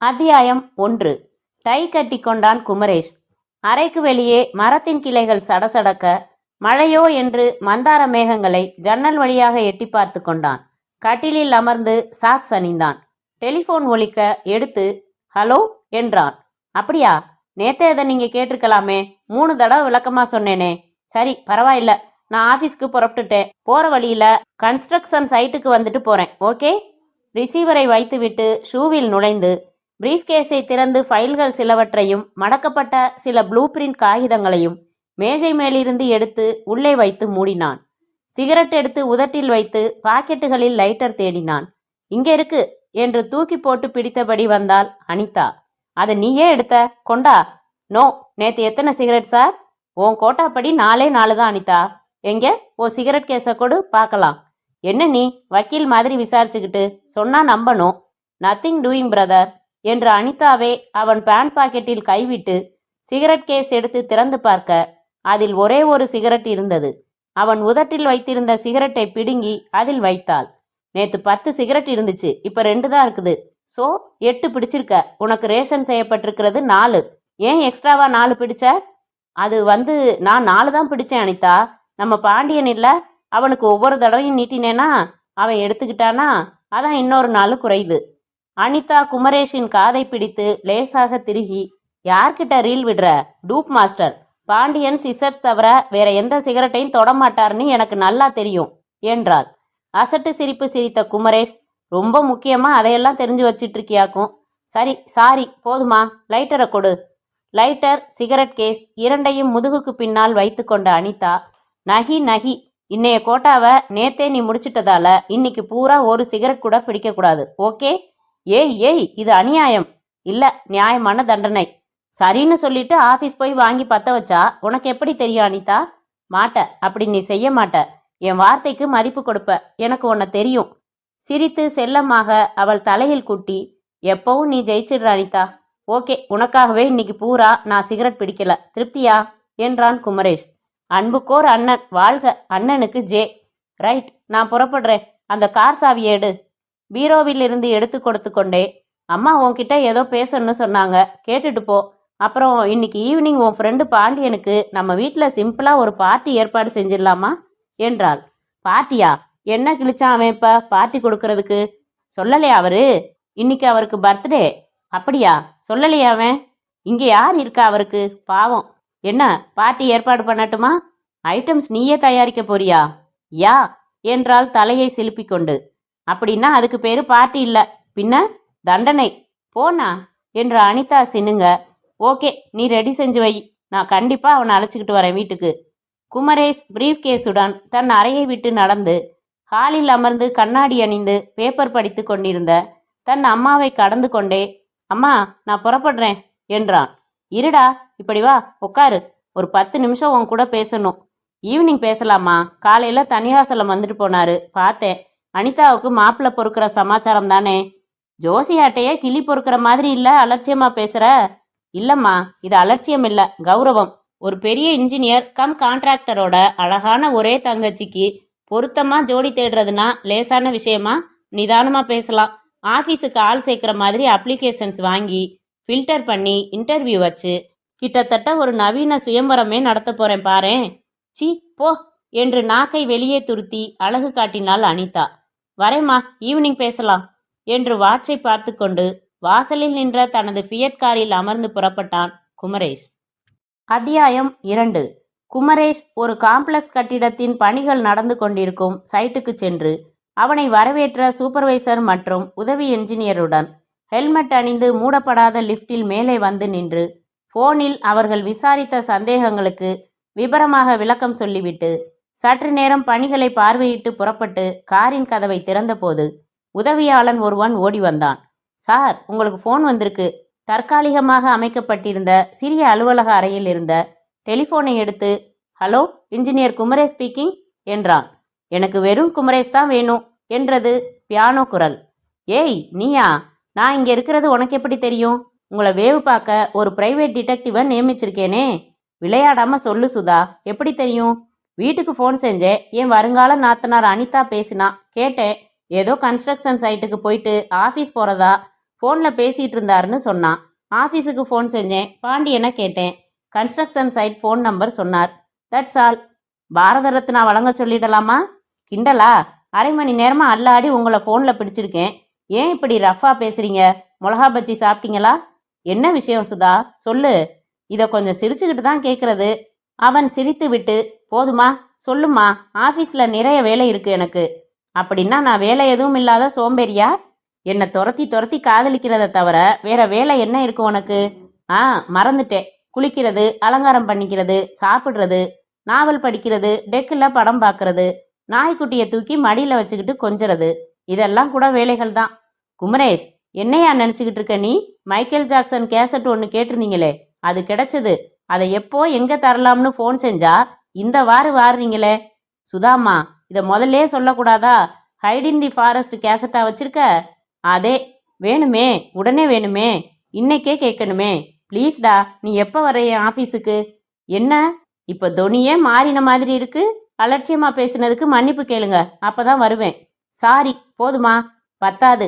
அத்தியாயம் 1. டை கட்டி கொண்டான் குமரேஷ். அறைக்கு வெளியே மரத்தின் கிளைகள் சடசடக்க, மழையோ என்று மந்தார மேகங்களை ஜன்னல் வழியாக எட்டி பார்த்து கொண்டான். கட்டிலில் அமர்ந்து சாக்ஸ் அணிந்தான். டெலிஃபோன் ஒலிக்க எடுத்து ஹலோ என்றான். அப்படியா, நேத்தே அதை நீங்க கேட்டிருக்கலாமே, 3 தடவை விளக்கமா சொன்னேனே. சரி பரவாயில்ல, நான் ஆஃபீஸ்க்கு புறப்பட்டுட்டேன். போற வழியில கன்ஸ்ட்ரக்ஷன் சைட்டுக்கு வந்துட்டு போறேன். ஓகே. ரிசீவரை வைத்துவிட்டு ஷூவில் நுழைந்து பிரீஃப் கேஸை திறந்து ஃபைல்கள் சிலவற்றையும் மடக்கப்பட்ட சில ப்ளூ பிரிண்ட் காகிதங்களையும் மேஜை மேலிருந்து எடுத்து உள்ளே வைத்து மூடினான். சிகரெட் எடுத்து உதட்டில் வைத்து பாக்கெட்டுகளில் லைட்டர் தேடினான். இங்கே இருக்கு என்று தூக்கி போட்டு பிடித்தபடி வந்தாள் அனிதா. அதை நீயே எடுத்த? கொண்டா. நோ, நேற்று எத்தனை சிகரெட் சார்? உன் கோட்டாப்படி 4 தான் அனிதா. எங்க ஓ சிகரெட் கேஸை கொடு பார்க்கலாம். என்ன நீ வக்கீல் மாதிரி விசாரிச்சுக்கிட்டு சொன்னா நம்பணும். நத்திங் டூயிங் பிரதர் என்று அனிதாவே அவன் பேண்ட் பாக்கெட்டில் கைவிட்டு சிகரெட் கேஸ் எடுத்து திறந்து பார்க்க அதில் ஒரே ஒரு சிகரெட் இருந்தது. அவன் உதட்டில் வைத்திருந்த சிகரெட்டை பிடுங்கி அதில் வைத்தாள். நேற்று 10 சிகரெட் இருந்துச்சு, இப்போ 2 தான் இருக்குது. ஸோ 8 பிடிச்சிருக்க. உனக்கு ரேஷன் செய்யப்பட்டிருக்கிறது 4. ஏன் எக்ஸ்ட்ராவா 4 பிடிச்ச? அது நான் 4 தான் பிடிச்சேன் அனிதா. நம்ம பாண்டியன் இல்லை, அவனுக்கு ஒவ்வொரு தடவையும் நீட்டினேனா அவன் எடுத்துக்கிட்டானா, அதான் இன்னொரு 4 குறையுது. அனிதா குமரேஷின் காதை பிடித்து லேசாக திருகி, யார்கிட்ட ரீல் விடுற? டூப் மாஸ்டர் பாண்டியன் சிசர்ஸ் தவிர வேற எந்த சிகரெட்டையும் தொடமாட்டார்னு எனக்கு நல்லா தெரியும் என்றாள். அசட்டு சிரிப்பு சிரித்த குமரேஷ், ரொம்ப முக்கியமா அதையெல்லாம் தெரிஞ்சு வச்சிட்டு இருக்கியாக்கும். சரி சாரி, போதுமா? லைட்டரை கொடு. லைட்டர், சிகரெட் கேஸ் இரண்டையும் முதுகுக்கு பின்னால் வைத்து கொண்ட அனிதா, நகி இன்னைய கோட்டாவை நேத்தே நீ முடிச்சிட்டதால இன்னைக்கு பூரா ஒரு சிகரெட் கூட பிடிக்கக்கூடாது. ஓகே? ஏய், இது அநியாயம். இல்ல, நியாயமான தண்டனை. சரின்னு சொல்லிட்டு ஆபீஸ் போய் வாங்கி பத்த வச்சா உனக்கு எப்படி தெரியும் அனிதா? மாட்ட, அப்படி நீ செய்ய மாட்ட. என் வார்த்தைக்கு மதிப்பு கொடுப்ப. எனக்கு உன்னை தெரியும். சிரித்து செல்லமாக அவள் தலையில் குட்டி, எப்பவும் நீ ஜெயிச்சிடுற அனிதா. ஓகே, உனக்காகவே இன்னைக்கு பூரா நான் சிகரெட் பிடிக்கல. திருப்தியா என்றான் குமரேஷ். அன்புக்கோர் அண்ணன் வாழ்க. அண்ணனுக்கு ஜே. ரைட், நான் புறப்படுறேன். அந்த கார் சாவியை எடு. பீரோவில் இருந்து எடுத்து கொடுத்து கொண்டே, அம்மா உன்கிட்ட ஏதோ பேசணும்னு சொன்னாங்க, கேட்டுட்டு போ. அப்புறம் இன்னைக்கு ஈவினிங் உன் ஃப்ரெண்டு பாண்டியனுக்கு நம்ம வீட்டில் சிம்பிளாக ஒரு பார்ட்டி ஏற்பாடு செஞ்சிடலாமா என்றாள். பார்ட்டியா? என்ன கிழிச்சான் அவன் இப்போ பார்ட்டி கொடுக்கறதுக்கு? சொல்லலையா அவரு? இன்னைக்கு அவருக்கு பர்த்டே. அப்படியா? சொல்லலையா அவன்? இங்கே யார் இருக்கா அவருக்கு? பாவம். என்ன பார்ட்டி ஏற்பாடு பண்ணட்டுமா? ஐட்டம்ஸ் நீயே தயாரிக்க போறியா? யா என்றால் தலையை சிலுப்பி கொண்டு. அப்படின்னா அதுக்கு பேரு பார்ட்டி இல்லை, பின்ன தண்டனை. போனா என்று அனிதா சின்னுங்க. ஓகே, நீ ரெடி செஞ்சு வை. நான் கண்டிப்பாக அவனை அழைச்சிக்கிட்டு வரேன் வீட்டுக்கு. குமரேஷ் பிரீஃப் கேஸுடன் தன் அறையை விட்டு நடந்து ஹாலில் அமர்ந்து கண்ணாடி அணிந்து பேப்பர் படித்து கொண்டிருந்த தன் அம்மாவை கடந்து கொண்டே, அம்மா நான் புறப்படுறேன் என்றான். இருடா, இப்படி வா, உட்காரு. ஒரு 10 நிமிஷம் உன் கூட பேசணும். ஈவினிங் பேசலாமா? காலையில் தனியாசலம் வந்துட்டு போனாரு, பார்த்தேன். அனிதாவுக்கு மாப்பிள்ளை பொறுக்கிற சமாச்சாரம் தானே? ஜோசியாட்டையே கிளி பொறுக்கிற மாதிரி இல்லை, அலட்சியமா பேசுற? இல்லம்மா, இது அலட்சியம் இல்லை, கௌரவம். ஒரு பெரிய இன்ஜினியர் கம் கான்ட்ராக்டரோட அழகான ஒரே தங்கச்சிக்கு பொருத்தமா ஜோடி தேடுறதுனா லேசான விஷயமா? நிதானமா பேசலாம். ஆஃபீஸுக்கு ஆள் சேர்க்குற மாதிரி அப்ளிகேஷன்ஸ் வாங்கி ஃபில்டர் பண்ணி இன்டர்வியூ வச்சு கிட்டத்தட்ட ஒரு நவீன சுயம்பரமே நடத்த போறேன் பாரேன். சி போ என்று நாக்கை வெளியே துருத்தி அழகு காட்டினாள் அனிதா. வரேம்மா, ஈவினிங் பேசலாம் என்று வாட்சை பார்த்து கொண்டு வாசலில் நின்ற தனது ஃபியட் காரில் அமர்ந்து புறப்பட்டான் குமரேஷ். அத்தியாயம் 2. குமரேஷ் ஒரு காம்ப்ளெக்ஸ் கட்டிடத்தின் பணிகள் நடந்து கொண்டிருக்கும் சைட்டுக்கு சென்று அவனை வரவேற்ற சூப்பர்வைசர் மற்றும் உதவி என்ஜினியருடன் ஹெல்மெட் அணிந்து மூடப்படாத லிஃப்டில் மேலே வந்து நின்று போனில் அவர்கள் விசாரித்த சந்தேகங்களுக்கு விபரமாக விளக்கம் சொல்லிவிட்டு சற்று நேரம் பணிகளை பார்வையிட்டு புறப்பட்டு காரின் கதவை திறந்தபோது உதவியாளன் ஒருவன் ஓடி வந்தான். சார், உங்களுக்கு ஃபோன் வந்திருக்கு. தற்காலிகமாக அமைக்கப்பட்டிருந்த சிறிய அலுவலக அறையில் இருந்த டெலிஃபோனை எடுத்து, ஹலோ, இன்ஜினியர் குமரேஷ் ஸ்பீக்கிங் என்றான். எனக்கு வெறும் குமரேஷ் தான் வேணும் என்றது பியானோ குரல். ஏய் நீயா? நான் இங்கே இருக்கிறது உனக்கு எப்படி தெரியும்? உங்களை வேவு பார்க்க ஒரு பிரைவேட் டிடெக்டிவை நியமிச்சிருக்கேனே. விளையாடாம சொல்லு சுதா, எப்படி தெரியும்? வீட்டுக்கு ஃபோன் செஞ்சேன். என் வருங்கால நாத்தனார் அனிதா பேசினா, கேட்டேன். ஏதோ கன்ஸ்ட்ரக்ஷன் சைட்டுக்கு போயிட்டு ஆஃபீஸ் போகிறதா ஃபோனில் பேசிகிட்டு இருந்தாருன்னு சொன்னான். ஆஃபீஸுக்கு ஃபோன் செஞ்சேன், பாண்டியனை கேட்டேன். கன்ஸ்ட்ரக்ஷன் சைட் ஃபோன் நம்பர் சொன்னார். That's all. பாரத ரத்னா வழங்க சொல்லிடலாமா? கிண்டலா? அரை மணி நேரமாக அல்லாடி உங்களை ஃபோனில் பிடிச்சிருக்கேன். ஏன் இப்படி ரஃபா பேசுகிறீங்க? மிளகா பஜ்ஜி சாப்பிட்டீங்களா? என்ன விஷயம் சுதா, சொல்லு. இதை கொஞ்சம் சிரிச்சுக்கிட்டு தான் கேட்குறது. அவன் சிரித்து விட்டு, போதுமா, சொல்லுமா, ஆஃபீஸில் நிறைய வேலை இருக்குது எனக்கு. அப்படின்னா நான் வேலை எதுவும் இல்லாத சோம்பேறியா? என்னை துரத்தி துரத்தி காதலிக்கிறத தவிர வேற வேலை என்ன இருக்கு உனக்கு? மறந்துட்டேன். குளிக்கிறது, அலங்காரம் பண்ணிக்கிறது, சாப்பிட்றது, நாவல் படிக்கிறது, டெக்கில் படம் பார்க்கறது, நாய்க்குட்டியை தூக்கி மடியில் வச்சுக்கிட்டு கொஞ்சறது, இதெல்லாம் கூட வேலைகள் தான். குமரேஷ், என்னையா நினச்சிக்கிட்டு இருக்க நீ? மைக்கேல் ஜாக்சன் கேசட் ஒன்று கேட்டிருந்தீங்களே, அது கிடைச்சது. அதை எப்போ எங்கே தரலாம்னு ஃபோன் செஞ்சா இந்த வாருறீங்களே. சுதாம்மா, இதை முதல்லே சொல்லக்கூடாதா? ஹைட் இன் தி ஃபாரஸ்ட் கேசட்டா வச்சிருக்க? அதே வேணுமே, உடனே வேணுமே, இன்னைக்கே கேட்கணுமே. ப்ளீஸ்டா, நீ எப்போ வர என் ஆஃபீஸுக்கு? என்ன இப்போ தொனியே மாறின மாதிரி இருக்கு? அலட்சியமாக பேசினதுக்கு மன்னிப்பு கேளுங்க, அப்போ தான் வருவேன். சாரி, போதுமா? பத்தாது,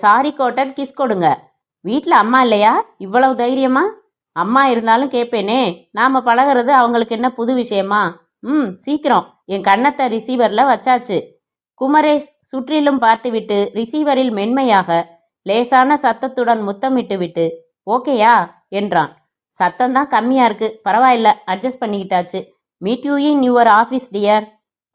சாரி கோட்டட் கிஸ் கொடுங்க. வீட்டில் அம்மா இல்லையா? இவ்வளவு தைரியமா? அம்மா இருந்தாலும் கேட்பேனே, நாம் பழகிறது அவங்களுக்கு என்ன புது விஷயமா? சீக்கிரம். என் கண்ணத்தை ரிசீவரில் வச்சாச்சு. குமரேஷ் சுற்றிலும் பார்த்துவிட்டு ரிசீவரில் மென்மையாக லேசான சத்தத்துடன் முத்தமிட்டு விட்டு, ஓகேயா என்றான். சத்தம்தான் கம்மியா இருக்கு, பரவாயில்ல, அட்ஜஸ்ட் பண்ணிக்கிட்டாச்சு. Meet you in your office dear.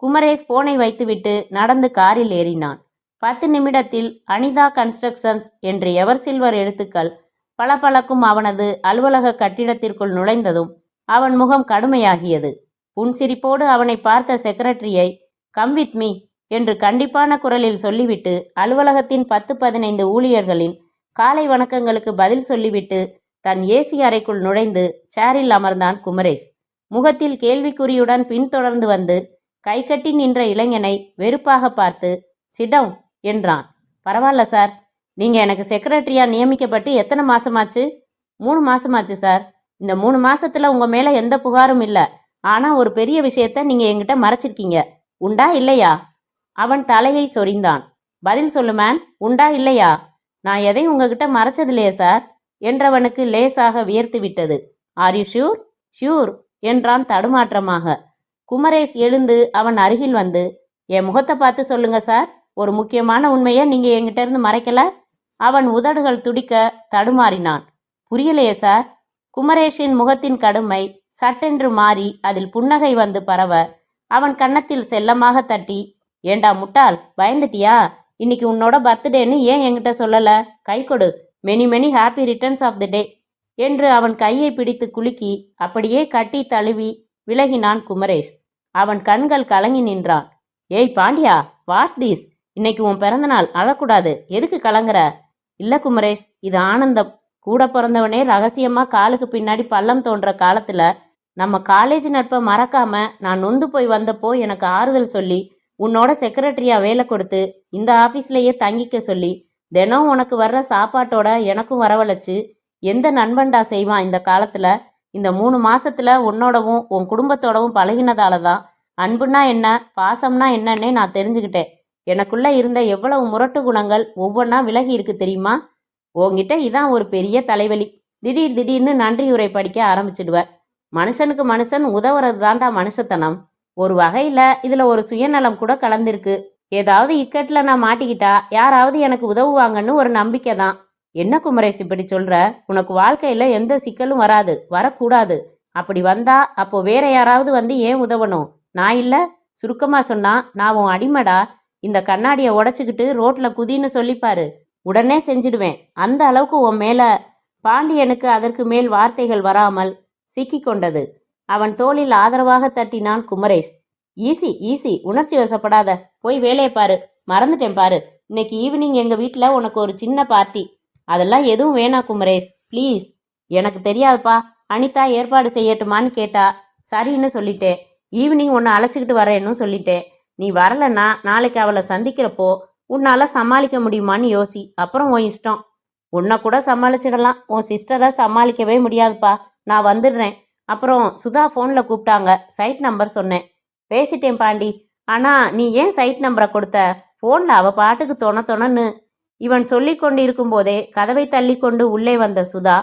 Kumaresh போனை வைத்துவிட்டு நடந்து காரில் ஏறினான். 10 நிமிடத்தில் அனிதா கன்ஸ்ட்ரக்ஷன்ஸ் என்று எவர் சில்வர் எழுத்துக்கள் பளபளக்கும் அவனது அலுவலக கட்டிடத்திற்குள் நுழைந்ததும் அவன் முகம் கடுமையாகியது. புன்சிரிப்போடு அவனை பார்த்த செக்ரட்டரியை கம் வித் மீ என்று கண்டிப்பான குரலில் சொல்லிவிட்டு அலுவலகத்தின் 10-15 ஊழியர்களின் காலை வணக்கங்களுக்கு பதில் சொல்லிவிட்டு தன் ஏசி அறைக்குள் நுழைந்து சேரில் அமர்ந்தான் குமரேஷ். முகத்தில் கேள்விக்குறியுடன் பின்தொடர்ந்து வந்து கை கட்டி நின்ற இளைஞனை வெறுப்பாக பார்த்து சிடவுன் என்றான். பரவாயில்ல சார். நீங்க எனக்கு செக்ரட்டரியா நியமிக்கப்பட்டு எத்தனை மாசமாச்சு? 3 மாசமாச்சு சார். இந்த 3 மாசத்துல உங்க மேல எந்த புகாரும் இல்ல. ஆனா ஒரு பெரிய விஷயத்த நீங்க என்கிட்ட மறைச்சிருக்கீங்க. உண்டா இல்லையா? அவன் தலையை சொரிந்தான். பதில் சொல்லு மேன், உண்டா இல்லையா? நான் எதையும் உங்ககிட்ட மறைச்சதில்லையே சார் என்றவனுக்கு லேசாக வியர்த்து விட்டது. Are you sure? ஷூர் என்றான் தடுமாற்றமாக. குமரேஷ் எழுந்து அவன் அருகில் வந்து, என் முகத்தை பார்த்து சொல்லுங்க சார், ஒரு முக்கியமான உண்மையை நீங்க என்கிட்ட இருந்து மறைக்கல. அவன் உதடுகள் துடிக்க தடுமாறினான். புரியலையே சார். குமரேஷின் முகத்தின் கடுமை சட்டென்று மாறி அதில் புன்னகை வந்து பரவ அவன் கன்னத்தில் செல்லமாக தட்டி, ஏண்டா முட்டாள், பயந்துட்டியா? இன்னைக்கு உன்னோட பர்த்டேன்னு ஏன் என்கிட்ட சொல்லல? கை கொடு, many many happy returns of the day என்று அவன் கையை பிடித்து குலுக்கி அப்படியே கட்டி தழுவி விலகினான் குமரேஷ். அவன் கண்கள் கலங்கி நின்றான். ஏய் பாண்டியா, வாட்ஸ் திஸ்? இன்னைக்கு உன் பிறந்தநாள், அழக்கூடாது. எதுக்கு கலங்குற? இல்ல குமரேஷ், இது ஆனந்தம். கூட பிறந்தவனே ரகசியமா காலுக்கு பின்னாடி பள்ளம் தோன்ற காலத்துல நம்ம காலேஜ் நட்பை மறக்காம நான் நொந்து போய் வந்தப்போ எனக்கு ஆறுதல் சொல்லி உன்னோட செக்ரட்டரியா வேலை கொடுத்து இந்த ஆஃபீஸ்லயே தங்கிக்க சொல்லி தினம் உனக்கு வர்ற சாப்பாட்டோட எனக்கும் வரவழைச்சு எந்த நண்பன்டா செய்வான் இந்த காலத்துல? இந்த 3 மாசத்துல உன்னோடவும் உன் குடும்பத்தோடவும் பழகினதால தான் அன்புனா என்ன, பாசம்னா என்னன்னே நான் தெரிஞ்சுக்கிட்டேன். எனக்குள்ள இருந்த எவ்வளவு முரட்டு குணங்கள் ஒவ்வொன்றா விலகி இருக்கு தெரியுமா? உன்கிட்ட இதான் ஒரு பெரிய தலைவலி. திடீர்னு நன்றியுரை படிக்க ஆரம்பிச்சிடுவ. மனுஷனுக்கு மனுஷன் உதவுறது தாண்டா மனுஷத்தனம். ஒரு வகையில இதுல ஒரு சுயநலம் கூட கலந்திருக்கு. ஏதாவது இக்கட்ல நான் மாட்டிக்கிட்டா யாராவது எனக்கு உதவுவாங்கன்னு ஒரு நம்பிக்கை தான். என்ன குமரேஷ் இப்படி சொல்ற? உனக்கு வாழ்க்கையில எந்த சிக்கலும் வராது, வரக்கூடாது. அப்படி வந்தா அப்போ வேற யாராவது வந்து ஏன் உதவணும்? நான் இல்ல? சுருக்கமா சொன்னா நான் உன் அடிமடா. இந்த கண்ணாடியை உடைச்சுக்கிட்டு ரோட்ல குதின்னு சொல்லிப்பாரு, உடனே செஞ்சிடுவேன். அந்த அளவுக்கு உன் மேல. பாண்டியனுக்கு அதற்கு மேல் வார்த்தைகள் வராமல் சிக்கி கொண்டது. அவன் தோளில் ஆதரவாக தட்டினான் குமரேஷ். ஈஸி ஈஸி, உணர்ச்சி வசப்படாத, போய் வேலையை பாரு. மறந்துட்டேன் பாரு, இன்னைக்கு ஈவினிங் எங்க வீட்டில் உனக்கு ஒரு சின்ன பார்ட்டி. அதெல்லாம் எதுவும் வேணாம் குமரேஷ், ப்ளீஸ். எனக்கு தெரியாதுப்பா, அனிதா ஏற்பாடு செய்யட்டுமான்னு கேட்டா சரின்னு சொல்லிட்டேன். ஈவினிங் உன்னை அழைச்சிக்கிட்டு வரேன்னு சொல்லிட்டேன். நீ வரலன்னா நாளைக்கு அவளை சந்திக்கிறப்போ உன்னால சமாளிக்க முடியுமான்னு யோசி, அப்புறம் உன் இஷ்டம். உன்னை கூட சமாளிச்சிடலாம், உன் சிஸ்டரை சமாளிக்கவே முடியாதுப்பா. நான் வந்துடுறேன். அப்புறம் சுதா ஃபோனில் கூப்பிட்டாங்க, சைட் நம்பர் சொன்னேன். பேசிட்டேன் பாண்டி. ஆனால் நீ ஏன் சைட் நம்பரை கொடுத்த? ஃபோனில் அவள் பாட்டுக்கு தொணன்னு இவன் சொல்லிக் கொண்டிருக்கும் போதே கதவை தள்ளி கொண்டு உள்ளே வந்த சுதா,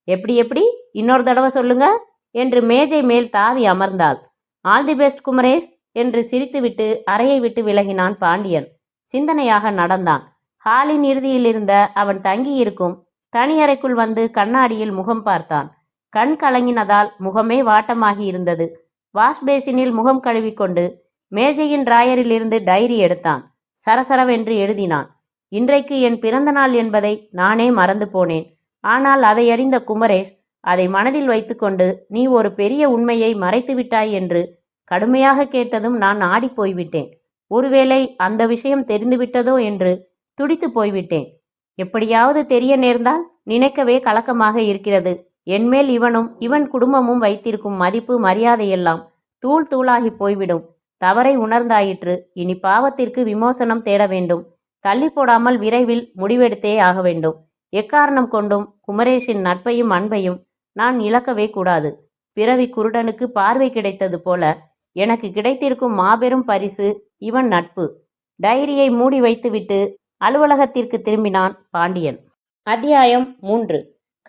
எப்படி எப்படி இன்னொரு தடவை சொல்லுங்க என்று மேஜை மேல் தாவி அமர்ந்தாள். ஆல் தி பெஸ்ட் குமரேஷ் என்று சிரித்துவிட்டு அறையை விட்டு விலகினான் பாண்டியன். சிந்தனையாக நடந்தான். ஹாலின் இறுதியில் இருந்த அவன் தங்கியிருக்கும் தனியறைக்குள் வந்து கண்ணாடியில் முகம் பார்த்தான். கண் கலங்கினதால் முகமே வாட்டமாகி இருந்தது. வாஷ்பேசினில் முகம் கழுவிக்கொண்டு மேஜையின் டிராயரில் இருந்து டைரி எடுத்தான். சரசரவென்று எழுதினான். இன்றைக்கு என் பிறந்த நாள் என்பதை நானே மறந்து போனேன். ஆனால் அதை அறிந்த குமரேஷ் அதை மனதில் வைத்துக்கொண்டு நீ ஒரு பெரிய உண்மையை மறைத்து விட்டாய் என்று கடுமையாக கேட்டதும் நான் ஆடிப்போய்விட்டேன். ஒருவேளை அந்த விஷயம் தெரிந்துவிட்டதோ என்று துடித்து போய்விட்டேன். எப்படியாவது தெரிய நேர்ந்தால் நினைக்கவே கலக்கமாக இருக்கிறது. என்மேல் இவனும் இவன் குடும்பமும் வைத்திருக்கும் மதிப்பு மரியாதையெல்லாம் தூள் தூளாகி போய்விடும். தவறை உணர்ந்தாயிற்று. இனி பாவத்திற்கு விமோசனம் தேட வேண்டும். தள்ளி போடாமல் விரைவில் முடிவெடுத்தே ஆக வேண்டும். எக்காரணம் கொண்டும் குமரேஷின் நட்பையும் அன்பையும் நான் இழக்கவே கூடாது. பிறவி குருடனுக்கு பார்வை கிடைத்தது போல எனக்கு கிடைத்திருக்கும் மாபெரும் பரிசு இவன் நட்பு. டைரியை மூடி வைத்துவிட்டு அலுவலகத்திற்கு திரும்பினான் பாண்டியன். அத்தியாயம் 3.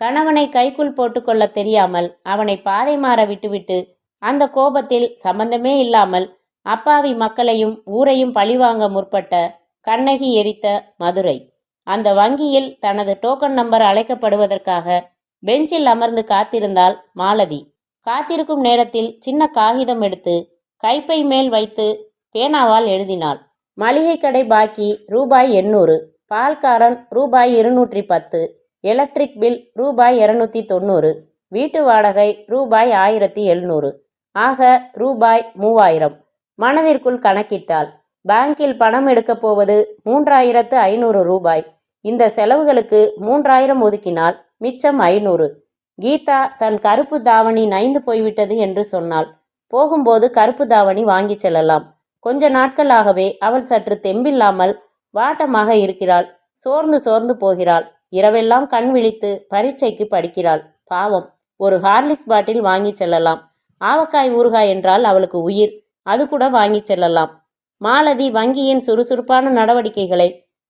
கணவனை கைக்குள் போட்டுக்கொள்ள தெரியாமல் அவனை பாதை மாற விட்டுவிட்டு அந்த கோபத்தில் சம்பந்தமே இல்லாமல் அப்பாவி மக்களையும் ஊரையும் பழிவாங்க முற்பட்ட கண்ணகி எரித்த மதுரை. அந்த வங்கியில் தனது டோக்கன் நம்பர் அழைக்கப்படுவதற்காக பெஞ்சில் அமர்ந்து காத்திருந்தாள் மாலதி. காத்திருக்கும் நேரத்தில் சின்ன காகிதம் எடுத்து கைப்பை மேல் வைத்து பேனாவால் எழுதினாள். மளிகை கடை பாக்கி ரூபாய் 800, பால்காரன் ரூபாய் 210, எலக்ட்ரிக் பில் ரூபாய் 290, வீட்டு வாடகை ரூபாய் 1700, ஆக ரூபாய் 3000. மனதிற்குள் கணக்கிட்டாள். பேங்கில் பணம் எடுக்கப் போவது 3500 ரூபாய். இந்த செலவுகளுக்கு 3000 ஒதுக்கினால் மிச்சம் 500. கீதா தன் கருப்பு தாவணி நைந்து போய்விட்டது என்று சொன்னாள். போகும்போது கருப்பு தாவணி வாங்கி செல்லலாம். கொஞ்ச நாட்களாகவே அவள் சற்று தெம்பில்லாமல் வாட்டமாக இருக்கிறாள். சோர்ந்து சோர்ந்து போகிறாள். இரவெல்லாம் கண் விழித்து பரீட்சைக்கு படிக்கிறாள். பாவம், ஒரு ஹார்லிக்ஸ் பாட்டில் வாங்கி செல்லலாம். ஆவக்காய் ஊறுகாய் என்றால் அவளுக்கு உயிர். அது கூட வாங்கி செல்லலாம். மாலதி வங்கியின் சுறுசுறுப்பான நடவடிக்கைகளை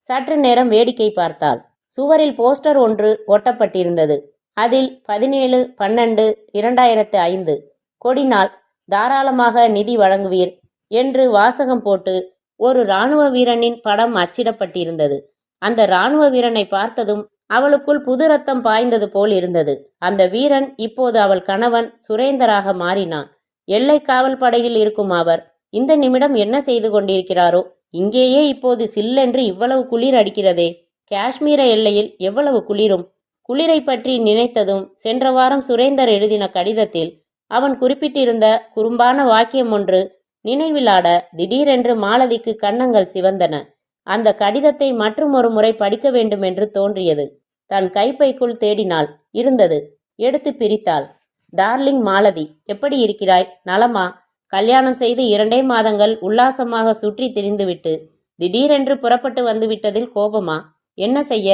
சற்று நேரம் வேடிக்கை பார்த்தாள். சுவரில் போஸ்டர் ஒன்று ஒட்டப்பட்டிருந்தது. அதில் 17/12/2005 கொடிநாள், தாராளமாக நிதி வழங்குவீர் என்று வாசகம் போட்டு ஒரு இராணுவ வீரனின் படம் அச்சிடப்பட்டிருந்தது. அந்த இராணுவ வீரனை பார்த்ததும் அவளுக்குள் புது ரத்தம் பாய்ந்தது போல் இருந்தது. அந்த வீரன் இப்போது அவள் கணவன் சுரேந்தராக மாறினான். எல்லை காவல் படையில் இருக்கும் அவர் இந்த நிமிடம் என்ன செய்து கொண்டிருக்கிறாரோ? இங்கேயே இப்போது சில்லென்று இவ்வளவு குளிர் அடிக்கிறதே. காஷ்மீர எல்லையில் எவ்வளவு குளிரும். குளிரை பற்றி நினைத்ததும் சென்ற வாரம் சுரேந்தர் எழுதின கடிதத்தில் அவன் குறிப்பிட்டிருந்த குறும்பான வாக்கியம் ஒன்று நினைவிலாட திடீரென்று மாலதிக்கு கன்னங்கள் சிவந்தன. அந்த கடிதத்தை மற்றும் ஒரு முறை படிக்க வேண்டும் என்று தோன்றியது. தன் கைப்பைக்குள் தேடினாள். இருந்தது. எடுத்து பிரித்தாள். டார்லிங் மாலதி, எப்படி இருக்கிறாய்? நலமா? கல்யாணம் செய்து 2 மாதங்கள் உல்லாசமாக சுற்றி திரிந்துவிட்டு திடீரென்று புறப்பட்டு வந்துவிட்டதில் கோபமா? என்ன செய்ய?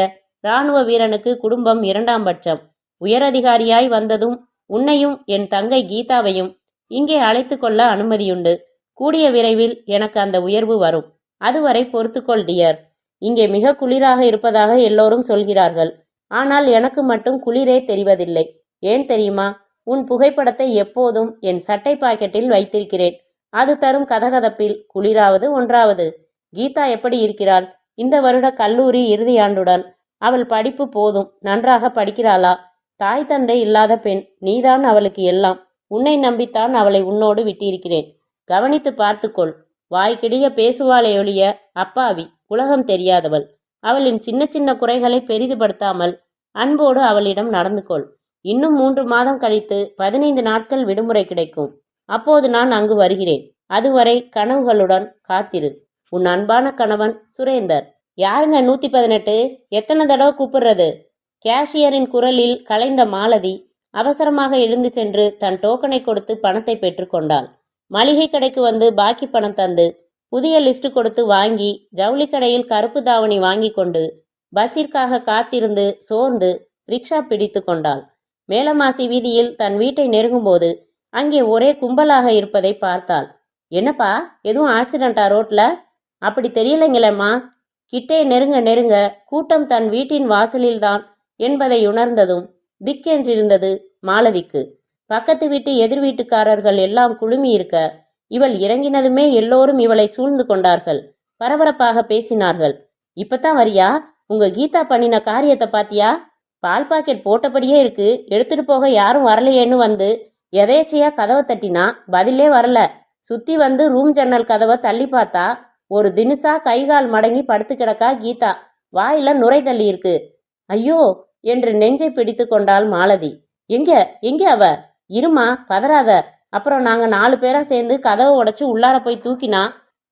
இராணுவ வீரனுக்கு குடும்பம் 2ஆம் பட்சம். உயரதிகாரியாய் வந்ததும் உன்னையும் என் தங்கை கீதாவையும் இங்கே அழைத்து கொள்ள அனுமதியுண்டு. கூடிய விரைவில் எனக்கு அந்த உயர்வு வரும். அதுவரை பொறுத்துக்கொள் டியர். இங்கே மிக குளிராக இருப்பதாக எல்லோரும் சொல்கிறார்கள். ஆனால் எனக்கு மட்டும் குளிரே தெரிவதில்லை. ஏன் தெரியுமா? உன் புகைப்படத்தை எப்போதும் என் சட்டை பாக்கெட்டில் வைத்திருக்கிறேன். அது தரும் கதகதப்பில் குளிராவது ஒன்றாவது. கீதா எப்படி இருக்கிறாள்? இந்த வருட கல்லூரி இறுதியாண்டுடன். அவள் படிப்பு போதும். நன்றாக படிக்கிறாளா? தாய் தந்தை இல்லாத பெண். நீதான் அவளுக்கு எல்லாம். உன்னை நம்பித்தான் அவளை உன்னோடு விட்டிருக்கிறேன். கவனித்து பார்த்துக்கொள். வாய்க்கிடிய பேசுவாளே ஒழிய அப்பாவி, உலகம் தெரியாதவள். அவளின் சின்ன சின்ன குறைகளை பெரிதுபடுத்தாமல் அன்போடு அவளிடம் நடந்து கொள். இன்னும் 3 மாதம் கழித்து 15 நாட்கள் விடுமுறை கிடைக்கும். அப்போது நான் அங்கு வருகிறேன். அதுவரை கனவுகளுடன் காத்திரு. உன் அன்பான கணவன் சுரேந்தர். யாருங்க 118? எத்தனை தடவை கூப்பிடுறது? கேஷியரின் குரலில் கலைந்த மாலதி அவசரமாக எழுந்து சென்று தன் டோக்கனை கொடுத்து பணத்தை பெற்றுக்கொண்டாள். மளிகை கடைக்கு வந்து பாக்கி பணம் தந்து புதிய லிஸ்ட் கொடுத்து வாங்கி ஜவுளி கடையில் கருப்பு தாவணி வாங்கி கொண்டு பஸ்ஸிற்காக காத்திருந்து சோர்ந்து ரிக்ஷா பிடித்து கொண்டாள். மேலமாசி வீதியில் தன் வீட்டை நெருங்கும்போது அங்கே ஒரே கும்பலாக இருப்பதை பார்த்தாள். என்னப்பா, எதுவும் ஆக்சிடென்ட்டா ரோட்ல? அப்படி தெரியலைங்களேம்மா. கிட்டே நெருங்க நெருங்க கூட்டம் தன் வீட்டின் வாசலில்தான் என்பதை உணர்ந்ததும் திக்கென்றிருந்தது மாலதிக்கு. பக்கத்து வீட்டு எதிர் வீட்டுக்காரர்கள் எல்லாம் குழுமி இருக்க இவள் இறங்கினதுமே எல்லோரும் இவளை சூழ்ந்து கொண்டார்கள். பரபரப்பாக பேசினார்கள். இப்பதான் வரியா? உங்க கீதா பண்ணின காரியத்தை பாத்தியா? பால் பாக்கெட் போட்டபடியே இருக்கு, எடுத்துட்டு போக யாரும் வரலையேன்னு வந்து எதேச்சையா கதவை தட்டினா பதிலே வரல. சுத்தி வந்து ரூம் ஜன்னல் கதவை தள்ளி பார்த்தா ஒரு தினுசா கைகால் மடங்கி படுத்து கிடக்கா கீதா. வாயில நுரை தள்ளி இருக்கு. ஐயோ என்று நெஞ்சை பிடித்து கொண்டாள் மாலதி. எங்க எங்க அவ? இருமா, பதறாத. அப்புறம் நாங்க 4 பேரா சேர்ந்து கதவை உடைச்சு உள்ளார போய் தூக்கினா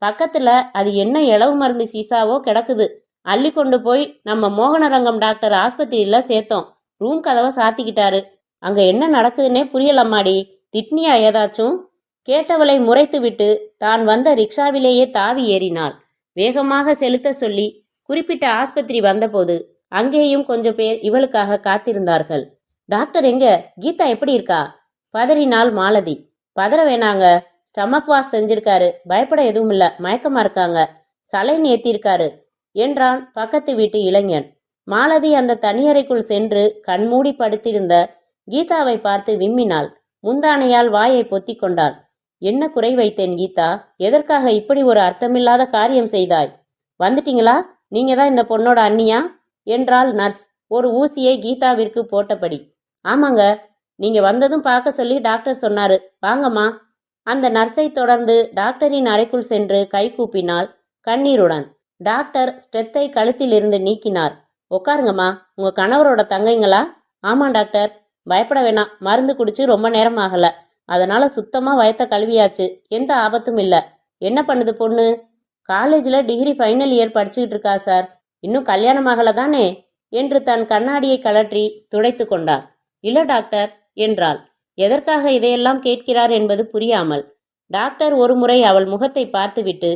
பக்கத்துல அது என்ன இளவு மருந்து சீசாவோ கிடக்குது. அள்ளி கொண்டு போய் நம்ம மோகனரங்கம் டாக்டர் ஆஸ்பத்திரியில சேர்த்தோம். ரூம் கதவை சாத்திக்கிட்டாரு. அங்க என்ன நடக்குதுன்னே புரியலம்மாடி. திட்னியா ஏதாச்சும்? கேட்டவளை முறைத்து விட்டு தான் வந்த ரிக்ஷாவிலேயே தாவி ஏறினாள். வேகமாக செலுத்த சொல்லி குறிப்பிட்ட ஆஸ்பத்திரி வந்தபோது அங்கேயும் கொஞ்சம் பேர் இவளுக்காக காத்திருந்தார்கள். டாக்டர் எங்க? கீதா எப்படி இருக்கா? பதறினாள் மாலதி. பதற வேணாங்க, ஸ்டமக் வாஷ் செஞ்சிருக்காரு, பயப்பட எதுவும் இல்ல, மயக்கமா இருக்காங்க, சலைன் ஏத்திருக்காரு என்றான் பக்கத்து வீட்டு இளைஞன். மாலதி அந்த தனியறைக்குள் சென்று கண்மூடி படுத்திருந்த கீதாவை பார்த்து விம்மினாள். முந்தானையால் வாயை பொத்தி கொண்டாள். என்ன குறை வைத்தேன் கீதா? எதற்காக இப்படி ஒரு அர்த்தமில்லாத காரியம் செய்தாய்? வந்துட்டீங்களா? நீங்க தான் இந்த பொண்ணோட அண்ணியா என்றாள் நர்ஸ் ஒரு ஊசியை கீதாவிற்கு போட்டபடி. ஆமாங்க, நீங்க வந்ததும் பார்க்க சொல்லி டாக்டர் சொன்னாரு, வாங்கம்மா. அந்த நர்ஸை தொடர்ந்து டாக்டரின் அறைக்குள் சென்று கை கூப்பினாள் கண்ணீருடன். டாக்டர் ஸ்டெத்தை கழுத்திலிருந்து நீக்கினார். உட்காருங்கம்மா, உங்க கணவரோட தங்கைங்களா? ஆமா டாக்டர். பயப்பட வேணாம், மருந்து குடிச்சு ரொம்ப நேரம் ஆகல, அதனால சுத்தமா வயத்த கழுவியாச்சு, எந்த ஆபத்தும் இல்ல. என்ன பண்ணுது பொண்ணு? காலேஜில் டிகிரி ஃபைனல் இயர் படிச்சுக்கிட்டு இருக்கா சார். இன்னும் கல்யாணம் ஆகல தானே என்று தன் கண்ணாடியை கழற்றி துடைத்து கொண்டார். இல்ல டாக்டர் என்றாள். எதற்காக இதையெல்லாம் கேட்கிறார் என்பது புரியாமல். டாக்டர் ஒரு முறை அவள் முகத்தை பார்த்துவிட்டு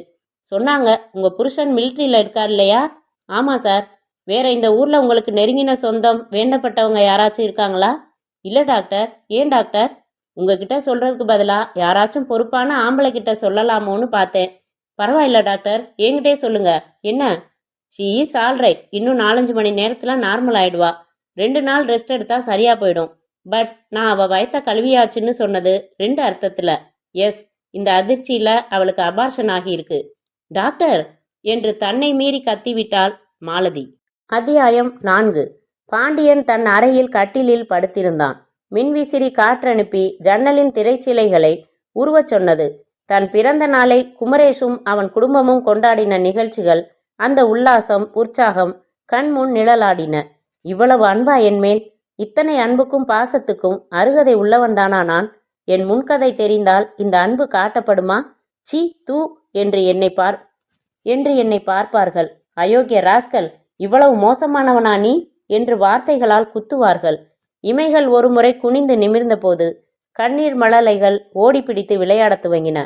சொன்னாங்க, உங்க புருஷன் மிலிட்ரியில் இருக்கார் இல்லையா? ஆமா சார். வேற இந்த ஊர்ல உங்களுக்கு நெருங்கின சொந்தம் வேண்டப்பட்டவங்க யாராச்சும் இருக்காங்களா? இல்ல டாக்டர். ஏன் டாக்டர்? உங்ககிட்ட சொல்றதுக்கு பதிலா யாராச்சும் பொறுப்பான ஆம்பளை கிட்ட சொல்லலாமோன்னு பார்த்தேன். பரவாயில்ல டாக்டர், என்கிட்டே சொல்லுங்க. என்ன? She is alright. இன்னும் 4-5 மணி நேரத்துல நார்மல் ஆயிடுவா. 2 நாள் ரெஸ்ட் எடுத்தா சரியா போயிடும். பட் நான் அவ வயத்த கழுவியாச்சுன்னு சொன்னது 2 அர்த்தத்துல. எஸ், இந்த அதிர்ச்சியில அவளுக்கு அபார்ஷன் ஆகியிருக்கு. டாக்டர் என்று தன்னை மீறி கத்திவிட்டாள் மாலதி. அத்தியாயம் 4. பாண்டியன் தன் அறையில் கட்டிலில் படுத்திருந்தான். மின்விசிறி காற்றனுப்பி ஜன்னலின் திரைச்சிலைகளை உருவச் சொன்னது. தன் பிறந்த நாளை குமரேஷும் அவன் குடும்பமும் கொண்டாடின நிகழ்ச்சிகள், அந்த உல்லாசம் உற்சாகம் கண்முன் நிழலாடின. இவ்வளவு அன்பா என்மேல்? இத்தனை அன்புக்கும் பாசத்துக்கும் அருகதை உள்ளவன்தானா நான்? என் முன்கதை தெரிந்தால் இந்த அன்பு காட்டப்படுமா? சீ தூ என்று என்னை பார்ப்பார்கள். அயோக்கிய ராஸ்கல், இவ்வளவு மோசமானவனா நீ என்று வார்த்தைகளால் குத்துவார்கள். இமைகள் ஒருமுறை குனிந்து நிமிர்ந்தபோது கண்ணீர் மழலைகள் ஓடிப்பிடித்து விளையாடத் துவங்கின.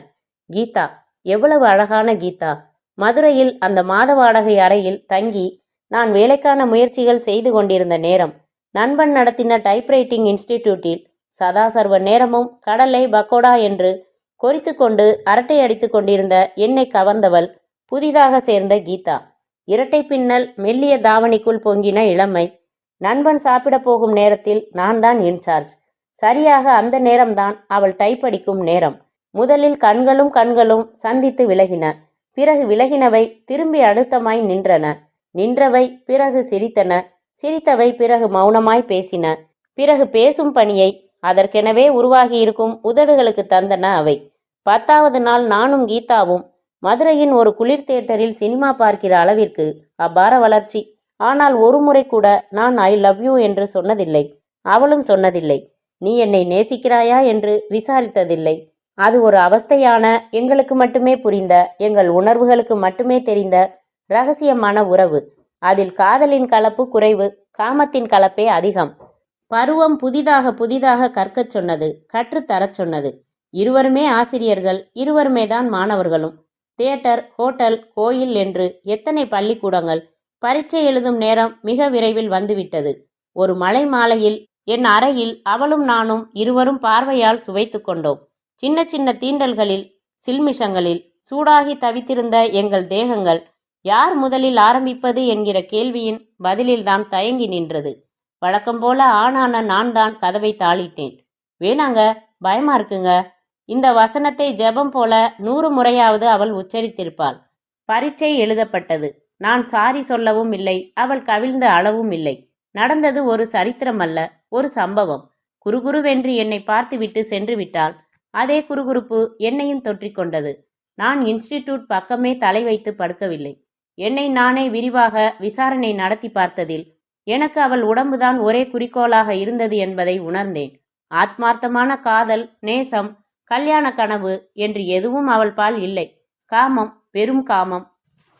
கீதா, எவ்வளவு அழகான கீதா! மதுரையில் அந்த மாத வாடகை அறையில் தங்கி நான் வேலைக்கான முயற்சிகள் செய்து கொண்டிருந்த நேரம், நண்பன் நடத்தின டைப்ரைட்டிங் இன்ஸ்டிடியூட்டில் சதாசர்வ நேரமும் கடலை பக்கோடா என்று கொறித்து கொண்டு அரட்டை அடித்து கொண்டிருந்த என்னை கவர்ந்தவள் புதிதாக சேர்ந்த கீதா. இரட்டை பின்னல் மெல்லிய தாவணிக்குள் பொங்கின இளமை. நண்பன் சாப்பிட போகும் நேரத்தில் நான் தான் இன்சார்ஜ். சரியாக அந்த நேரம்தான் அவள் டைப் அடிக்கும் நேரம். முதலில் கண்களும் சந்தித்து விலகின. பிறகு விலகினவை திரும்பி அழுத்தமாய் நின்றன. நின்றவை பிறகு சிரித்தன. சிரித்தவை பிறகு மௌனமாய் பேசின. பிறகு பேசும் பணியை அதற்கெனவே உருவாகியிருக்கும் உதடுகளுக்கு தந்தன அவை. 10வது நாள் நானும் கீதாவும் மதுரையின் ஒரு குளிர் தியேட்டரில் சினிமா பார்க்கிற அளவிற்கு அபார வளர்ச்சி. ஆனால் ஒரு முறை கூட நான் ஐ லவ் யூ என்று சொன்னதில்லை. அவளும் சொன்னதில்லை. நீ என்னை நேசிக்கிறாயா என்று விசாரித்ததில்லை. அது ஒரு அவஸ்தையான, எங்களுக்கு மட்டுமே புரிந்த, எங்கள் உணர்வுகளுக்கு மட்டுமே தெரிந்த இரகசியமான உறவு. அதில் காதலின் கலப்பு குறைவு, காமத்தின் கலப்பே அதிகம். பருவம் புதிதாக கற்கச் சொன்னது, கற்றுத்தரச் சொன்னது. இருவருமே ஆசிரியர்கள், இருவருமே தான் மாணவர்களும். தியேட்டர், ஹோட்டல், கோயில் என்று எத்தனை பள்ளிக்கூடங்கள்! பரீட்சை எழுதும் நேரம் மிக விரைவில் வந்துவிட்டது. ஒரு மழை மாலையில் என் அறையில் அவளும் நானும் இருவரும் பார்வையால் சுவைத்து கொண்டோம். சின்ன சின்ன தீண்டல்களில், சில்மிஷங்களில் சூடாகி தவித்திருந்த எங்கள் தேகங்கள் யார் முதலில் ஆரம்பிப்பது என்கிற கேள்வியின் பதிலில்தான் தயங்கி நின்றது. வழக்கம்போல ஆனான நான் தான் கதவை தாளிட்டேன். வேணாங்க, பயமா இருக்குங்க. இந்த வசனத்தை ஜெபம் போல 100 முறையாவது அவள் உச்சரித்திருப்பாள். பரீட்சை எழுதப்பட்டது. நான் சாரி சொல்லவும் இல்லை, அவள் கவிழ்ந்த அளவும் இல்லை. நடந்தது ஒரு சரித்திரம் அல்ல, ஒரு சம்பவம். குறுகுருவென்று என்னை பார்த்துவிட்டு சென்று விட்டாள். அதே குறுகுறுப்பு என்னையும் தொற்றிக்கொண்டது. நான் இன்ஸ்டிடியூட் பக்கமே தலை வைத்து படுக்கவில்லை. என்னை நானே விரிவாக விசாரணை நடத்தி பார்த்ததில் எனக்கு அவள் உடம்புதான் ஒரே குறிக்கோளாக இருந்தது என்பதை உணர்ந்தேன். ஆத்மார்த்தமான காதல், நேசம், கல்யாண கனவு என்று எதுவும் அவள் பால் இல்லை. காமம், வெறும் காமம்.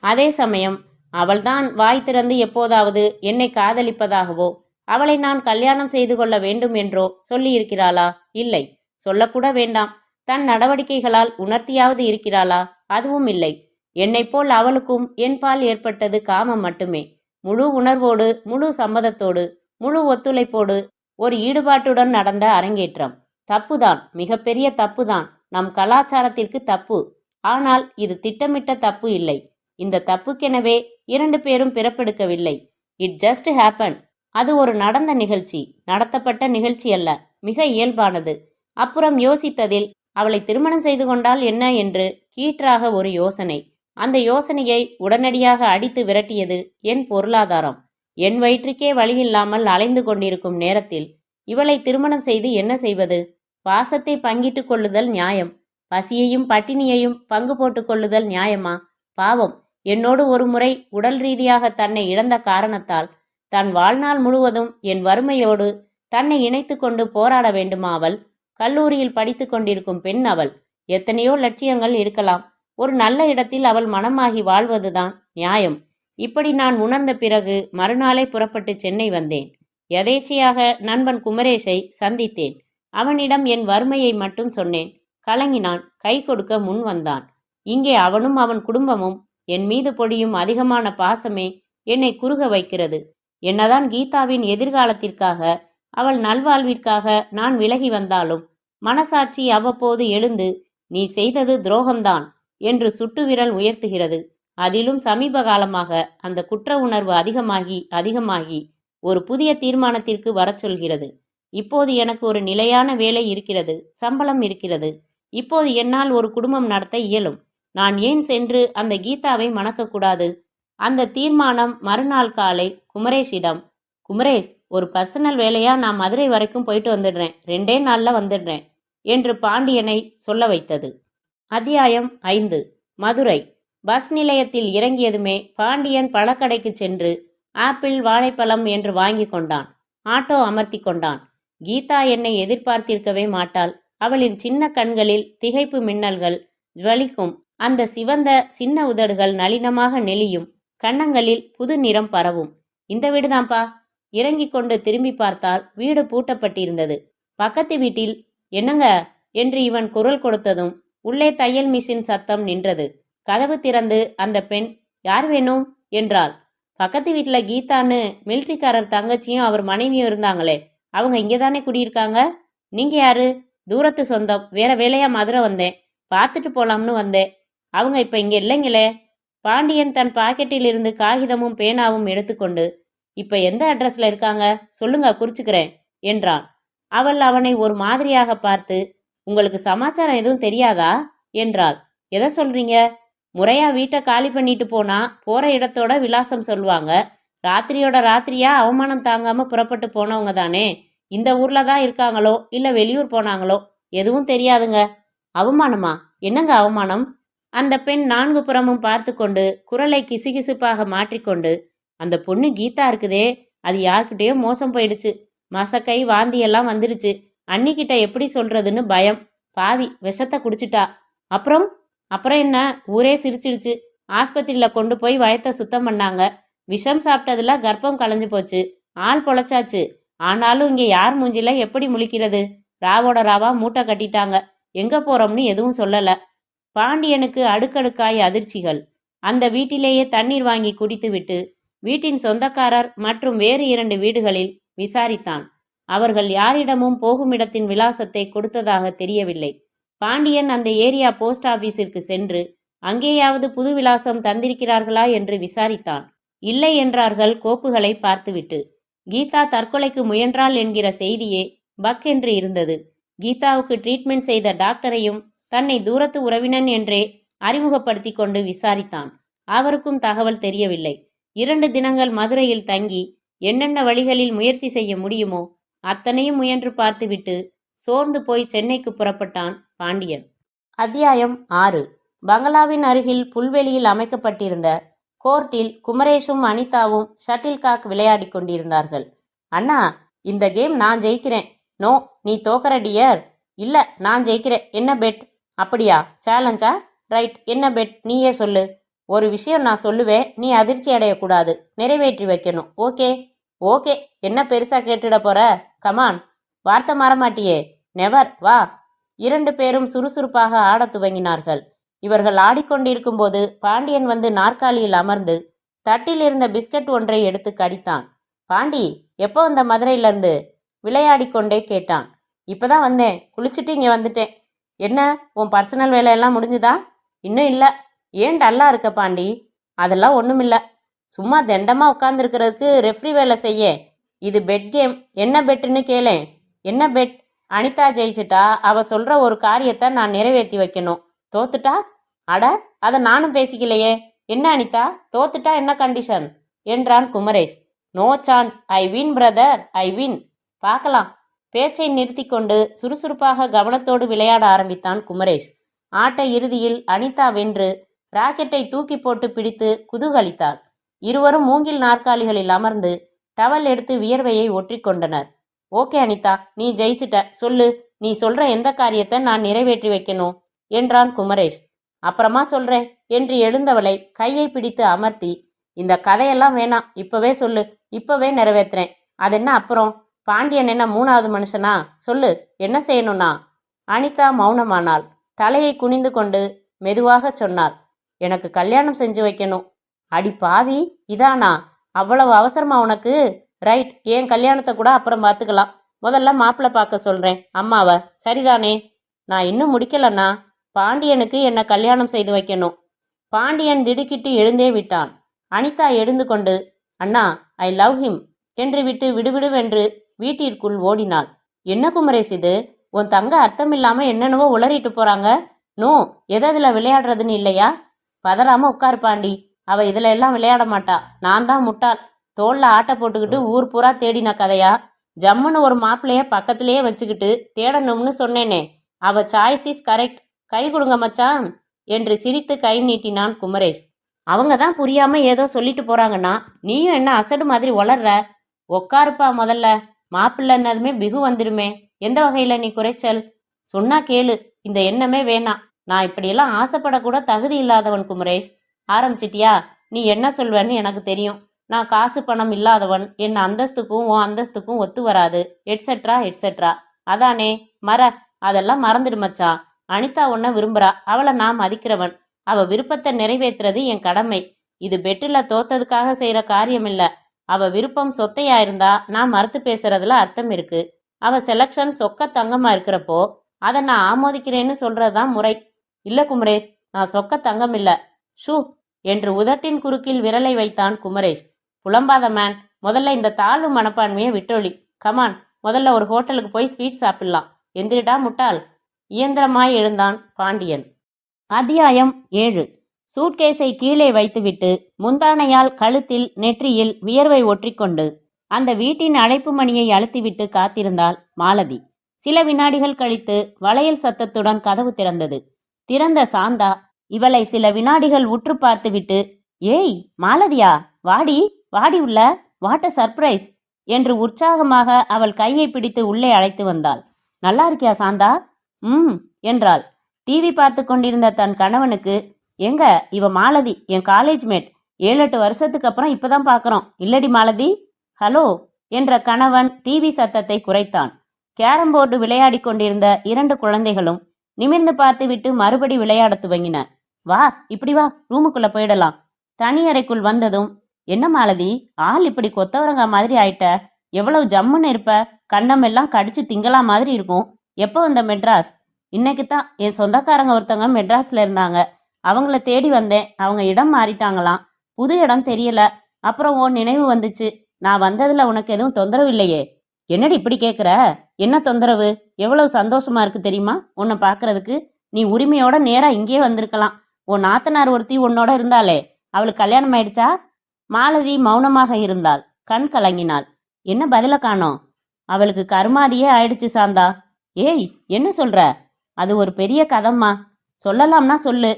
அதே சமயம் அவள்தான் வாய் திறந்து எப்போதாவது என்னை காதலிப்பதாகவோ அவளை நான் கல்யாணம் செய்து கொள்ள வேண்டும் என்றோ சொல்லியிருக்கிறாளா? இல்லை, சொல்லக்கூட வேண்டாம். தன் நடவடிக்கைகளால் உணர்த்தியாவது இருக்கிறாளா? அதுவும் இல்லை. என்னைப் போல் அவளுக்கும் என்பால் ஏற்பட்டது காமம் மட்டுமே. முழு உணர்வோடு, முழு சம்மதத்தோடு, முழு ஒத்துழைப்போடு, ஒரு ஈடுபாட்டுடன் நடந்த அரங்கேற்றம். தப்புதான், மிகப்பெரிய தப்புதான். நம் கலாச்சாரத்திற்கு தப்பு. ஆனால் இது திட்டமிட்ட தப்பு இல்லை. இந்த தப்புக்கெனவே 2 பேரும் பிறப்பெடுக்கவில்லை. It just happen. அது ஒரு நடந்த நிகழ்ச்சி, நடத்தப்பட்ட நிகழ்ச்சி அல்ல. மிக இயல்பானது. அப்புறம் யோசித்ததில் அவளை திருமணம் செய்து கொண்டால் என்ன என்று கீற்றாக ஒரு யோசனை. அந்த யோசனையை உடனடியாக அடித்து விரட்டியது என் பொருளாதாரம். என் வயிற்றுக்கே வழியில்லாமல் அலைந்து கொண்டிருக்கும் நேரத்தில் இவளை திருமணம் செய்து என்ன செய்வது? பாசத்தை பங்கிட்டு கொள்ளுதல் நியாயம். பசியையும் பட்டினியையும் பங்கு போட்டுக் கொள்ளுதல் நியாயமா? பாவம், என்னோடு ஒரு முறை உடல் ரீதியாக தன்னை இழந்த காரணத்தால் தன் வாழ்நாள் முழுவதும் என் வறுமையோடு தன்னை இணைத்து கொண்டு போராட வேண்டுமா அவள்? கல்லூரியில் படித்து கொண்டிருக்கும் பெண் அவள். எத்தனையோ லட்சியங்கள் இருக்கலாம். ஒரு நல்ல இடத்தில் அவள் மனமாகி வாழ்வதுதான் நியாயம். இப்படி நான் உணர்ந்த பிறகு மறுநாளே புறப்பட்டு சென்னை வந்தேன். எதேச்சையாக நண்பன் குமரேஷை சந்தித்தேன். அவனிடம் என் வறுமையை மட்டும் சொன்னேன். கலங்கினான். கை கொடுக்க முன் வந்தான். இங்கே அவனும் அவன் குடும்பமும் என் மீது பொழியும் அதிகமான பாசமே என்னை குறுக வைக்கிறது. என்னதான் கீதாவின் எதிர்காலத்திற்காக, அவள் நல்வாழ்விற்காக நான் விலகி வந்தாலும் மனசாட்சி அவ்வப்போது எழுந்து நீ செய்தது துரோகம்தான் என்று சுட்டு விரல் உயர்த்துகிறது. அதிலும் சமீப காலமாக அந்த குற்ற உணர்வு அதிகமாகி ஒரு புதிய தீர்மானத்திற்கு வரச் சொல்கிறது. இப்போது எனக்கு ஒரு நிலையான வேலை இருக்கிறது, சம்பளம் இருக்கிறது. இப்போது என்னால் ஒரு குடும்பம் நடத்த இயலும். நான் ஏன் சென்று அந்த கீதாவை மணக்கக்கூடாது? அந்த தீர்மானம் மறுநாள் காலை குமரேஷிடம், குமரேஷ், ஒரு பர்சனல் வேலையா நான் மதுரை வரைக்கும் போயிட்டு வந்துடுறேன், 2 நாள்ல வந்துடுறேன் என்று பாண்டியனை சொல்ல வைத்தது. அத்தியாயம் 5. மதுரை. பஸ் நிலையத்தில் இறங்கியதுமே பாண்டியன் பழக்கடைக்கு சென்று ஆப்பிள், வாழைப்பழம் என்று வாங்கி கொண்டான். ஆட்டோ அமர்த்தி கொண்டான். கீதா என்னை எதிர்பார்த்திருக்கவே மாட்டாள். அவளின் சின்ன கண்களில் திகைப்பு மின்னல்கள் ஜுவலிக்கும். அந்த சிவந்த சின்ன உதடுகள் நளினமாக நெளியும். கன்னங்களில் புது நிறம் பரவும். இந்த வீடுதான்ப்பா. இறங்கி கொண்டு திரும்பி பார்த்தால் வீடு பூட்டப்பட்டிருந்தது. பக்கத்து வீட்டில் என்னங்க என்று இவன் குரல் கொடுத்ததும் உள்ளே தையல் மிஷின் சத்தம் நின்றது. கதவு திறந்து அந்த பெண், யார் வேணும் என்றாள். பக்கத்து வீட்டில் கீதான்னு மிலிட்ரிக்காரர் தங்கச்சியும் அவர் மனைவியும் இருந்தாங்களே, அவங்க இங்கேதானே குடியிருக்காங்க. நீங்க யாரு? தூரத்து சொந்தம், வேற வேலையா மதுரை வந்தேன், பார்த்துட்டு போலாம்னு வந்தேன். அவங்க இப்ப இங்க இல்லைங்களே. பாண்டியன் தன் பாக்கெட்டில் இருந்து காகிதமும் பேனாவும் எடுத்துக்கொண்டு, இப்ப எந்த அட்ரஸ்ல இருக்காங்க சொல்லுங்க, குறிச்சுக்கிறேன் என்றான். அவள் அவனை ஒரு மாதிரியாக பார்த்து, உங்களுக்கு சமாச்சாரம் எதுவும் தெரியாதா என்றாள். எதை சொல்றீங்க? முறையா வீட்டை காலி பண்ணிட்டு போனா போற இடத்தோட விலாசம் சொல்லுவாங்க. ராத்திரியோட ராத்திரியா அவமானம் தாங்காம புறப்பட்டு போனவங்க தானே. இந்த ஊர்ல தான் இருக்காங்களோ இல்ல வெளியூர் போனாங்களோ எதுவும் தெரியாதுங்க. அவமானமா? என்னங்க அவமானம்? அந்த பெண் 4 புறமும் பார்த்து கொண்டு குரலை கிசுகிசுப்பாக மாற்றிக்கொண்டு, அந்த பொண்ணு கீதா இருக்குதே, அது யார்கிட்டயோ மோசம் போயிடுச்சு. மசக்கை வாந்தியெல்லாம் வந்துடுச்சு. அன்னிக்கிட்ட எப்படி சொல்றதுன்னு பயம். பாவி, விஷத்தை குடிச்சிட்டா. அப்புறம் அப்புறம் என்ன, ஊரே சிரிச்சிடுச்சு. ஆஸ்பத்திரியில் கொண்டு போய் வயத்தை சுத்தம் பண்ணாங்க. விஷம் சாப்பிட்டதுல கர்ப்பம் களைஞ்சு போச்சு. ஆள் பொழைச்சாச்சு. ஆனாலும் இங்கே யார் மூஞ்சில எப்படி முழிக்கிறது? ராவோட ராவா மூட்டை கட்டிட்டாங்க. எங்க போறோம்னு எதுவும் சொல்லல. பாண்டியனுக்கு அடுக்கடுக்காய் அதிர்ச்சிகள். அந்த வீட்டிலேயே தண்ணீர் வாங்கி குடித்துவிட்டு வீட்டின் சொந்தக்காரர் மற்றும் வேறு 2 வீடுகளில் விசாரித்தான். அவர்கள் யாரிடமும் போகுமிடத்தின் விலாசத்தை கொடுத்ததாக தெரியவில்லை. பாண்டியன் அந்த ஏரியா போஸ்ட் ஆபீஸிற்கு சென்று அங்கேயாவது புது விலாசம் தந்திருக்கிறார்களா என்று விசாரித்தான். இல்லை என்றார்கள் கோப்புகளை பார்த்துவிட்டு. கீதா தற்கொலைக்கு முயன்றாள் என்கிற செய்தியே பக் என்று இருந்தது. கீதாவுக்கு ட்ரீட்மெண்ட் செய்த டாக்டரையும் தன்னை தூரத்து உறவினன் என்றே அறிமுகப்படுத்தி கொண்டு விசாரித்தான். அவருக்கும் தகவல் தெரியவில்லை. 2 தினங்கள் மதுரையில் தங்கி என்னென்ன வழிகளில் முயற்சி செய்ய முடியுமோ அத்தனையும் முயன்று பார்த்துவிட்டு சோர்ந்து போய் சென்னைக்கு புறப்பட்டான் பாண்டியன். அத்தியாயம் 6. பங்களாவின் அருகில் புல்வெளியில் அமைக்கப்பட்டிருந்த கோர்ட்டில் குமரேஷும் அனிதாவும் ஷட்டில்காக் விளையாடி கொண்டிருந்தார்கள். அண்ணா, இந்த கேம் நான் ஜெயிக்கிறேன். நோ, நீ தோக்கற டியர். இல்ல, நான் ஜெயிக்கிறேன். என்ன பெட்? அப்படியா? சேலஞ்சா? ரைட், என்ன பெட்? நீயே சொல்லு. ஒரு விஷயம் நான் சொல்லுவேன், நீ அதிர்ச்சி அடையக்கூடாது, நிறைவேற்றி வைக்கணும். ஓகே? ஓகே. என்ன பெருசா கேட்டுட போற? கமான், வார்த்தை மாறமாட்டியே. நெவர். வா. 2 பேரும் சுறுசுறுப்பாக ஆடத் துவங்கினார்கள். இவர்கள் ஆடிக்கொண்டிருக்கும் போது பாண்டியன் வந்து நாற்காலியில் அமர்ந்து தட்டில் இருந்த பிஸ்கட் ஒன்றை எடுத்து கடித்தான். பாண்டி, எப்போ வந்த மதுரையிலேருந்து? விளையாடி கொண்டே கேட்டான். இப்பதான் வந்தேன், குளிச்சுட்டு இங்கே வந்துட்டேன். என்ன, உன் பர்சனல் வேலையெல்லாம் முடிஞ்சுதா? இன்னும் இல்லை. ஏன் டல்லா இருக்க பாண்டி? அதெல்லாம் ஒன்றுமில்ல, சும்மா தண்டமாக உட்காந்துருக்கிறதுக்கு ரெஃப்ரி வேலை செய்ய. இது பெட் கேம். என்ன பெட்டுன்னு கேளேன். என்ன பெட்? அனிதா ஜெயிச்சிட்டா அவ சொல்ற ஒரு காரியத்தை நான் நிறைவேற்றி வைக்கணும். தோத்துட்டா? அட, அதை நானும் பேசிக்கலையே. என்ன அனிதா, தோத்துட்டா என்ன கண்டிஷன் என்றான் Kumaresh. No chance. I win brother, I win. பார்க்கலாம். பேச்சை நிறுத்தி கொண்டு சுறுசுறுப்பாக கவனத்தோடு விளையாட ஆரம்பித்தான் குமரேஷ். ஆட்ட இறுதியில் அனிதா வென்று ராக்கெட்டை தூக்கி போட்டு பிடித்து குதூகலித்தாள். இருவரும் மூங்கில் நாற்காலிகளில் அமர்ந்து டவல் எடுத்து வியர்வையை ஒற்றிக்கொண்டனர். ஓகே அனிதா, நீ ஜெயிச்சிட்ட. சொல்லு, நீ சொல்ற எந்த காரியத்தை நான் நிறைவேற்றி வைக்கணும் என்றான் குமரேஷ். அப்புறமா சொல்றேன் என்று எழுந்தவளை கையை பிடித்து அமர்த்தி, இந்த கதையெல்லாம் வேணாம், இப்பவே சொல்லு, இப்பவே நிறைவேற்றுறேன். அதென்ன அப்புறம்? பாண்டியன் என்ன 3வது மனுஷனா? சொல்லு, என்ன செய்யணும்னா? அனிதா மௌனமானாள். தலையை குனிந்து கொண்டு மெதுவாக சொன்னாள். எனக்கு கல்யாணம் செஞ்சு வைக்கணும். அடி பாவி, இதானா? அவ்வளவு அவசரமா உனக்கு? ரைட், ஏன் கல்யாணத்தை கூட அப்புறம் பார்த்துக்கலாம். முதல்ல மாப்பிள்ளை பார்க்க சொல்றேன் அம்மாவை. சரிதானே? நான் இன்னும் முடிக்கலண்ணா. பாண்டியனுக்கு என்ன கல்யாணம் செய்து வைக்கணும். பாண்டியன் திடுக்கிட்டு எழுந்தே விட்டான். அனிதா எழுந்து கொண்டு, அண்ணா, ஐ லவ் ஹிம் என்று விட்டு விடுவிடுவென்று வீட்டிற்குள் ஓடினாள். என்ன குமரேஷ் இது? உன் தங்க அர்த்தமில்லாம என்னென்னவோ உளறிட்டு போறாங்க. நோ, எதில் விளையாடுறதுன்னு இல்லையா? பதறாம உட்காரு பாண்டி. அவ இதுல எல்லாம் விளையாட மாட்டா. நான் தான் முட்டாள். தோல்ல ஆட்டை போட்டுக்கிட்டு ஊர் பூரா தேடின கதையா? ஜம்முன்னு ஒரு மாப்பிள்ளைய பக்கத்திலேயே வச்சுக்கிட்டு தேடணும்னு சொன்னேனே. அவ சாய்ஸ் இஸ் கரெக்ட். கை கொடுங்க மச்சான் என்று சிரித்து கை நீட்டினான் குமரேஷ். அவங்க தான் புரியாம ஏதோ சொல்லிட்டு போறாங்கன்னா நீயும் என்ன அசடு மாதிரி வளர்ற? உக்காருப்பா முதல்ல. மாப்பிள்ளைன்னதுமே பிகு வந்துடுமே. எந்த வகையில நீ குறைச்சல்? சொன்னா கேளு. இந்த எண்ணமே வேணாம். நான் இப்படியெல்லாம் ஆசைப்படக்கூட தகுதி இல்லாதவன் குமரேஷ். ஆரம்பிச்சிட்டியா? நீ என்ன சொல்வேன்னு எனக்கு தெரியும். நான் காசு பணம் இல்லாதவன், என் அந்தஸ்துக்கும் உன் அந்தஸ்துக்கும் ஒத்து வராது, எட்ஸெட்ரா எட்ஸெட்ரா. அதானே? அதெல்லாம் மறந்துடு மச்சான். அனிதா உன்னை விரும்புறா. அவளை நான் மதிக்கிறவன். அவ விருப்பத்தை நிறைவேற்றுறது என் கடமை. இது பெட்டில் தோத்ததுக்காக செய்யற காரியம் இல்ல. அவ விருப்பம் சொத்தையா இருந்தா நான் மறுத்து பேசுறதுல அர்த்தம் இருக்கு. அவ செலக்ஷன் சொக்க தங்கமா இருக்கிறப்போ அதை நான் ஆமோதிக்கிறேன்னு சொல்றதுதான் முறை. இல்ல குமரேஷ், நான் சொக்க தங்கம் இல்ல. ஷூ என்று உதட்டின் குறுக்கில் விரலை வைத்தான் குமரேஷ். புலம்பாத மேன், முதல்ல இந்த தாழ்வு மனப்பான்மையை விட்டொழி. கமான், முதல்ல ஒரு ஹோட்டலுக்கு போய் ஸ்வீட் சாப்பிடலாம். எந்திரிடா முட்டாள். இயந்திரமாய் எழுந்தான் பாண்டியன். அத்தியாயம் 7. சூட்கேஸை கீழே வைத்துவிட்டு முந்தானையால் கழுத்தில் நெற்றியில் வியர்வை ஒற்றிக்கொண்டு அந்த வீட்டின் அழைப்பு மணியை அழுத்திவிட்டு காத்திருந்தாள் மாலதி. சில வினாடிகள் கழித்து வளையல் சத்தத்துடன் கதவு திறந்தது. திறந்த சாந்தா இவளை சில வினாடிகள் உற்று பார்த்துவிட்டு, ஏய் மாலதியா, வாடி வாடி உள்ள, வாட் அ சர்ப்ரைஸ் என்று உற்சாகமாக அவள் கையை பிடித்து உள்ளே அழைத்து வந்தாள். நல்லா இருக்கியா சாந்தா? என்றாள். டிவி பார்த்து கொண்டிருந்த தன் கணவனுக்கு, எங்க இவ மாலதி, என் காலேஜ் மேட், 7-8 வருஷத்துக்கு அப்புறம் இப்பதான் பார்க்குறோம், இல்லடி மாலதி? ஹலோ என்ற கணவன் டிவி சத்தத்தை குறைத்தான். கேரம் போர்டு விளையாடி கொண்டிருந்த 2 குழந்தைகளும் நிமிர்ந்து பார்த்துவிட்டு மறுபடி விளையாட துவங்கின. வா, இப்படி வா, ரூமுக்குள்ள போயிடலாம். தனி அறைக்குள் வந்ததும், என்ன மாலதி, ஆள் இப்படி கொத்தவரங்கா மாதிரி ஆயிட்ட? எவ்வளவு ஜம்முன்னு இருப்ப? கண்ணமெல்லாம் கடிச்சு திங்களா மாதிரி இருக்கும். எப்போ வந்த மெட்ராஸ்? இன்னைக்கு தான். என் சொந்தக்காரங்க ஒருத்தவங்க மெட்ராஸ்ல இருந்தாங்க. அவங்கள தேடி வந்தேன். அவங்க இடம் மாறிட்டாங்களாம். புது இடம் தெரியல. அப்புறம் உன் நினைவு வந்துச்சு. நான் வந்ததுல உனக்கு எதுவும் தொந்தரவு இல்லையே? என்னடி இப்படி கேட்குற? என்ன தொந்தரவு? எவ்வளவு சந்தோஷமா இருக்கு தெரியுமா உன்னை பார்க்கறதுக்கு? நீ உரிமையோட நேரா இங்கேயே வந்திருக்கலாம். உன் நாத்தனார் ஒருத்தி உன்னோட இருந்தாளே, அவளுக்கு கல்யாணம் ஆயிடுச்சா? மாலதி மௌனமாக இருந்தாள். கண் கலங்கினாள். என்ன பதில காணோம்? அவளுக்கு கருமாதியே ஆயிடுச்சு சாந்தா. ஏய், என்ன சொல்ற? அது ஒரு பெரிய கதம்மா. சொல்லலாம்னா சொல்லு.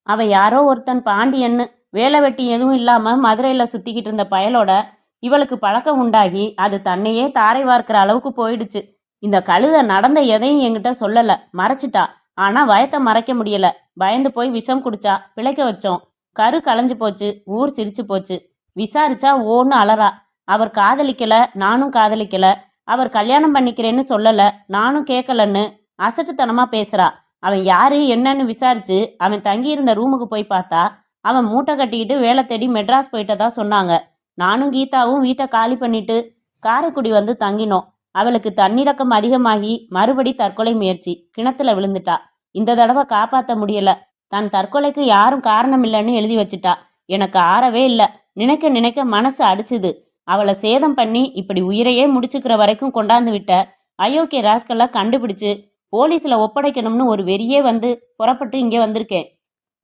அவ யாரோ ஒருத்தன் பாண்டியன்னு வேலை வெட்டி எதுவும் இல்லாம மதுரையில சுத்திக்கிட்டு இருந்த பயலோட இவளுக்கு பழக்கம் உண்டாகி அது தன்னையே தாரை வார்க்கிற அளவுக்கு போயிடுச்சு. இந்த கழுத நடந்த எதையும் என்கிட்ட சொல்லல, மறைச்சிட்டா. ஆனா வயத்தை மறைக்க முடியல. பயந்து போய் விஷம் குடிச்சா. பிழைக்க வச்சோம். கரு களைஞ்சு போச்சு. ஊர் சிரிச்சு போச்சு. விசாரிச்சா ஓன்னு அலறா. அவர் காதலிக்கல, நானும் காதலிக்கல. அவர் கல்யாணம் பண்ணிக்கிறேன்னு சொல்லல, நானும் கேட்கலன்னு அசட்டுத்தனமா பேசுறா. அவன் யாரு என்னன்னு விசாரிச்சு அவன் தங்கியிருந்த ரூமுக்கு போய் பார்த்தா அவன் மூட்டை கட்டிக்கிட்டு வேலை தேடி மெட்ராஸ் போயிட்டதா சொன்னாங்க. நானும் கீதாவும் வீட்டை காலி பண்ணிட்டு காரைக்குடி வந்து தங்கினோம். அவளுக்கு தண்ணீரக்கம் அதிகமாகி மறுபடி தற்கொலை முயற்சி. கிணத்துல விழுந்துட்டா. இந்த தடவை காப்பாற்ற முடியல. தன் தற்கொலைக்கு யாரும் காரணம் இல்லைன்னு எழுதி வச்சுட்டா. எனக்கு ஆறவே இல்லை. நினைக்க நினைக்க மனசு அடிச்சுது. அவளை சேதம் பண்ணி இப்படி உயிரையே முடிச்சுக்கிற வரைக்கும் கொண்டாந்து விட்ட அயோக்கிய ராஸ்கல்ல கண்டுபிடிச்சு போலீஸ்ல ஒப்படைக்கணும்னு ஒரு வெறியே வந்து புறப்பட்டு இங்கே வந்திருக்கேன்.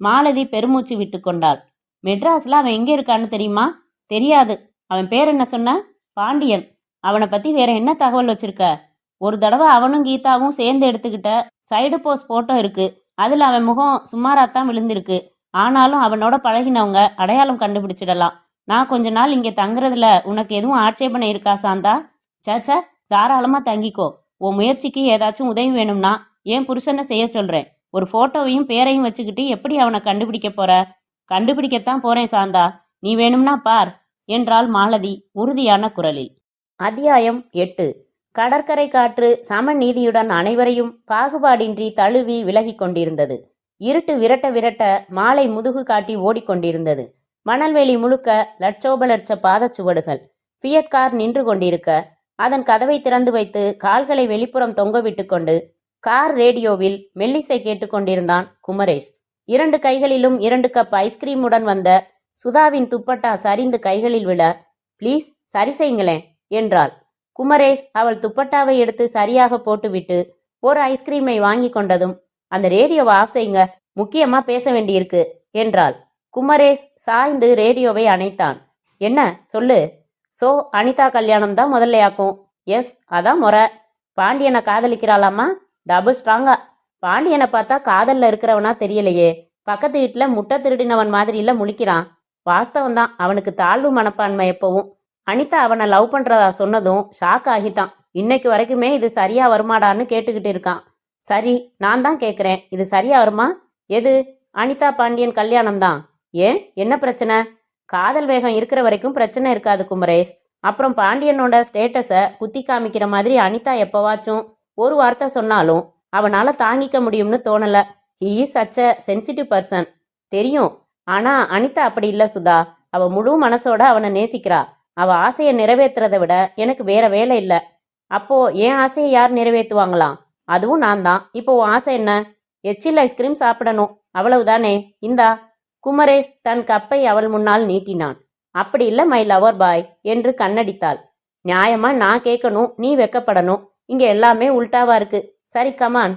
மாலதி பெருமூச்சு விட்டு கொண்டாள். மெட்ராஸ்ல அவன் எங்கே இருக்கான்னு தெரியுமா? தெரியாது. அவன் பேர் என்ன சொன்ன? பாண்டியன். அவனை பத்தி வேற என்ன தகவல் வச்சிருக்க? ஒரு தடவை அவனும் கீதாவும் சேர்ந்து எடுத்துக்கிட்ட சைடு போஸ்ட் போட்டோ இருக்கு. அதுல அவன் முகம் சுமாராத்தான் விழுந்திருக்கு. ஆனாலும் அவனோட பழகினவங்க அடையாளம் கண்டுபிடிச்சிடலாம். நான் கொஞ்ச நாள் இங்கே தங்குறதுல உனக்கு எதுவும் ஆட்சேபனை இருக்கா சாந்தா? சச்சா, தாராளமா தங்கிக்கோ. உன் முயற்சிக்கு ஏதாச்சும் உதவி வேணும்னா என் புருஷனை செய்ய சொல்றேன். ஒரு போட்டோவையும் பேரையும் வச்சுக்கிட்டு எப்படி அவனை கண்டுபிடிக்க போற? கண்டுபிடிக்கத்தான் போறேன் சாந்தா. நீ வேணும்னா பார் என்றாள் மாலதி உறுதியான குரலில். அத்தியாயம் 8. கடற்கரை காற்று சமநீதியுடன் அனைவரையும் பாகுபாடின்றி தழுவி விலகிக் கொண்டிருந்தது. இருட்டு விரட்ட விரட்ட மாலை முதுகு காட்டி ஓடிக்கொண்டிருந்தது. மணல்வெளி முழுக்க லட்சோப லட்ச பாதச்சுவடுகள். ஃபியட் கார் நின்று கொண்டிருக்க அதன் கதவை திறந்து வைத்து கால்களை வெளிப்புறம் தொங்கவிட்டு கொண்டு கார் ரேடியோவில் மெல்லிசை கேட்டுக்கொண்டிருந்தான் குமரேஷ். 2 கைகளிலும் 2 கப் ஐஸ்கிரீமுடன் வந்த சுதாவின் துப்பட்டா சரிந்து கைகளில் விழ, ப்ளீஸ் சரி செய்யுங்களேன் என்றாள். குமரேஷ் அவள் துப்பட்டாவை எடுத்து சரியாக போட்டுவிட்டு ஒரு ஐஸ்கிரீமை வாங்கி கொண்டதும், அந்த ரேடியோவை ஆஃப் செய்யுங்க, முக்கியமா பேச வேண்டியிருக்கு என்றாள். குமரேஷ் சாய்ந்து ரேடியோவை அணைத்தான். என்ன சொல்லு? சோ அனிதா கல்யாணம் தான் முதல்லையாக்கும். எஸ், அதான் முறை. பாண்டியனை காதலிக்கிறாளாமா? டபுள் ஸ்ட்ராங்கா. பாண்டியனை பார்த்தா காதல்ல இருக்கிறவனா தெரியலையே. பக்கத்து வீட்டில் முட்டை திருடினவன் மாதிரில முழிக்கிறான். வாஸ்தவந்தான், அவனுக்கு தாழ்வு மனப்பான்மை எப்பவும். அனிதா அவனை லவ் பண்றதா சொன்னதும் ஷாக் ஆகிட்டான். இன்னைக்கு வரைக்குமே இது சரியா வருமாடான்னு கேட்டுக்கிட்டு இருக்கான். சரி, நான் தான் கேட்குறேன், இது சரியா வருமா? எது? அனிதா பாண்டியன் கல்யாணம் தான். ஏன், என்ன பிரச்சனை? காதல் வேகம் இருக்கிற வரைக்கும் பிரச்சனை இருக்காது குமரேஷ். அப்புறம் பாண்டியனோட ஸ்டேட்டஸை குத்தி காமிக்கிற மாதிரி அனிதா எப்பவாச்சும் ஒரு வார்த்தை சொன்னாலும் அவனால தாங்கிக்க முடியும்னு தோணல. He is such a sensitive person. தெரியும். ஆனா அனிதா அப்படி இல்லை சுதா. அவ முழு மனசோட அவனை நேசிக்கிறா. அவ ஆசையை நிறைவேற்றுறதை விட எனக்கு வேற வேலை இல்லை. அப்போ என் ஆசையை யார் நிறைவேற்றுவாங்களாம்? அதுவும் நான் தான். இப்போ உன் ஆசை என்ன? எச்சில் ஐஸ்கிரீம் சாப்பிடணும், அவ்வளவுதானே. இந்தா. குமரேஷ் தன் கப்பை அவள் முன்னால் நீட்டினான். அப்படி இல்லை மை லவர் பாய் என்று கண்ணடித்தாள். நியாயமா நான் கேட்கணும், நீ வெக்கப்படணும். இங்க எல்லாமே உல்டாவா இருக்கு. சரி, கமான்.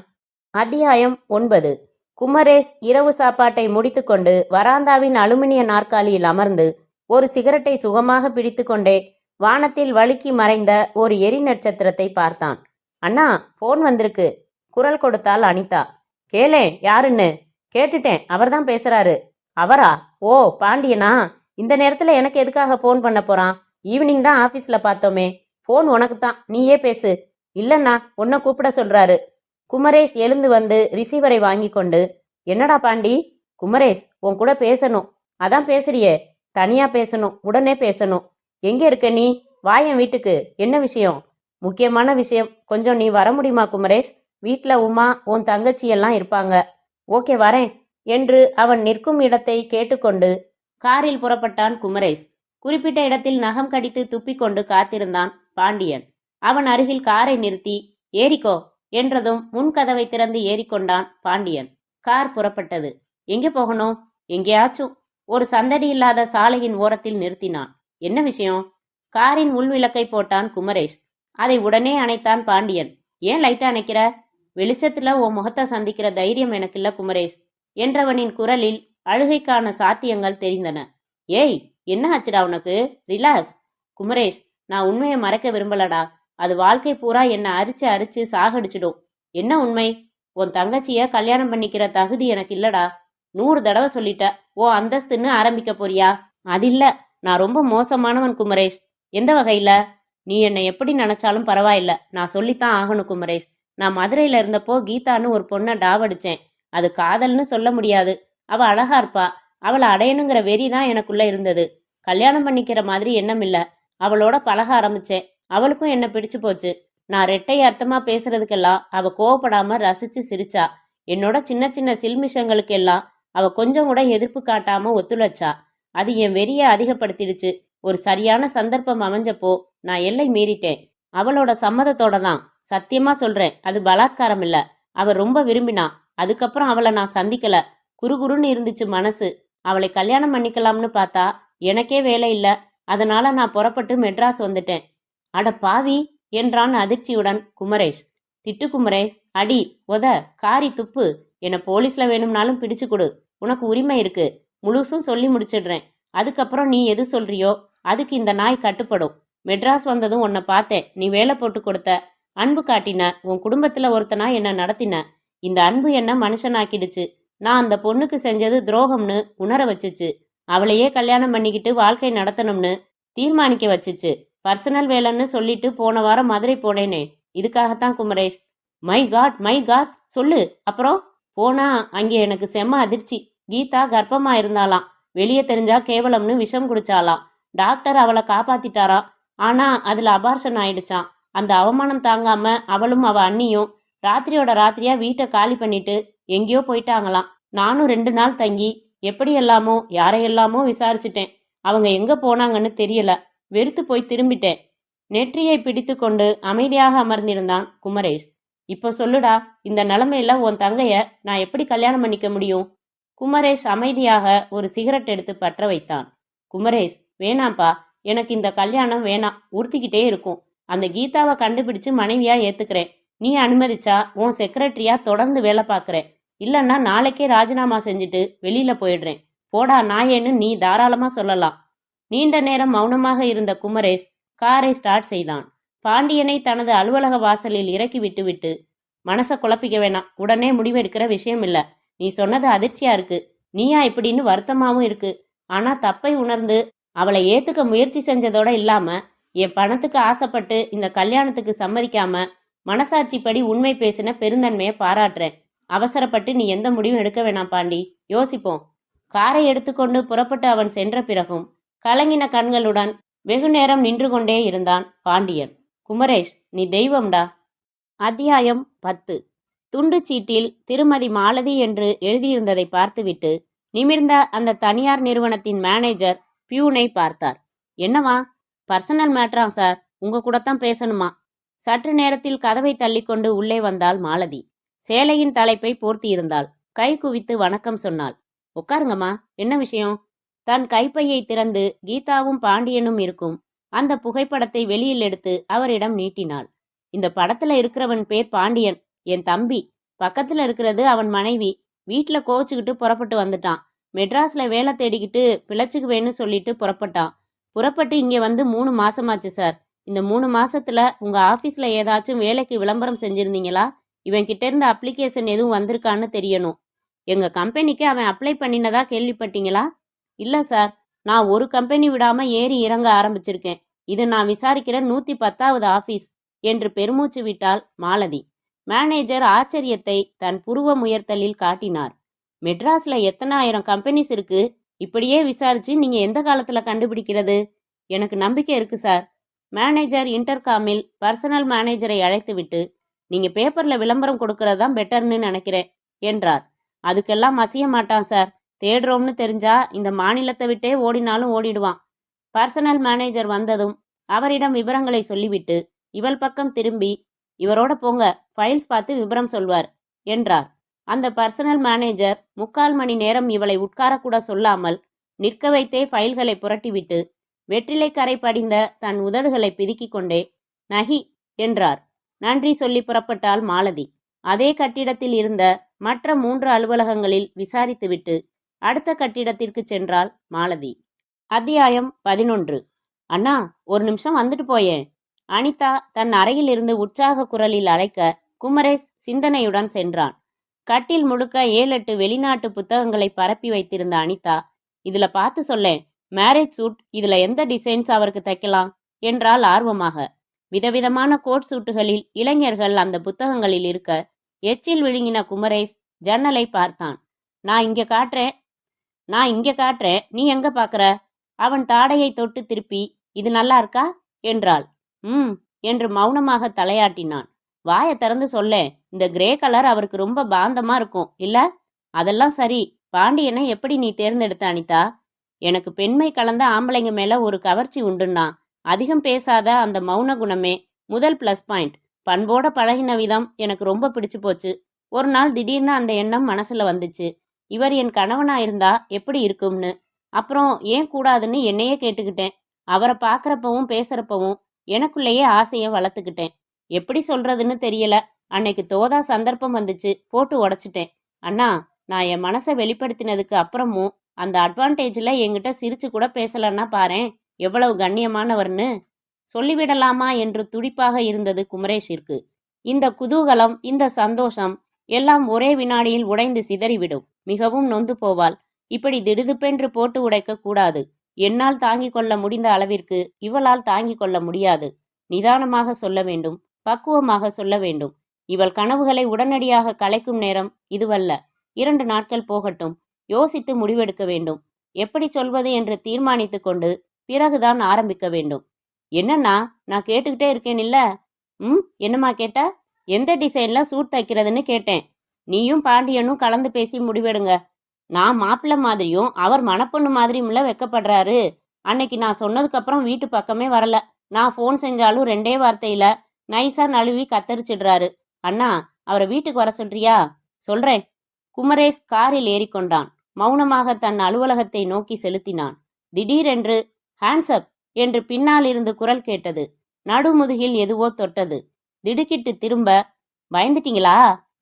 அத்தியாயம் 9. குமரேஷ் இரவு சாப்பாட்டை முடித்துக்கொண்டு வராந்தாவின் அலுமினிய நாற்காலியில் அமர்ந்து ஒரு சிகரெட்டை சுகமாக பிடித்து கொண்டே வானத்தில் வழுக்கி மறைந்த ஒரு எரி நட்சத்திரத்தை பார்த்தான். அண்ணா, போன் வந்திருக்கு, குரல் கொடுத்தாள் அனிதா. கேளேன், யாருன்னு? கேட்டுட்டேன், அவர்தான் பேசுறாரு. அவரா? ஓ, பாண்டியனா? இந்த நேரத்துல எனக்கு எதுக்காக போன் பண்ண போறான்? ஈவினிங் தான் ஆபீஸ்ல பார்த்தோமே. போன் உனக்கு தான், நீயே பேசு. இல்லைண்ணா, உன்னை கூப்பிட சொல்றாரு. குமரேஷ் எழுந்து வந்து ரிசீவரை வாங்கி கொண்டு, என்னடா பாண்டி? குமரேஷ், உன் கூட பேசணும். அதான் பேசுறியே. தனியா பேசணும், உடனே பேசணும். எங்க இருக்க நீ? வாயன் வீட்டுக்கு. என்ன விஷயம்? முக்கியமான விஷயம். கொஞ்சம் நீ வர முடியுமா குமரேஷ்? வீட்டில் உமா உன் தங்கச்சி எல்லாம் இருப்பாங்க. ஓகே, வரேன் என்று அவன் நிற்கும் இடத்தை கேட்டுக்கொண்டு காரில் புறப்பட்டான் குமரேஷ். குறிப்பிட்ட இடத்தில் நகம் கடித்து துப்பிக்கொண்டு காத்திருந்தான் பாண்டியன். அவன் அருகில் காரை நிறுத்தி ஏறிக்கோ என்றதும் முன்கதவை திறந்து ஏறிக்கொண்டான் பாண்டியன். கார் புறப்பட்டது. எங்கே போகணும்? எங்கேயாச்சும். ஒரு சந்தடி இல்லாத சாலையின் ஓரத்தில் நிறுத்தினான். என்ன விஷயம்? காரின் உள்விளக்கை போட்டான் குமரேஷ். அதை உடனே அணைத்தான் பாண்டியன். ஏன் லைட்டா அணைக்கிற? வெளிச்சத்துல உன் முகத்தை சந்திக்கிற தைரியம் எனக்கு இல்ல குமரேஷ் என்றவனின் குரலில் அழுகைக்கான சாத்தியங்கள் தெரிந்தன. ஏய், என்ன ஆச்சுடா உனக்கு? ரிலாக்ஸ். குமரேஷ், நான் உண்மையை மறைக்க விரும்பலடா. அது வாழ்க்கை பூரா என்னை அரிச்சு அரிச்சு சாகடிச்சிடும். என்ன உண்மை? உன் தங்கச்சிய கல்யாணம் பண்ணிக்கிற தகுதி எனக்கு இல்லடா. 100 தடவை சொல்லிட்ட. ஓ அந்தஸ்துன்னு ஆரம்பிக்க போறியா? அது இல்ல, நான் ரொம்ப மோசமானவன் குமரேஷ். எந்த வகையில? நீ என்னை எப்படி நினைச்சாலும் பரவாயில்ல, நான் சொல்லித்தான் ஆகணும் குமரேஷ். நான் மதுரையில இருந்தப்போ கீதான்னு ஒரு பொண்ணை டாவடிச்சேன். அது காதல்னு சொல்ல முடியாது. அவ அழகா இருப்பா. அவளை அடையணுங்கிற வெறி தான் எனக்குள்ள இருந்தது. கல்யாணம் பண்ணிக்கிற மாதிரி எண்ணம் இல்ல. அவளோட பழக ஆரம்பிச்சேன். அவளுக்கும் என்ன பிடிச்சு போச்சு. நான் ரெட்டை அர்த்தமா பேசுறதுக்கெல்லாம் அவ கோவப்படாம ரசிச்சு சிரிச்சா. என்னோட சின்ன சின்ன சில்மிஷங்களுக்கெல்லாம் அவ கொஞ்சம் கூட எதிர்ப்பு காட்டாம ஒத்துழைச்சா. அது என் வெறியை அதிகப்படுத்திடுச்சு. ஒரு சரியான சந்தர்ப்பம் அமைஞ்சப்போ நான் எல்லை மீறிட்டேன். அவளோட சம்மதத்தோட தான். சத்தியமா சொல்றேன், அது பலாத்காரம் இல்ல. அவ ரொம்ப விரும்பினா. அதுக்கப்புறம் அவளை நான் சந்திக்கல. குறுகுறுன்னு இருந்துச்சு மனசு. அவளை கல்யாணம் பண்ணிக்கலாம்னு பார்த்தா எனக்கே வேலை இல்ல. அதனால நான் புறப்பட்டு மெட்ராஸ் வந்துட்டேன். அட பாவி என்றான் அதிர்ச்சியுடன் குமரேஷ். திட்டு குமரேஷ், அடி, உத, காரி துப்பு. என்னை போலீஸ்ல வேணும்னாலும் பிடிச்சு கொடு. உனக்கு உரிமை இருக்கு. முழுசும் சொல்லி முடிச்சிடுறேன். அதுக்கப்புறம் நீ எது சொல்றியோ அதுக்கு இந்த நாய் கட்டுப்படும். மெட்ராஸ் வந்ததும் உன்னை பார்த்தேன். நீ வேலை போட்டு கொடுத்த. அன்பு காட்டின. உன் குடும்பத்துல ஒருத்தனா என்ன நடத்தின. இந்த அன்பு என்ன மனுஷனாக்கிடுச்சு. நான் அந்த பொண்ணுக்கு செஞ்சது துரோகம்னு உணர வச்சுச்சு. அவளையே கல்யாணம் பண்ணிக்கிட்டு வாழ்க்கை நடத்தணும்னு தீர்மானிக்க வச்சுச்சு. பர்சனல் வேலைன்னு சொல்லிட்டு போன வாரம் மதுரை போனேனே, இதுக்காகத்தான் Kumaresh. My god, my god, சொல்லு. அப்புறம்? போனா அங்கே எனக்கு செம்ம அதிர்ச்சி. கீதா கர்ப்பமா இருந்தாலாம். வெளியே தெரிஞ்சா கேவலம்னு விஷம் குடிச்சாலாம். டாக்டர் அவளை காப்பாத்திட்டாராம். ஆனா அதுல அபார்ஷன் ஆயிடுச்சான். அந்த அவமானம் தாங்காம அவளும் அவ அண்ணியும் ராத்திரியோட ராத்திரியா வீட்டை காலி பண்ணிட்டு எங்கேயோ போயிட்டாங்களாம். நானும் 2 நாள் தங்கி எப்படியெல்லாமோ யாரையெல்லாமோ விசாரிச்சுட்டேன். அவங்க எங்க போனாங்கன்னு தெரியல. வெறுத்து போய் திரும்பிட்டேன். நெற்றியை பிடித்து கொண்டு அமைதியாக அமர்ந்திருந்தான் குமரேஷ். இப்போ சொல்லுடா, இந்த நிலைமையில உன் தங்கைய நான் எப்படி கல்யாணம் பண்ணிக்க முடியும்? குமரேஷ் அமைதியாக ஒரு சிகரெட் எடுத்து பற்ற வைத்தான். குமரேஷ், வேணாம்ப்பா, எனக்கு இந்த கல்யாணம் வேணாம். உறுத்திக்கிட்டே இருக்கும். அந்த கீதாவை கண்டுபிடிச்சு மனைவியா ஏத்துக்கிறேன். நீ அனுமதிச்சா உன் செக்ரட்டரியா தொடர்ந்து வேலை பார்க்குறேன். இல்லைன்னா நாளைக்கே ராஜினாமா செஞ்சுட்டு வெளியில போயிடுறேன். போடா நாயேன்னு நீ தாராளமா சொல்லலாம். நீண்ட நேரம் மௌனமாக இருந்த குமரேஷ் காரை ஸ்டார்ட் செய்தான். பாண்டியனை தனது அலுவலக வாசலில் இறக்கி விட்டுவிட்டு, மனசை குழப்பிக்க வேணாம், உடனே முடிவெடுக்கிற விஷயம் இல்ல. நீ சொன்னது அதிர்ச்சியா இருக்கு. நீயா இப்படின்னு வருத்தமாவும் இருக்கு. ஆனா தப்பை உணர்ந்து அவளை ஏத்துக்க முயற்சி செஞ்சதோட இல்லாம என் பணத்துக்கு ஆசைப்பட்டு இந்த கல்யாணத்துக்கு சம்மதிக்காம மனசாட்சிப்படி உண்மை பேசின பெருந்தன்மையை பாராட்டுறேன். அவசரப்பட்டு நீ எந்த முடிவும் எடுக்க வேணாம் பாண்டி, யோசிப்போம். காரை எடுத்துக்கொண்டு புறப்பட்டு அவன் சென்ற பிறகும் கலங்கின கண்களுடன் வெகு நேரம் நின்று கொண்டே இருந்தான் பாண்டியன். குமரேஷ், நீ தெய்வம்டா. அத்தியாயம் 10. துண்டு சீட்டில் திருமதி மாலதி என்று எழுதியிருந்ததை பார்த்துவிட்டு நிமிர்ந்த அந்த தனியார் நிறுவனத்தின் மேனேஜர் பியூனை பார்த்தார். என்னவா? பர்சனல் மேட்டரா சார், உங்க கூட தான் பேசணுமா? சற்று நேரத்தில் கதவை தள்ளிக்கொண்டு உள்ளே வந்தாள் மாலதி. சேலையின் தலைப்பை போர்த்தியிருந்தாள். கை குவித்து வணக்கம் சொன்னாள். உட்காருங்கம்மா, என்ன விஷயம்? தன் கைப்பையை திறந்து கீதாவும் பாண்டியனும் இருக்கும் அந்த புகைப்படத்தை வெளியில் எடுத்து அவரிடம் நீட்டினாள். இந்த படத்துல இருக்கிறவன் பேர் பாண்டியன், என் தம்பி. பக்கத்துல இருக்கிறது அவன் மனைவி. வீட்டுல கோச்சுக்கிட்டு புறப்பட்டு வந்துட்டான். மெட்ராஸ்ல வேலை தேடிக்கிட்டு பிழைச்சுக்குவேன்னு சொல்லிட்டு புறப்பட்டான். புறப்பட்டு இங்கே வந்து 3 மாசமாச்சு சார். இந்த 3 மாசத்துல உங்க ஆபீஸ்ல ஏதாச்சும் வேலைக்கு விளம்பரம் செஞ்சிருந்தீங்களா? இவன் கிட்ட இருந்து அப்ளிகேஷன் எதுவும் வந்திருக்கான்னு தெரியணும். எங்க கம்பெனிக்கு அவன் அப்ளை பண்ணினதா கேள்விப்பட்டீங்களா? இல்ல சார், நான் ஒரு கம்பெனி விடாம ஏறி இறங்க ஆரம்பிச்சிருக்கேன். இது நான் விசாரிக்கிற 110வது ஆபீஸ் என்று பெருமூச்சு விட்டாள் மாலதி. மேனேஜர் ஆச்சரியத்தை தன் புருவ முயர்த்தலில் காட்டினார். மெட்ராஸ்ல எத்தனை ஆயிரம் கம்பெனிஸ் இருக்கு. இப்படியே விசாரிச்சு நீங்க எந்த காலத்துல கண்டுபிடிக்கிறது? எனக்கு நம்பிக்கை இருக்கு சார். மேனேஜர் இன்டர்காமில் பர்சனல் மேனேஜரை அழைத்துவிட்டு, நீங்க பேப்பர்ல விளம்பரம் கொடுக்கறதான் பெட்டர்னு நினைக்கிறேன் என்றார். அதுக்கெல்லாம் மசிய மாட்டான் சார். தேடுறோம்னு தெரிஞ்சா இந்த மாநிலத்தை விட்டே ஓடினாலும் ஓடிடுவான். பர்சனல் மேனேஜர் வந்ததும் அவரிடம் விவரங்களை சொல்லிவிட்டு இவள் பக்கம் திரும்பி, இவரோட போங்க, ஃபைல்ஸ் பார்த்து விவரம் சொல்வார் என்றார். அந்த பர்சனல் மேனேஜர் 3/4 மணி நேரம் இவளை உட்காரக்கூட சொல்லாமல் நிற்க வைத்தே ஃபைல்களை புரட்டிவிட்டு வெற்றிலைக்கரை படிந்த தன் உதடுகளை பிதுக்கிக் கொண்டே நகி என்றார். நன்றி சொல்லி புறப்பட்டாள் மாலதி. அதே கட்டிடத்தில் இருந்த மற்ற 3 அலுவலகங்களில் விசாரித்துவிட்டு அடுத்த கட்டிடத்திற்கு சென்றாள் மாலதி. அத்தியாயம் 11. அண்ணா, ஒரு நிமிஷம் வந்துட்டு போயேன். அனிதா தன் அறையிலிருந்து உற்சாக குரலில் அழைக்க குமரேஷ் சிந்தனையுடன் சென்றான். கட்டில் முழுக்க 7-8 வெளிநாட்டு புத்தகங்களை பரப்பி வைத்திருந்த அனிதா, இதுல பார்த்து சொல்லேன், மேரேஜ் சூட் இதுல எந்த டிசைன்ஸ் அவருக்கு தைக்கலாம் என்றால் ஆர்வமாக. விதவிதமான கோட் சூட்டுகளில் இளைஞர்கள் அந்த புத்தகங்களில் இருக்க எச்சில் விழுங்கின குமரேஷ் ஜன்னலை பார்த்தான். நான் இங்க காட்டுறேன், நீ எங்க பார்க்கற? அவன் தாடையை தொட்டு திருப்பி, இது நல்லா இருக்கா என்றாள். என்று மௌனமாக தலையாட்டினான். வாயை திறந்து சொல்லேன், இந்த கிரே கலர் அவருக்கு ரொம்ப பாந்தமா இருக்கும் இல்ல? அதெல்லாம் சரி, பாண்டியனை எப்படி நீ தேர்ந்தெடுத்த அனிதா? எனக்கு பெண்மை கலந்த ஆம்பளைங்க மேல ஒரு கவர்ச்சி உண்டுன்னா அதிகம் பேசாத அந்த மௌன குணமே முதல் ப்ளஸ் பாயிண்ட். பண்போட பழகின விதம் எனக்கு ரொம்ப பிடிச்சு போச்சு. ஒரு நாள் திடீர்னு அந்த எண்ணம் மனசுல வந்துச்சு, இவர் என் கணவனா இருந்தா எப்படி இருக்கும்னு. அப்புறம் ஏன் கூடாதுன்னு என்னையே கேட்டுக்கிட்டேன். அவரை பார்க்குறப்பவும் பேசுறப்பவும் எனக்குள்ளேயே ஆசையை வளர்த்துக்கிட்டேன். எப்படி சொல்றதுன்னு தெரியல. அன்னைக்கு தோதா சந்தர்ப்பம் வந்துச்சு, போட்டு உடைச்சிட்டேன். அண்ணா, நான் என் மனசை வெளிப்படுத்தினதுக்கு அப்புறமும் அந்த அட்வான்டேஜில் என்கிட்ட சிரிச்சு கூட பேசலன்னா பாரேன் எவ்வளவு கண்ணியமானவர்னு. சொல்லிவிடலாமா என்று துடிப்பாக இருந்தது குமரேஷிற்கு. இந்த குதூகலம், இந்த சந்தோஷம் எல்லாம் ஒரே வினாடியில் உடைந்து சிதறிவிடும். மிகவும் நொந்து போவாள். இப்படி திடுதுப்பென்று போட்டு உடைக்க கூடாது. என்னால் தாங்கிக் கொள்ள முடிந்த அளவிற்கு இவளால் தாங்கிக் கொள்ள முடியாது. நிதானமாக சொல்ல வேண்டும், பக்குவமாக சொல்ல வேண்டும். இவள் கனவுகளை உடனடியாக கலைக்கும் நேரம் இதுவல்ல. 2 நாட்கள் போகட்டும். யோசித்து முடிவெடுக்க வேண்டும். எப்படி சொல்வது என்று தீர்மானித்து கொண்டு பிறகுதான் ஆரம்பிக்க வேண்டும். என்னன்னா, நான் கேட்டுக்கிட்டே இருக்கேன் இல்ல? என்னம்மா கேட்ட? எந்த டிசைன்ல சூட் தைக்கிறதுன்னு கேட்டேன். நீயும் பாண்டியனும் கலந்து பேசி முடிவெடுங்க. நான் மாப்பிள்ளை மாதிரியும் அவர் மணப்பொண்ணு மாதிரியும்ல வெக்கப்படுறாரு. அன்னைக்கு நான் சொன்னதுக்கப்புறம் வீட்டு பக்கமே வரல. நான் ஃபோன் செஞ்சாலும் 2 வார்த்தையில நைஸா நழுவி கத்தரிச்சிடுறாரு. அண்ணா, அவரை வீட்டுக்கு வர சொல்றியா? சொல்றேன். குமரேஷ் காரில் ஏறிக்கொண்டான். மௌனமாக தன் அலுவலகத்தை நோக்கி செலுத்தினான். திடீரென்று ஹேண்ட்ஸ்அப் என்று பின்னால் இருந்து குரல் கேட்டது. நடுமுதுகில் எதுவோ தொட்டது. திடுக்கிட்டு திரும்ப, பயந்துட்டீங்களா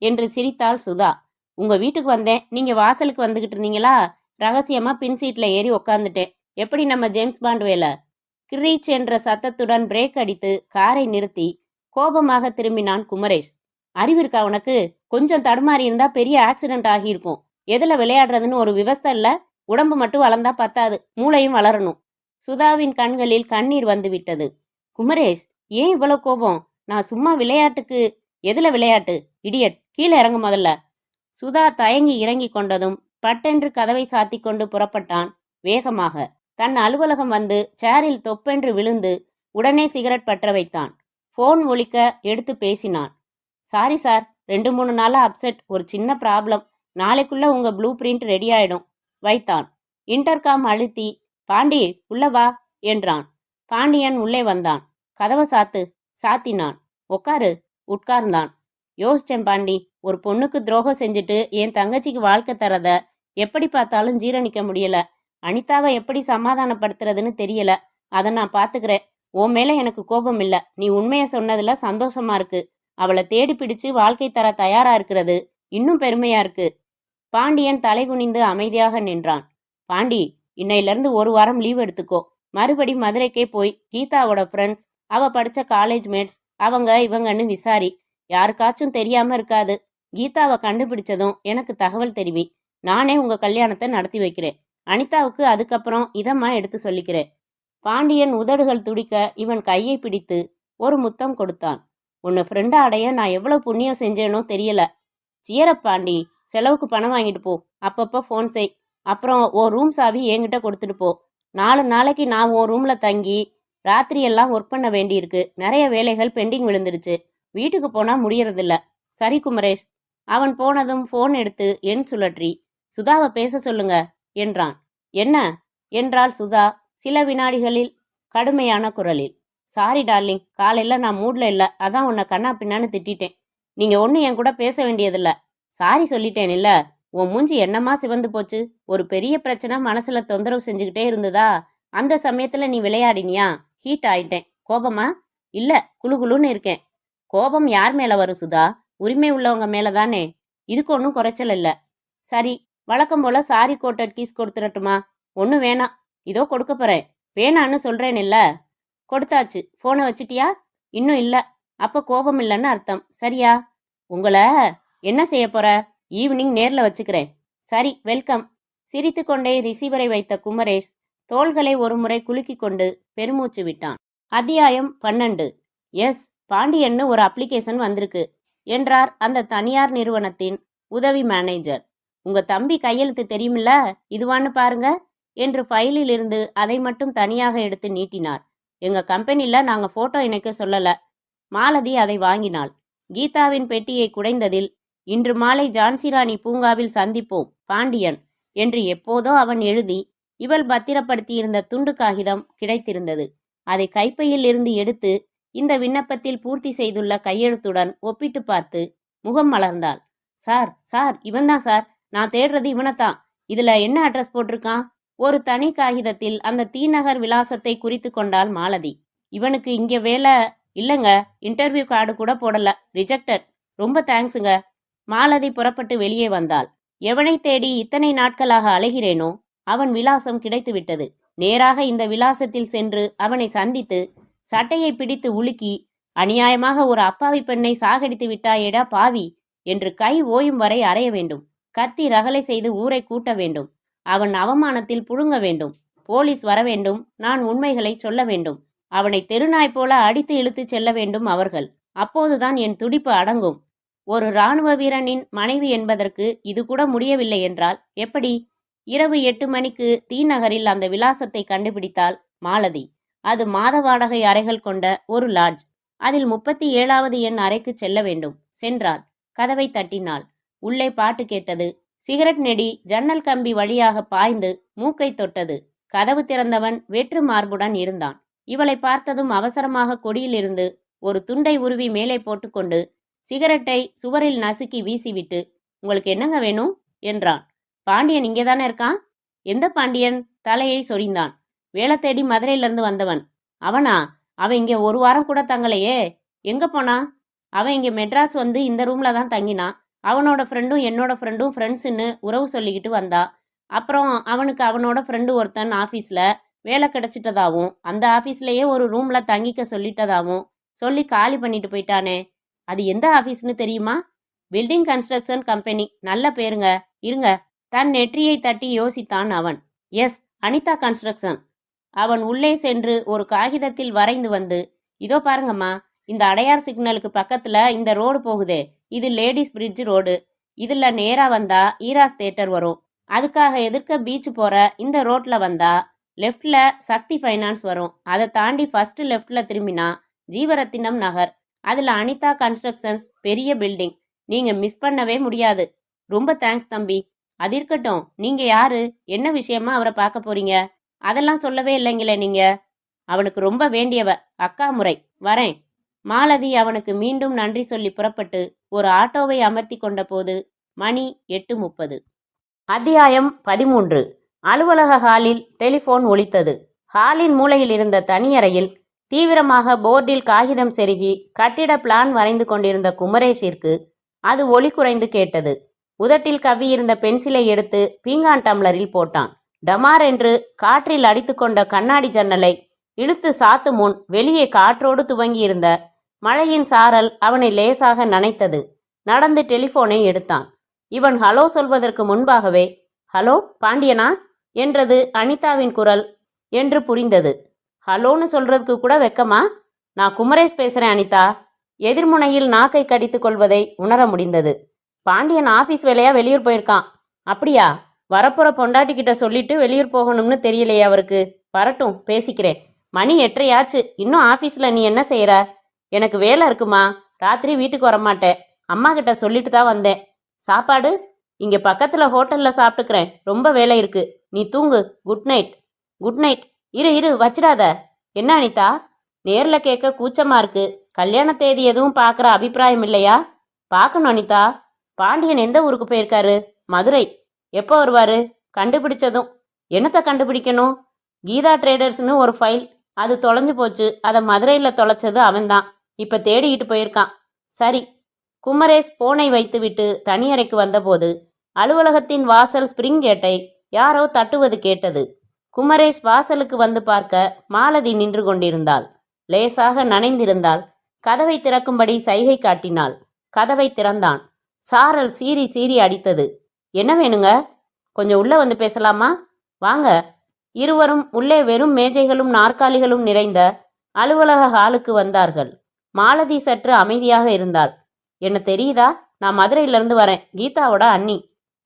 என்று சிரித்தாள் சுதா. உங்க வீட்டுக்கு வந்தேன், நீங்க வாசலுக்கு வந்துகிட்டு இருந்தீங்களா? ரகசியமா பின் சீட்ல ஏறி உக்காந்துட்டேன். எப்படி நம்ம ஜேம்ஸ் பாண்ட் வேலை? கிரீச் என்ற சத்தத்துடன் பிரேக் அடித்து காரை நிறுத்தி கோபமாக திரும்பினான் குமரேஷ். அறிவிருக்கா உனக்கு? கொஞ்சம் தடுமாறி இருந்தா பெரிய ஆக்சிடென்ட் ஆகியிருக்கும். எதுல விளையாடுறதுன்னு ஒரு விவஸ்தை இல்ல. உடம்பு மட்டும் வளர்ந்தா பத்தாது, மூளையும் வளரணும். சுதாவின் கண்களில் கண்ணீர் வந்துவிட்டது. குமரேஷ், ஏன் இவ்வளவு கோபம்? நான் சும்மா விளையாட்டுக்கு. எதுல விளையாட்டு? இடியட், கீழே இறங்கு முதல்ல. சுதா தயங்கி இறங்கி கொண்டதும் பட்டென்று கதவை சாத்தி கொண்டு புறப்பட்டான் வேகமாக. தன் அலுவலகம் வந்து சேரில் தொப்பென்று விழுந்து உடனே சிகரெட் பற்ற வைத்தான். போன் ஒலிக்க எடுத்து பேசினான். சாரி சார், 2-3 நாளா அப்செட். ஒரு சின்ன ப்ராப்ளம். நாளைக்குள்ள உங்க ப்ளூ பிரிண்ட் ரெடி ஆயிடும். வைத்தான். இன்டர்காம் அழுத்தி, பாண்டி உள்ள வா என்றான். பாண்டியன் உள்ளே வந்தான். கதவை சாத்து. சாத்தினான். உட்காரு. உட்கார்ந்தான். யோசிச்சேன் பாண்டி, ஒரு பொண்ணுக்கு துரோகம் செஞ்சுட்டு என் தங்கச்சிக்கு வாழ்க்கை தரத எப்படி பார்த்தாலும் ஜீரணிக்க முடியல. அனிதாவை எப்படி சமாதானப்படுத்துறதுன்னு தெரியல. அதை நான் பாத்துக்கிறேன். உன் மேல எனக்கு கோபம் இல்ல. நீ உண்மைய சொன்னதுல சந்தோஷமா இருக்கு. அவளை தேடி பிடிச்சு வாழ்க்கை தர தயாரா இருக்கிறது இன்னும் பெருமையா இருக்கு. பாண்டியன் தலைகுனிந்து அமைதியாக நின்றான். பாண்டி, இன்னையிலிருந்து 1 வாரம் லீவ் எடுத்துக்கோ. மறுபடி மதுரைக்கே போய் கீதாவோட ஃப்ரெண்ட்ஸ், அவ படிச்ச காலேஜ் மேட்ஸ், அவங்க இவங்கன்னு விசாரி. யாருக்காச்சும் தெரியாம இருக்காது. கீதாவை கண்டுபிடிச்சதும் எனக்கு தகவல் தெரிவி. நானே உங்க கல்யாணத்தை நடத்தி வைக்கிறேன். அனிதாவுக்கு அதுக்கப்புறம் இதம்மா எடுத்து சொல்லிக்கிறேன். பாண்டியன் உதடுகள் துடிக்க இவன் கையை பிடித்து ஒரு முத்தம் கொடுத்தான். உன்னை ஃப்ரெண்டா அடைய நான் எவ்வளவு புண்ணியம் செஞ்சேனோ தெரியல. பாண்டி, செலவுக்கு பணம் வாங்கிட்டு போ. அப்பப்போ ஃபோன் செய். அப்புறம் ஓ ரூம் சாவி என்கிட்ட கொடுத்துட்டு போ. 4 நாளைக்கு நான் ஓ ரூம்ல தங்கி ராத்திரியெல்லாம் ஒர்க் பண்ண வேண்டியிருக்கு. நிறைய வேலைகள் பெண்டிங் விழுந்துடுச்சு. வீட்டுக்கு போனா முடியறதில்ல. சரி குமரேஷ். அவன் போனதும் ஃபோன் எடுத்து எண் சுழற்றி, சுதாவை பேச சொல்லுங்க என்றான். என்ன என்றாள் சுதா சில வினாடிகளில் கடுமையான குரலில். சாரி டார்லிங், காலையில் நான் மூட்ல இல்லை. அதான் உன்னை கண்ணா பின்னான்னு திட்டிட்டேன். நீங்கள் ஒன்றும் என் கூட பேச வேண்டியதில்லை. சாரி சொல்லிட்டேன் இல்ல. உன் மூஞ்சி என்னமா சிவந்து போச்சு? ஒரு பெரிய பிரச்சனை மனசுல தொந்தரவு செஞ்சுக்கிட்டே இருந்ததா? அந்த சமயத்துல நீ விளையாடினியா? ஹீட் ஆயிட்டேன். கோபமா? இல்ல, குளுகுளுன்னு இருக்கேன். கோபம் யார் மேல வரும் சுதா? உரிமை உள்ளவங்க மேல தானே. இதுக்கு ஒன்றும் குறைச்சல் இல்ல. சரி, வழக்கம் போல சாரி கோட்டட் கீஸ் கொடுத்துடட்டுமா? ஒன்றும் வேணாம், இதோ கொடுக்க போறேன். வேணான்னு சொல்றேன் இல்ல. கொடுத்தாச்சு. போனை வச்சிட்டியா? இன்னும் இல்ல. அப்ப கோபம் இல்லைன்னு அர்த்தம், சரியா? உங்களை என்ன செய்ய போற? ஈவினிங் நேர்ல வச்சுக்கிறேன். சரி, வெல்கம். சிரித்து கொண்டே ரிசீவரை வைத்த குமரேஷ் தோள்களை ஒருமுறை குலுக்கிக் கொண்டு பெருமூச்சு விட்டான். அத்தியாயம் 12. எஸ், பாண்டியன்னு ஒரு அப்ளிகேஷன் வந்திருக்கு என்றார் அந்த தனியார் நிறுவனத்தின் உதவி மேனேஜர். உங்க தம்பி கையெழுத்து தெரியுமில்ல, இதுவான்னு பாருங்க என்று ஃபைலில் இருந்து அதை மட்டும் தனியாக எடுத்து நீட்டினார். எங்க கம்பெனில நாங்க போட்டோ இணைக்க சொல்லல. மாலதி அதை வாங்கினாள். கீதாவின் பெட்டியை குடைந்ததில், இன்று மாலை ஜான்சிராணி பூங்காவில் சந்திப்போம் பாண்டியன் என்று எப்போதோ அவன் எழுதி இவள் பத்திரப்படுத்தியிருந்த துண்டு காகிதம் கிடைத்திருந்தது. அதை கைப்பையில் இருந்து எடுத்து இந்த விண்ணப்பத்தில் பூர்த்தி செய்துள்ள கையெழுத்துடன் ஒப்பிட்டு பார்த்து முகம் மலர்ந்தாள். சார் சார், இவன்தான் சார். நான் தேடுறது இவனைத்தான். இதுல என்ன அட்ரஸ் போட்டிருக்கான்? ஒரு தனி காகிதத்தில் அந்த தீநகர் விலாசத்தை குறித்து கொண்டாள் மாலதி. இவனுக்கு இங்க வேலை இல்லைங்க. இன்டர்வியூ கார்டு கூட போடல. ரிஜெக்டட். ரொம்ப தேங்க்ஸுங்க. மாலதி புறப்பட்டு வெளியே வந்தாள். எவனை தேடி இத்தனை நாட்களாக அலைகிறேனோ அவன் விலாசம் கிடைத்துவிட்டது. நேராக இந்த விலாசத்தில் சென்று அவனை சந்தித்து சட்டையை பிடித்து உலுக்கி, அநியாயமாக ஒரு அப்பாவி பெண்ணை சாகடித்து விட்டாயேடா பாவி என்று கை ஓயும் வரை அறைய வேண்டும். கத்தி ரகளை செய்து ஊரை கூட்ட வேண்டும். அவன் அவமானத்தில் புழுங்க வேண்டும். போலீஸ் வர வேண்டும். நான் உண்மைகளை சொல்ல வேண்டும். அவனை தெருநாய் போல அடித்து இழுத்து செல்ல வேண்டும் அவர்கள். அப்போதுதான் என் துடிப்பு அடங்கும். ஒரு இராணுவ வீரனின் மனைவி என்பதற்கு இது கூட முடியவில்லை என்றால் எப்படி? இரவு 8 மணிக்கு தீநகரில் அந்த விலாசத்தை கண்டுபிடித்தாள் மாலதி. அது மாத வாடகை அறைகள் கொண்ட ஒரு லாட்ஜ். அதில் 37வது எண் அறைக்கு செல்ல வேண்டும். சென்றாள். கதவை தட்டினாள். உள்ளே பாட்டு கேட்டது. சிகரெட் நெடி ஜன்னல் கம்பி வழியாக பாய்ந்து மூக்கை தொட்டது. கதவு திறந்தவன் வெற்று மார்புடன் இருந்தான். இவளை பார்த்ததும் அவசரமாக கொடியிலிருந்து ஒரு துண்டை உருவி மேலே போட்டுக்கொண்டு சிகரெட்டை சுவரில் நசுக்கி வீசிவிட்டு, உங்களுக்கு என்னங்க வேணும் என்றான். பாண்டியன் இங்கேதானே இருக்கான்? எந்த பாண்டியன்? தலையை சொரிந்தான். வேலை தேடி மதுரையிலிருந்து வந்தவன். அவனா? அவன் இங்கே ஒரு வாரம் கூட தங்கலையே. எங்க போனா? அவன் இங்கே மெட்ராஸ் வந்து இந்த ரூம்ல தான் தங்கினான். அவனோட ஃப்ரெண்டும் என்னோட ஃப்ரெண்டும் ஃப்ரெண்ட்ஸுன்னு உறவு சொல்லிக்கிட்டு வந்தா. அப்புறம் அவனுக்கு அவனோட ஃப்ரெண்டு ஒருத்தன் ஆஃபீஸில் வேலை கிடைச்சிட்டதாவும் அந்த ஆஃபீஸ்லேயே ஒரு ரூம்ல தங்கிக்க சொல்லிட்டதாவும் சொல்லி காலி பண்ணிட்டு போயிட்டானே. அது எந்த ஆஃபீஸ்னு தெரியுமா? Building construction company. நல்ல பேருங்க. இருங்க. தன் நெற்றியை தட்டி யோசித்தான் அவன். Yes, Anita construction. அவன் உள்ளே சென்று ஒரு காகிதத்தில் வரைந்து வந்து, இதோ பாருங்கம்மா, இந்த அடையார் சிக்னலுக்கு பக்கத்துல இந்த ரோடு போகுதே, இது லேடிஸ் பிரிட்ஜ் ரோடு. இதுல நேரா வந்தா ஈராஸ் தியேட்டர் வரும். அதுக்காக எதிர்க்க பீச் போற இந்த ரோட்ல வந்தா லெஃப்ட்ல சக்தி ஃபைனான்ஸ் வரும். அதை தாண்டி ஃபர்ஸ்ட் லெஃப்ட்ல திரும்பினா ஜீவரத்தினம் நகர். அதுல அனிதா கன்ஸ்ட்ரக்ஷன்ஸ் பெரிய பில்டிங். நீங்க மிஸ் பண்ணவே முடியாது. ரொம்ப தேங்க்ஸ் தம்பி. அது இருக்கட்டும், நீங்க யாரு? என்ன விஷயமா அவரை பார்க்க போறீங்க? அதெல்லாம் சொல்லவே இல்லைங்களே நீங்க. அவனுக்கு ரொம்ப வேண்டியவ. அக்கா முறை. வரேன். மாலதி அவனுக்கு மீண்டும் நன்றி சொல்லி புறப்பட்டு ஒரு ஆட்டோவை அமர்த்தி கொண்ட போது மணி 8:30. அத்தியாயம் 13. அலுவலக ஹாலில் டெலிஃபோன் ஒலித்தது. ஹாலின் மூலையில் இருந்த தனியறையில் தீவிரமாக போர்டில் காகிதம் செருகி கட்டிட பிளான் வரைந்து கொண்டிருந்த குமரேஷிற்கு அது ஒலி குறைந்து கேட்டது. உதட்டில் கவ்வியிருந்த பென்சிலை எடுத்து பீங்கான் டம்ளரில் போட்டான். டமார் என்று காற்றில் அடித்து கொண்ட கண்ணாடி ஜன்னலை இழுத்து சாத்து முன் வெளியே காற்றோடு துவங்கியிருந்த மழையின் சாரல் அவனை லேசாக நனைத்தது. நடந்து டெலிஃபோனை எடுத்தான். இவன் ஹலோ சொல்வதற்கு முன்பாகவே, ஹலோ பாண்டியனா என்றது அனிதாவின் குரல் என்று புரிந்தது. ஹலோன்னு சொல்றதுக்கு கூட வெக்கமா? நான் குமரேஷ் பேசுறேன் அனிதா. எதிர்முனையில் நாக்கை கடித்து கொள்வதை உணர முடிந்தது. பாண்டியன் ஆஃபீஸ் வேலையா வெளியூர் போயிருக்கான். அப்படியா? வரப்புற பொண்டாட்டிக்கிட்ட சொல்லிட்டு வெளியூர் போகணும்னு தெரியலையே அவருக்கு. வரட்டும், பேசிக்கிறேன். மணி 8:30 இன்னும் ஆஃபீஸில் நீ என்ன செய்கிற? எனக்கு வேலை இருக்குமா, ராத்திரி வீட்டுக்கு வரமாட்டேன். அம்மா கிட்ட சொல்லிட்டு தான் வந்தேன். சாப்பாடு இங்கே பக்கத்தில் ஹோட்டலில் சாப்பிட்டுக்கிறேன். ரொம்ப வேலை இருக்கு. நீ தூங்கு. Good night. Good night. இரு வச்சிடாத. என்ன அனிதா? நேரில் கேட்க கூச்சமாக இருக்கு. கல்யாண தேதி எதுவும் பார்க்குற அபிப்பிராயம் இல்லையா? பார்க்கணும் அனிதா. பாண்டியன் எந்த ஊருக்கு போயிருக்காரு? மதுரை. எப்போ வருவாரு? கண்டுபிடிச்சதும். என்னத்தை கண்டுபிடிக்கணும்? கீதா ட்ரேடர்ஸ்னு ஒரு ஃபைல், அது தொலைஞ்சு போச்சு. அதை மதுரையில் தொலைச்சது அவன்தான். இப்போ தேடிக்கிட்டு போயிருக்கான். சரி. குமரேஷ் போனை வைத்துவிட்டு தனியறைக்கு வந்தபோது அலுவலகத்தின் வாசல் ஸ்பிரிங் கேட்டை யாரோ தட்டுவது கேட்டது. குமரேஷ் வாசலுக்கு வந்து பார்க்க மாலதி நின்று கொண்டிருந்தாள். லேசாக நனைந்திருந்தாள். கதவை திறக்கும்படி சைகை காட்டினாள். கதவை திறந்தான். சாரல் சீறி சீறி அடித்தது. என்ன வேணுங்க? கொஞ்சம் உள்ள வந்து பேசலாமா? வாங்க. இருவரும் உள்ளே வெறும் மேஜைகளும் நாற்காலிகளும் நிறைந்த அலுவலக ஹாலுக்கு வந்தார்கள். மாலதி சற்று அமைதியாக இருந்தாள். என்ன தெரியுதா? நான் மதுரையிலிருந்து வரேன், கீதாவோட அண்ணி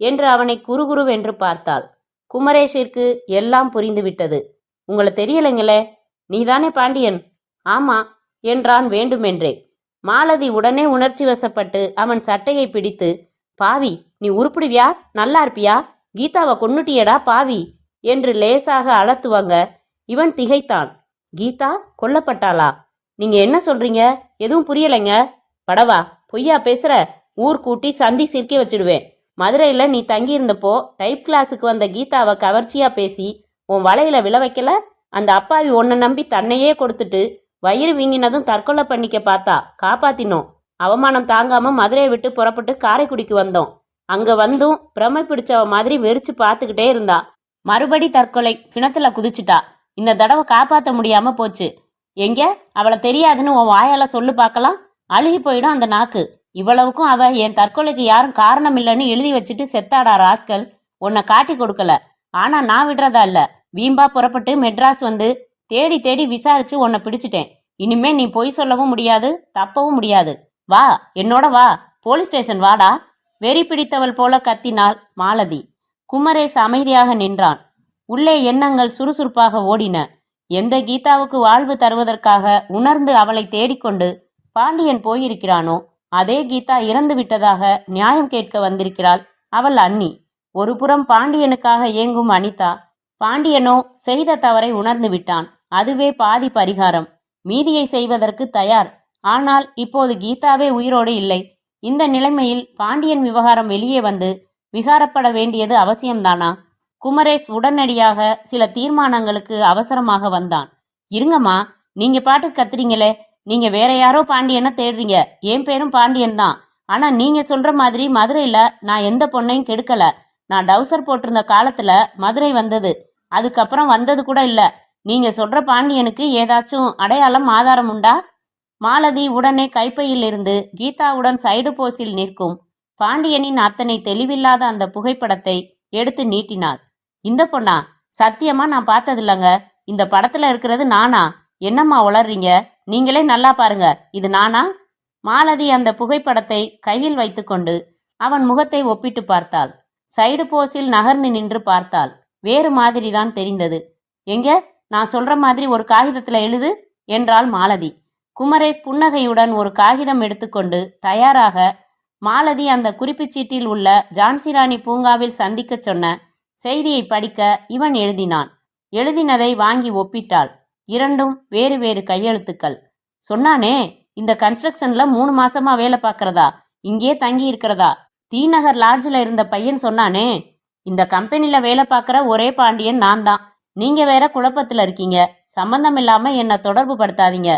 என்று அவனை குறுகுறுவென்று பார்த்தாள். குமரேஷிற்கு எல்லாம் புரிந்துவிட்டது. உங்களை தெரியலைங்களே, நீதானே பாண்டியன்? ஆமா என்றான் வேண்டுமென்றே. மாலதி உடனே உணர்ச்சி வசப்பட்டு அவன் சட்டையை பிடித்து, பாவி, நீ உருப்பிடுவியா? நல்லா இருப்பியா? கீதாவை கொன்னுட்டியடா பாவி என்று லேசாக அலத்துவாங்க. இவன் திகைத்தான். கீதா கொல்லப்பட்டாளா? நீங்க என்ன சொல்றீங்க? எதுவும் புரியலைங்க. படவா, பொய்யா பேசுற? ஊர் கூட்டி சந்தி சிரிக்க வச்சிடுவேன். மதுரையில் நீ தங்கியிருந்தப்போ டைப் கிளாஸுக்கு வந்த கீதாவை கவர்ச்சியா பேசி உன் வலையில விழ வைக்கல? அந்த அப்பாவி உன்னை நம்பி தன்னையே கொடுத்துட்டு வயிறு வீங்கினதும் தற்கொலை பண்ணிக்க பார்த்தா. காப்பாத்தினோம். அவமானம் தாங்காம மதுரையை விட்டு புறப்பட்டு காரைக்குடிக்கு வந்தோம். அங்க வந்தும் பிரமை பிடிச்சவ மாதிரி வெறிச்சு பார்த்துக்கிட்டே இருந்தா. மறுபடி தற்கொலை, கிணத்துல குதிச்சுட்டா. இந்த தடவை காப்பாற்ற முடியாம போச்சு. எங்க அவளை தெரியாதுன்னு உன் வாயால சொல்லு பார்க்கலாம். அழுகி போயிடும் அந்த நாக்கு. இவ்வளவுக்கும் அவ என் தற்கொலைக்கு யாரும் காரணம் இல்லைன்னு எழுதி வச்சுட்டு செத்தாடா ராஸ்கல். உன்னை காட்டி கொடுக்கல. ஆனா நான் விடுறதா இல்ல. வீம்பா புறப்பட்டு மெட்ராஸ் வந்து தேடி தேடி விசாரிச்சு உன்னை பிடிச்சிட்டேன். இனிமே நீ பொய் சொல்லவும் முடியாது, தப்பவும் முடியாது. வா, என்னோட வா. போலீஸ் ஸ்டேஷன் வாடா. வெறி பிடித்தவள் போல கத்தினாள் மாலதி. குமரேஷ் அமைதியாக நின்றான். உள்ளே எண்ணங்கள் சுறுசுறுப்பாக ஓடின. எந்த கீதாவுக்கு வாழ்வு தருவதற்காக உணர்ந்து அவளை தேடிக்கொண்டு பாண்டியன் போயிருக்கிறானோ அதே கீதா இறந்து விட்டதாக நியாயம் கேட்க வந்திருக்கிறாள் அவள் அண்ணி. ஒரு புறம் பாண்டியனுக்காக ஏங்கும் அனிதா. பாண்டியனோ செய்த தவறை உணர்ந்து விட்டான். அதுவே பாதி பரிகாரம். மீதியை செய்வதற்கு தயார். ஆனால் இப்போது கீதாவே உயிரோடு இல்லை. இந்த நிலைமையில் பாண்டியன் விவகாரம் வெளியே வந்து விகாரப்பட வேண்டியது அவசியம்தானா? குமரேஷ் உடனடியாக சில தீர்மானங்களுக்கு அவசரமாக வந்தான். இருங்கம்மா, நீங்க பாட்டு கத்துறீங்களே. நீங்க வேற யாரோ பாண்டியனை தேடுறீங்க. என் பேரும் பாண்டியன் தான். ஆனா நீங்க சொல்ற மாதிரி மதுரையில நான் எந்த பொண்ணையும் கெடுக்கல. நான் டவுசர் போட்டிருந்த காலத்துல மதுரை வந்தது. அதுக்கப்புறம் வந்தது கூட இல்ல. நீங்க சொல்ற பாண்டியனுக்கு ஏதாச்சும் அடையாளம் ஆதாரம் உண்டா? மாலதி உடனே கைப்பையில் இருந்து கீதாவுடன் சைடு போஸில் நிற்கும் பாண்டியனின் அத்தனை தெளிவில்லாத அந்த புகைப்படத்தை எடுத்து நீட்டினாள். இந்த பொண்ணா? சத்தியமா நான் பார்த்ததில்லங்க. இந்த படத்துல இருக்கிறது நானா? என்னம்மா உளறீங்க? நீங்களே நல்லா பாருங்க, இது நானா? மாலதி அந்த புகைப்படத்தை கையில் வைத்துக்கொண்டு அவன் முகத்தை ஒப்பிட்டு பார்த்தாள். சைடு போஸில் நகர்ந்து நின்று பார்த்தாள். வேறு மாதிரிதான் தெரிந்தது. எங்க, நான் சொல்ற மாதிரி ஒரு காகிதத்துல எழுது என்றாள் மாலதி. குமரேஷ் புன்னகையுடன் ஒரு காகிதம் எடுத்துக்கொண்டு தயாராக மாலதி அந்த குறிப்புச்சீட்டில் உள்ள ஜான்சிராணி பூங்காவில் சந்திக்க சொன்ன செய்தியை படிக்க இவன் எழுதினான். எழுதினதை வாங்கி ஒப்பிட்டாள். இரண்டும் வேறு வேறு கையெழுத்துக்கள். சொன்னானே, இந்த கன்ஸ்ட்ரக்ஷன்ல 3 மாசமா வேலை பார்க்கறதா, இங்கே தங்கி இருக்கிறதா. தீநகர் லாட்ஜில் இருந்த பையன் சொன்னானே, இந்த கம்பெனில வேலை பார்க்குற ஒரே பாண்டியன் நான் தான். நீங்க வேற குழப்பத்தில் இருக்கீங்க. சம்பந்தம் இல்லாம என்னை தொடர்பு படுத்தாதீங்க.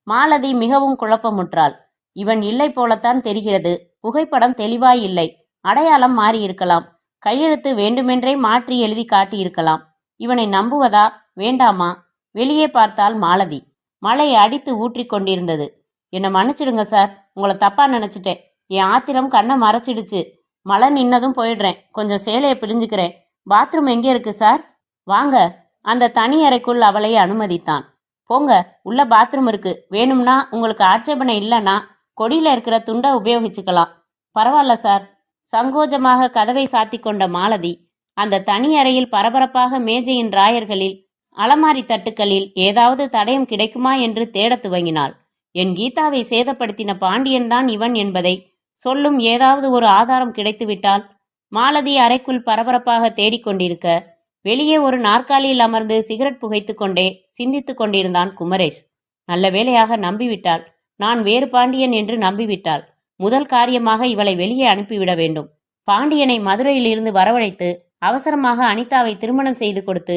மாலதி மிகவும் குழப்பமுற்றாள். இவன் இல்லை போலத்தான் தெரிகிறது. புகைப்படம் தெளிவாய் இல்லை. அடையாளம் மாறி இருக்கலாம். கையெழுத்து வேண்டுமென்றே மாற்றி எழுதி காட்டியிருக்கலாம். இவனை நம்புவதா வேண்டாமா? வெளியே பார்த்தாள் மாலதி. மழை அடித்து ஊற்றி கொண்டிருந்தது. என்னை மன்னிச்சிடுங்க சார், உங்களை தப்பா நினைச்சிட்டேன். என் ஆத்திரம் கண்ணை மறைச்சிடுச்சு. மழை நின்னதும் போயிடுறேன். கொஞ்சம் சேலையை பிழிஞ்சுக்கிறேன். பாத்ரூம் எங்கே இருக்கு சார்? வாங்க. அந்த தனி அறைக்குள் அவளை அனுமதித்தான். போங்க, உள்ள பாத்ரூம் இருக்கு. வேணும்னா உங்களுக்கு ஆட்சேபனை இல்லைன்னா கொடியில இருக்கிற துண்டை உபயோகிச்சுக்கலாம். பரவாயில்ல சார். சங்கோஜமாக கதவை சாத்தி கொண்ட மாலதி அந்த தனி அறையில் பரபரப்பாக மேஜையின் ராயர்களில் அலமாரி தட்டுக்களில் ஏதாவது தடயம் கிடைக்குமா என்று தேடத் துவங்கினாள். என் கீதாவை சேதப்படுத்தின பாண்டியன்தான் இவன் என்பதை சொல்லும் ஏதாவது ஒரு ஆதாரம் கிடைத்துவிட்டால். மாலதி அறைக்குள் பரபரப்பாக தேடிக்கொண்டிருக்க வெளியே ஒரு நாற்காலியில் அமர்ந்து சிகரெட் புகைத்து கொண்டே சிந்தித்து கொண்டிருந்தான் குமரேஷ். நல்ல வேளையாக நம்பிவிட்டாள். நான் வேறு பாண்டியன் என்று நம்பிவிட்டாள். முதல் காரியமாக இவளை வெளியே அனுப்பிவிட வேண்டும். பாண்டியனை மதுரையிலிருந்து வரவழைத்து அவசரமாக அனிதாவை திருமணம் செய்து கொடுத்து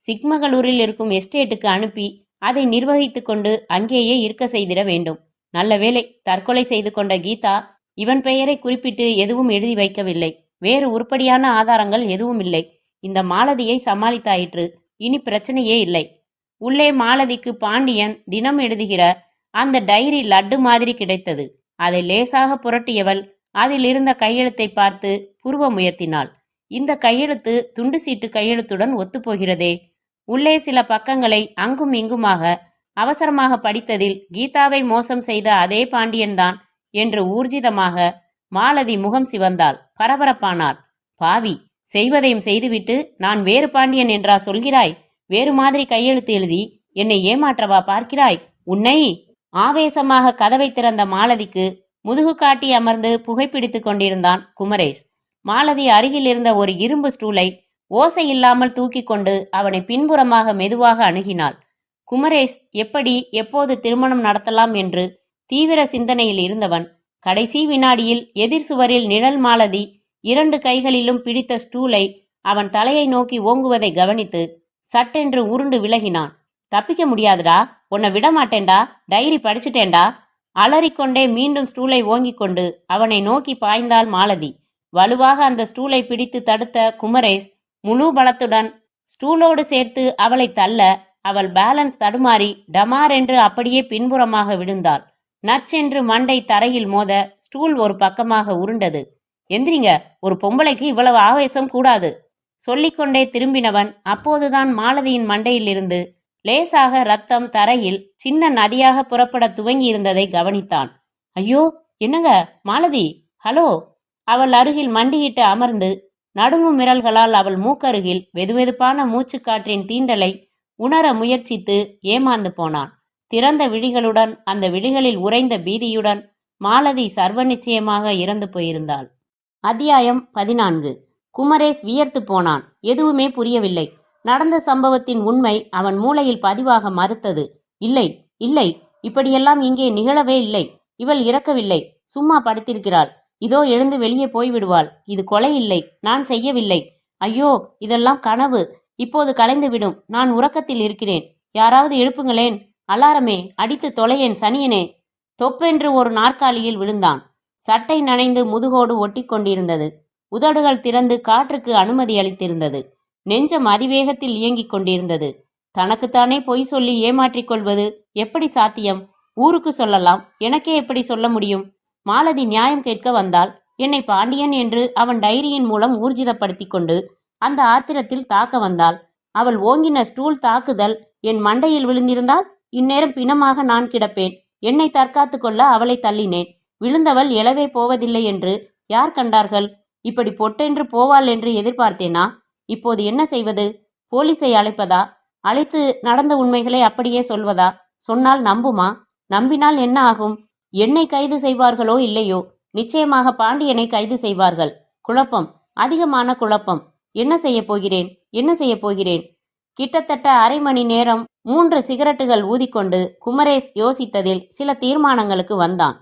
சிக்மகளூரில் இருக்கும் எஸ்டேட்டுக்கு அனுப்பி அதை நிர்வகித்துக் கொண்டு அங்கேயே இருக்க செய்திட வேண்டும். நல்ல வேளை, தற்கொலை செய்து கொண்ட கீதா இவன் பெயரை குறிப்பிட்டு எதுவும் எழுதி வைக்கவில்லை. வேறு உருப்படியான ஆதாரங்கள் எதுவும் இல்லை. இந்த மாலதியை சமாளித்தாயிற்று. இனி பிரச்சனையே இல்லை. உள்ளே மாலதிக்கு பாண்டியன் தினம் எழுதுகிற அந்த டைரி லட்டு மாதிரி கிடைத்தது. அதை லேசாக புரட்டியவள் அதில் இருந்த கையெழுத்தை பார்த்து புருவம் உயர்த்தினாள். இந்த கையெழுத்து துண்டு சீட்டு கையெழுத்துடன் ஒத்துப்போகிறதே. உள்ளே சில பக்கங்களை அங்கும் இங்குமாக அவசரமாக படித்ததில் கீதாவை மோசம் செய்த அதே பாண்டியன்தான் என்று ஊர்ஜிதமாக மாலதி முகம் சிவந்தாள், பரபரப்பானாள். பாவி, செய்வதையும் செய்துவிட்டு நான் வேறு பாண்டியன் என்றா சொல்கிறாய்? வேறு மாதிரி கையெழுத்து எழுதி என்னை ஏமாற்றவா பார்க்கிறாய்? உன்னை! ஆவேசமாக கதவை திறந்த மாலதிக்கு முதுகு காட்டி அமர்ந்து புகைப்பிடித்து கொண்டிருந்தான் குமரேஷ். மாலதி அருகில் இருந்த ஒரு இரும்பு ஸ்டூலை ஓசை இல்லாமல் தூக்கி கொண்டு அவனை பின்புறமாக மெதுவாக அணுகினாள். குமரேஷ் எப்படி எப்போது திருமணம் நடத்தலாம் என்று தீவிர சிந்தனையில் இருந்தவன் கடைசி வினாடியில் எதிர் சுவரில் நிழல் மாலதி 2 கைகளிலும் பிடித்த ஸ்டூலை அவன் தலையை நோக்கி ஓங்குவதை கவனித்து சட்டென்று உருண்டு விலகினான். தப்பிக்க முடியாதுடா, உன்னை விடமாட்டேன்டா, டைரி படிச்சுட்டேன்டா. அலறிக்கொண்டே மீண்டும் ஸ்டூலை ஓங்கிக் கொண்டு அவனை நோக்கி பாய்ந்தாள் மாலதி. வலுவாக அந்த ஸ்டூலை பிடித்து தடுத்த குமரேஷ் முழு பலத்துடன் ஸ்டூலோடு சேர்த்து அவளை தள்ள அவள் பேலன்ஸ் தடுமாறி டமார் என்று அப்படியே பின்புறமாக விழுந்தாள். நச்சென்று மண்டை தரையில் மோத ஸ்டூல் ஒரு பக்கமாக உருண்டது. எந்திரிங்க, ஒரு பொம்பளைக்கு இவ்வளவு ஆவேசம் கூடாது சொல்லிக்கொண்டே திரும்பினவன் அப்போதுதான் மாலதியின் மண்டையிலிருந்து லேசாக ரத்தம் தரையில் சின்ன நதியாக புறப்பட துவங்கி இருந்ததை கவனித்தான். ஐயோ, என்னங்க மாலதி, ஹலோ! அவள் அருகில் மண்டியிட்டு அமர்ந்து நடுங்கும் விரல்களால் அவள் மூக்கருகில் வெதுவெதுப்பான மூச்சுக்காற்றின் தீண்டலை உணர முயற்சித்து ஏமாந்து போனான். திறந்த விழிகளுடன், அந்த விழிகளில் உறைந்த பீதியுடன் மாலதி சர்வ நிச்சயமாக இறந்து போயிருந்தாள். அத்தியாயம் 14. குமரேஷ் வியர்த்து போனான். எதுவுமே புரியவில்லை. நடந்த சம்பவத்தின் உண்மை அவன் மூளையில் பதிவாக மறுத்தது. இல்லை இல்லை, இப்படியெல்லாம் இங்கே நிகழவே இல்லை. இவள் இறக்கவில்லை, சும்மா படுத்திருக்கிறாள். இதோ எழுந்து வெளியே போய்விடுவாள். இது கொலை இல்லை, நான் செய்யவில்லை. ஐயோ, இதெல்லாம் கனவு. இப்போது கலைந்துவிடும். நான் உறக்கத்தில் இருக்கிறேன். யாராவது எழுப்புங்களேன். அலாரமே, அடித்து தொலையேன் சனியனே. தொப்பென்று ஒரு நாற்காலியில் விழுந்தான். சட்டை நனைந்து முதுகோடு ஒட்டி கொண்டிருந்தது. உதடுகள் திறந்து காற்றுக்கு அனுமதி அளித்திருந்தது. நெஞ்சம் அதிவேகத்தில் இயங்கிக் கொண்டிருந்தது. தனக்குத்தானே பொய் சொல்லி ஏமாற்றிக் கொள்வது எப்படி சாத்தியம்? ஊருக்கு சொல்லலாம், எனக்கே எப்படி சொல்ல முடியும்? மாலதி நியாயம் கேட்க வந்தால் என்னை பாண்டியன் என்று அவன் டைரியின் மூலம் ஊர்ஜிதப்படுத்தி கொண்டு அந்த ஆத்திரத்தில் தாக்க வந்தாள். அவள் ஓங்கின ஸ்டூல் தாக்குதல் என் மண்டையில் விழுந்திருந்தால் இந்நேரம் பிணமாக நான் கிடப்பேன். என்னை தற்காத்து கொள்ள அவளை தள்ளினேன். விழுந்தவள் எழவே போவதில்லை என்று யார் கண்டார்கள்? இப்படி பொட்டென்று போவாள் என்று எதிர்பார்த்தேனா? இப்போது என்ன செய்வது? போலீஸை அழைப்பதா? அழைத்து நடந்த உண்மைகளை அப்படியே சொல்வதா? சொன்னால் நம்புமா? நம்பினால் என்ன ஆகும்? என்னை கைது செய்வார்களோ இல்லையோ, நிச்சயமாக பாண்டியனை கைது செய்வார்கள். குழப்பம், அதிகமான குழப்பம். என்ன செய்ய போகிறேன்? என்ன செய்ய போகிறேன்? கிட்டத்தட்ட அரை மணி நேரம் 3 சிகரெட்டுகள் ஊதிக்கொண்டு குமரேஷ் யோசித்ததில் சில தீர்மானங்களுக்கு வந்தான்.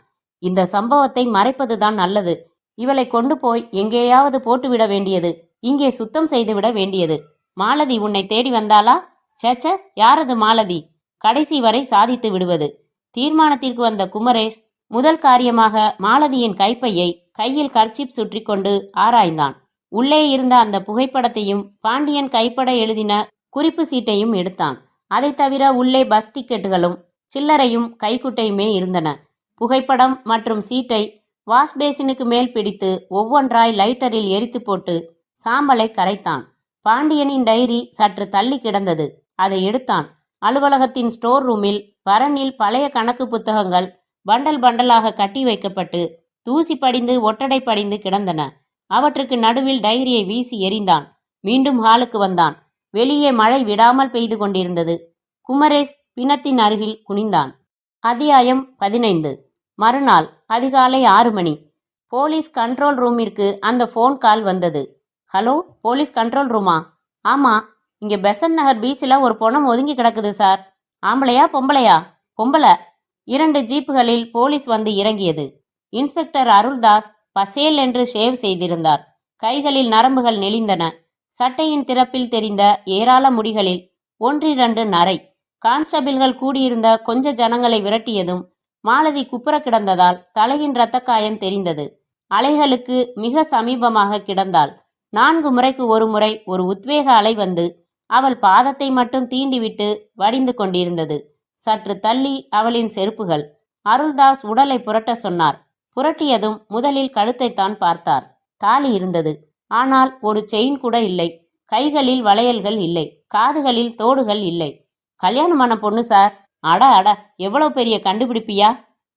இந்த சம்பவத்தை மறைப்பதுதான் நல்லது. இவளை கொண்டு போய் எங்கேயாவது போட்டுவிட வேண்டியது. இங்கே சுத்தம் செய்துவிட வேண்டியது. மாலதி உன்னை தேடி வந்தாளா? சேச்ச, யாரது மாலதி? கடைசி வரை சாதித்து விடுவது. தீர்மானத்திற்கு வந்த குமரேஷ் முதல் காரியமாக மாலதியின் கைப்பையை கையில் கர்ச்சிப் சுற்றி கொண்டு ஆராய்ந்தான். உள்ளே இருந்த அந்த புகைப்படத்தையும் பாண்டியன் கைப்பட எழுதின குறிப்பு சீட்டையும் எடுத்தான். அதை தவிர உள்ளே பஸ் டிக்கெட்டுகளும் சில்லறையும் கைக்குட்டையுமே இருந்தன. புகைப்படம் மற்றும் சீட்டை வாஷ் பேசினுக்கு மேல் பிடித்து ஒவ்வொன்றாய் லைட்டரில் எரித்து போட்டு சாம்பலை கரைத்தான். பாண்டியனின் டைரி சற்று தள்ளி கிடந்தது. அதை எடுத்தான். அலுவலகத்தின் ஸ்டோர் ரூமில் பரனில் பழைய கணக்கு புத்தகங்கள் பண்டல் பண்டலாக கட்டி வைக்கப்பட்டு தூசி படிந்து ஒட்டடை படிந்து கிடந்தன. அவற்றுக்கு நடுவில் டைரியை வீசி எறிந்தான். மீண்டும் ஹாலுக்கு வந்தான். வெளியே மழை விடாமல் பெய்து கொண்டிருந்தது. குமரேஷ் பிணத்தின் அருகில் குனிந்தான். அத்தியாயம் 15. மறுநாள் அதிகாலை 6 மணி. போலீஸ் கண்ட்ரோல் ரூமிற்கு அந்த ஃபோன் கால் வந்தது. ஹலோ, போலீஸ் கண்ட்ரோல் ரூமா? ஆமா, இங்கே பெசன்ட் நகர் பீச்சில் ஒரு பொணம் ஒதுங்கி கிடக்குது சார். ஆம்பளையா பொம்பளையா? பொம்பளை. 2 ஜீப்புகளில் போலீஸ் வந்து இறங்கியது. இன்ஸ்பெக்டர் அருள்தாஸ் பசேல் என்று ஷேவ் செய்திருந்தார். கைகளில் நரம்புகள் நெளிந்தன. சட்டையின் திறப்பில் தெரிந்த ஏராள முடிகளில் ஒன்றிரண்டு நரை. கான்ஸ்டபிள்கள் கூடியிருந்த கொஞ்ச ஜனங்களை விரட்டியதும் மாலதி குப்புற கிடந்ததால் தலையின் இரத்தக்காயம் தெரிந்தது. அலைகளுக்கு மிக சமீபமாக கிடந்தாள். 4 முறைக்கு ஒரு முறை ஒரு உத்வேக அலை வந்து அவள் பாதத்தை மட்டும் தீண்டிவிட்டு வடிந்து கொண்டிருந்தது. சற்று தள்ளி அவளின் செருப்புகள். அருள்தாஸ் உடலை புரட்ட சொன்னார். புரட்டியதும் முதலில் கழுத்தைத்தான் பார்த்தார். தாலி இருந்தது. ஆனால் ஒரு செயின் கூட இல்லை. கைகளில் வளையல்கள் இல்லை. காதுகளில் தோடுகள் இல்லை. கல்யாணமான பொண்ணு சார். அட அட, எவ்வளவு பெரிய கண்டுபிடிப்பியா?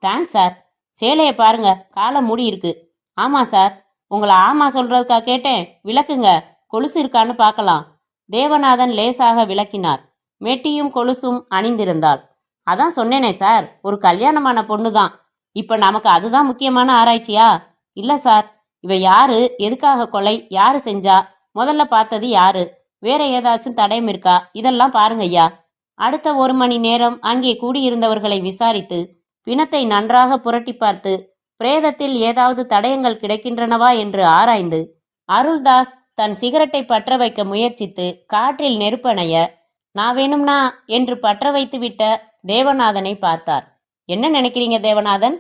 Thanks sir. சேலையை பாருங்க, காலை மூடி இருக்கு. ஆமா சார். உங்களை ஆமா சொல்றதுக்கா கேட்டேன். விளக்குங்க, கொலுசு இருக்கான்னு பார்க்கலாம். தேவநாதன் லேசாக விளக்கினார். மெட்டியும் கொலுசும் அணிந்திருந்தாள். அதான் சொன்னேனே சார், ஒரு கல்யாணமான பொண்ணு தான். இப்ப நமக்கு அதுதான் முக்கியமான ஆராய்ச்சியா? இல்ல சார். இவ யாரு, எதுக்காக கொலை, யாரு செஞ்சா, முதல்ல பார்த்தது யாரு, வேற ஏதாச்சும் தடயம் இருக்கா, இதெல்லாம் பாருங்க ஐயா. அடுத்த 1 மணி நேரம் அங்கே கூடியிருந்தவர்களை விசாரித்து பிணத்தை நன்றாக புரட்டி பார்த்து பிரேதத்தில் ஏதாவது தடயங்கள் கிடைக்கின்றனவா என்று ஆராய்ந்து அருள்தாஸ் தன் சிகரெட்டை பற்ற வைக்க முயற்சித்து காற்றில் நெருப்பணைய நான் வேணும்னா என்று பற்ற வைத்து விட்ட தேவநாதனை பார்த்தார். என்ன நினைக்கிறீங்க தேவநாதன்?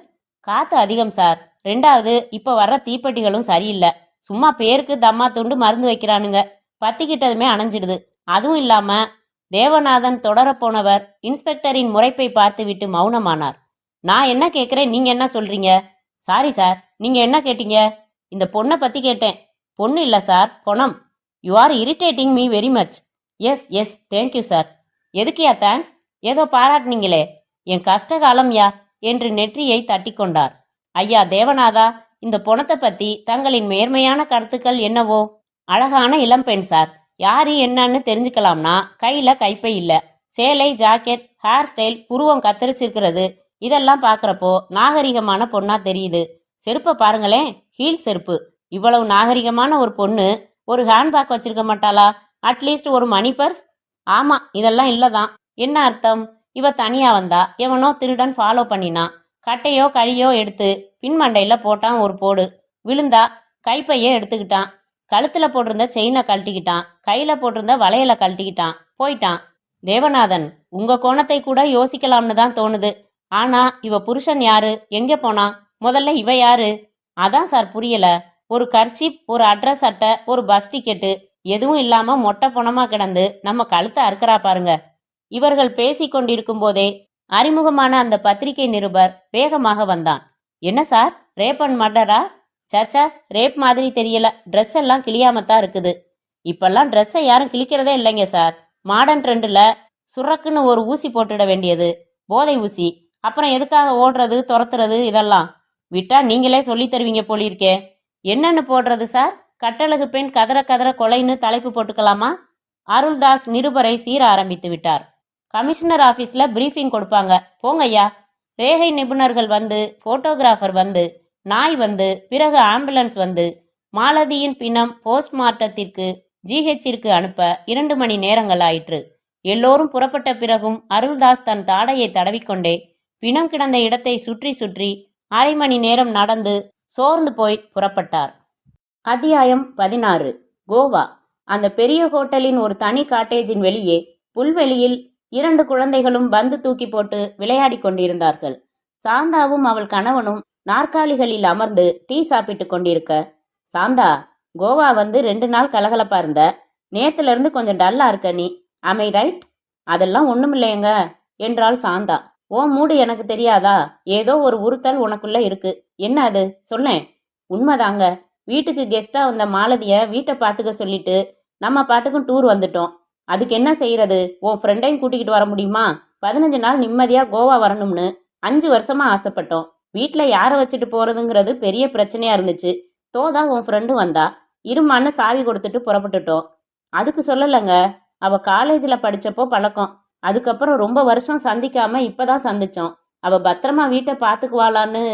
காத்து அதிகம் சார். 2வது இப்ப வர்ற தீப்பெட்டிகளும் சரியில்லை. சும்மா பேருக்கு தம்மா துண்டு மருந்து வைக்கிறானுங்க. பத்திக்கிட்டதுமே அணைஞ்சிடுது. அதுவும் இல்லாம தேவநாதன் தொடரப்போனவர் இன்ஸ்பெக்டரின் முறைப்பை பார்த்துவிட்டு மௌனமானார். நான் என்ன கேட்குறேன், நீங்க என்ன சொல்றீங்க? சாரி சார், நீங்க என்ன கேட்டீங்க? இந்த பொண்ணை பத்தி கேட்டேன். பொண்ணு இல்ல சார், பொணம். You are irritating me very much. Yes yes, thank you sir. எதுக்குயா தேங்க்ஸ்? ஏதோ பாராட்டினீங்களே. என் கஷ்டகாலம் யா என்று நெற்றியை தட்டி கொண்டார். ஐயா தேவநாதா, இந்த பொணத்தை பத்தி தங்களின் மேன்மையான கருத்துக்கள் என்னவோ? அழகான இளம்பெண் சார். யாரு என்னன்னு தெரிஞ்சுக்கலாம்னா கையில கைப்பை இல்ல, சேலை, ஜாக்கெட், ஹேர் ஸ்டைல், புருவம் கத்தரிச்சிருக்கிறது, இதெல்லாம் பார்க்குறப்போ நாகரிகமான பொண்ணா தெரியுது. செருப்பை பாருங்களேன், ஹீல் செருப்பு. இவ்வளவு நாகரிகமான ஒரு பொண்ணு ஒரு ஹேண்ட்பேக் வச்சிருக்க மாட்டாளா? அட்லீஸ்ட் ஒரு மணி பர்ஸ்? ஆமா, இதெல்லாம் இல்லதான். என்ன அர்த்தம்? இவ தனியா வந்தா, எவனோ திருடன் ஃபாலோ பண்ணினான். கட்டையோ கழியோ எடுத்து பின்மண்டையில போட்டான் ஒரு போடு. விழுந்தா கைப்பையே எடுத்துக்கிட்டான். கழுத்துல போட்டிருந்த செயினை கழட்டிக்கிட்டான். கையில போட்டிருந்த வளையல கழட்டிக்கிட்டான். போயிட்டான். தேவநாதன், உங்க கோணத்தை கூட யோசிக்கலாம்னு தான் தோணுது. ஆனா இவ புருஷன் யாரு, எங்க போனா, முதல்ல இவ யாரு? அதான் சார் புரியல. ஒரு கர்ச்சீப், ஒரு அட்ரஸ் அட்டை, ஒரு பஸ் டிக்கெட்டு, எதுவும் இல்லாம மொட்டை பணமா கிடந்து நம்ம கழுத்தை அறுக்கிறா பாருங்க. இவர்கள் பேசி கொண்டிருக்கும் போதே அறிமுகமான அந்த பத்திரிகை நிருபர் வேகமாக வந்தான். என்ன சார், ரேப் அண்ட் மர்டரா? சச்சா, ரேப் மாதிரி தெரியல. ட்ரெஸ் எல்லாம் கிளியாமத்தான் இருக்குது. இப்பெல்லாம் ட்ரெஸ்ஸை யாரும் கிழிக்கிறதே இல்லைங்க சார். மாடர்ன் ட்ரெண்டில் சுரக்குன்னு ஒரு ஊசி போட்டுட வேண்டியது, போதை ஊசி. அப்புறம் எதுக்காக ஓடுறது, துரத்துறது, இதெல்லாம் விட்டா நீங்களே சொல்லி தருவீங்க போலிருக்கே. என்னன்னு போடுறது சார்? கட்டழகு பெண் கதற கதற கொலைன்னு தலைப்பு போட்டுக்கலாமா? அருள்தாஸ் நிருபரை சீர ஆரம்பித்து விட்டார். கமிஷனர் ஆபீஸ்ல பிரீஃபிங் கொடுப்பாங்க, போங்க ஐயா. ரேகை நிபுணர்கள் வந்து, போட்டோகிராஃபர் வந்து, நாய் வந்து, பிறகு ஆம்புலன்ஸ் வந்து மாலதியின் பிணம் போஸ்ட்மார்ட்டத்திற்கு ஜிஹெச்சிற்கு அனுப்ப 2 மணி நேரங்கள் ஆயிற்று. எல்லோரும் புறப்பட்ட பிறகும் அருள்தாஸ் தன் தாடையை தடவிக்கொண்டே பிணம் கிடந்த இடத்தை சுற்றி சுற்றி 1/2 மணி நேரம் நடந்து சோர்ந்து போய் புறப்பட்டார். அத்தியாயம் 16. கோவா. அந்த பெரிய ஹோட்டலின் ஒரு தனி காட்டேஜின் வெளியே புல்வெளியில் 2 குழந்தைகளும் பந்து தூக்கி போட்டு விளையாடி கொண்டிருந்தார்கள். சாந்தாவும் அவள் கணவனும் நாற்காலிகளில் அமர்ந்து டீ சாப்பிட்டு கொண்டிருக்க, சாந்தா, கோவா வந்து 2 நாள் கலகலப்பா இருந்த, நேத்துல இருந்து கொஞ்சம் டல்லா இருக்க நீ. அமை ரைட்? அதெல்லாம் ஒண்ணுமில்லையங்க என்றாள் சாந்தா. ஓ மூடு எனக்கு தெரியாதா? ஏதோ ஒரு உறுத்தல் உனக்குள்ள இருக்கு. என்ன அது, சொல்லேன். உண்மைதாங்க. வீட்டுக்கு கெஸ்டா வந்த மாலதிய வீட்டை பார்த்துக்க சொல்லிட்டு நம்ம பாட்டுக்கும் டூர் வந்துட்டோம். அதுக்கு என்ன செய்யறது? உன் ஃப்ரெண்டையும் கூட்டிக்கிட்டு வர முடியுமா? 15 நாள் நிம்மதியா கோவா வரணும்னு 5 வருஷமா ஆசைப்பட்டோம். வீட்டில் யாரை வச்சுட்டு போறதுங்கிறது பெரிய பிரச்சனையா இருந்துச்சு. தோதான் உன் ஃப்ரெண்டு வந்தா, இருமான்னு சாவி கொடுத்துட்டு புறப்பட்டுட்டோம். அதுக்கு சொல்லலைங்க, அவ காலேஜில் படிச்சப்போ பழக்கம். அதுக்கப்புறம் ரொம்ப வருஷம் சந்திக்காம இப்பதான் சந்திச்சோம். அவ பத்திரமா வீட்டை பார்த்துக்குவாளான்னு.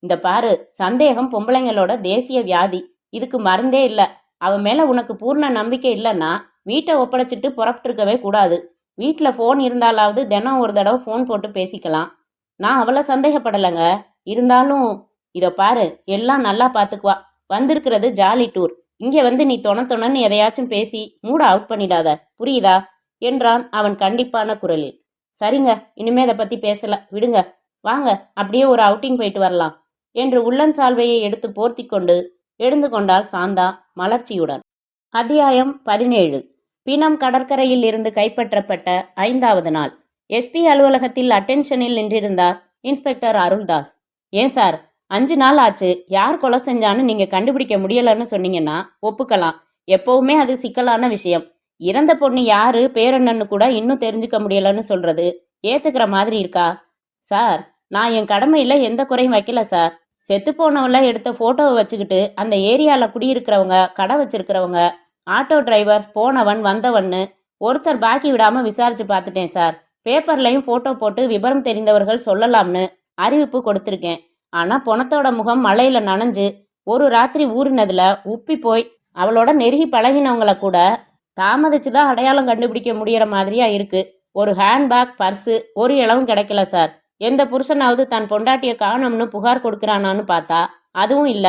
இந்த பாரு, சந்தேகம் பொம்பளைங்களோட தேசிய வியாதி. இதுக்கு மருந்தே இல்லை. அவ மேல உனக்கு பூர்ண நம்பிக்கை இல்லைன்னா வீட்டை ஒப்படைச்சிட்டு புறப்பட்டுருக்கவே கூடாது. வீட்டில் ஃபோன் இருந்தாலாவது தினம் ஒரு தடவை ஃபோன் போட்டு பேசிக்கலாம். நான் அவளை சந்தேகப்படலைங்க. இருந்தாலும் இத பாரு, எல்லாம் நல்லா பாத்துக்குவா. வந்திருக்கிறது ஜாலி டூர். இங்க வந்து நீ தொணன்னு எதையாச்சும் பேசி மூட அவுட் பண்ணிடாத, புரியுதா என்றான் அவன் கண்டிப்பான குரலில். சரிங்க, இனிமே இதை பத்தி பேசல, விடுங்க. வாங்க, அப்படியே ஒரு அவுட்டிங் போயிட்டு வரலாம் என்று உள்ளன் சால்வையை எடுத்து போர்த்தி கொண்டு எழுந்து கொண்டாள் சாந்தா மலர்ச்சியுடன். அத்தியாயம் 17. பினம் கடற்கரையில் இருந்து கைப்பற்றப்பட்ட 5வது நாள். எஸ்பி அலுவலகத்தில் அட்டென்ஷனில் நின்றிருந்தார் இன்ஸ்பெக்டர் அருள்தாஸ். ஏன் சார், 5 நாள் ஆச்சு, யார் கொலை செஞ்சான்னு நீங்க கண்டுபிடிக்க முடியலன்னு சொன்னீங்கன்னா ஒப்புக்கலாம். எப்பவுமே அது சிக்கலான விஷயம். இறந்த பொண்ணு யாரு, பேரென்னு கூட இன்னும் தெரிஞ்சுக்க முடியலன்னு சொல்றது ஏத்துக்கிற மாதிரி இருக்கா? சார், நான் என் கடமையில எந்த குறையும் வைக்கல சார். செத்து போனவங்கள எடுத்த போட்டோவை வச்சுக்கிட்டு அந்த ஏரியால குடியிருக்கிறவங்க, கடை வச்சிருக்கிறவங்க, ஆட்டோ டிரைவர்ஸ், போனவன் வந்தவன்னு ஒருத்தர் பாக்கி விடாம விசாரிச்சு பார்த்துட்டேன் சார். பேப்பர்லையும் போட்டோ போட்டு விவரம் தெரிந்தவர்கள் சொல்லலாம்னு அறிவிப்பு கொடுத்திருக்கேன். ஆனா பொணத்தோட முகம் மழையில நனைஞ்சு ஒரு ராத்திரி ஊறினதுல உப்பி போய் அவளோட நெருகி பழகினவங்கள கூட தாமதிச்சுதான் அடையாளம் கண்டுபிடிக்க முடியற மாதிரியா இருக்கு. ஒரு ஹேண்ட்பேக், பர்ஸு ஒரு இளவும் கிடைக்கல சார். எந்த புருஷனாவது தன் பொண்டாட்டிய காணோம்னு புகார் கொடுக்கறானான்னு பார்த்தா அதுவும் இல்ல.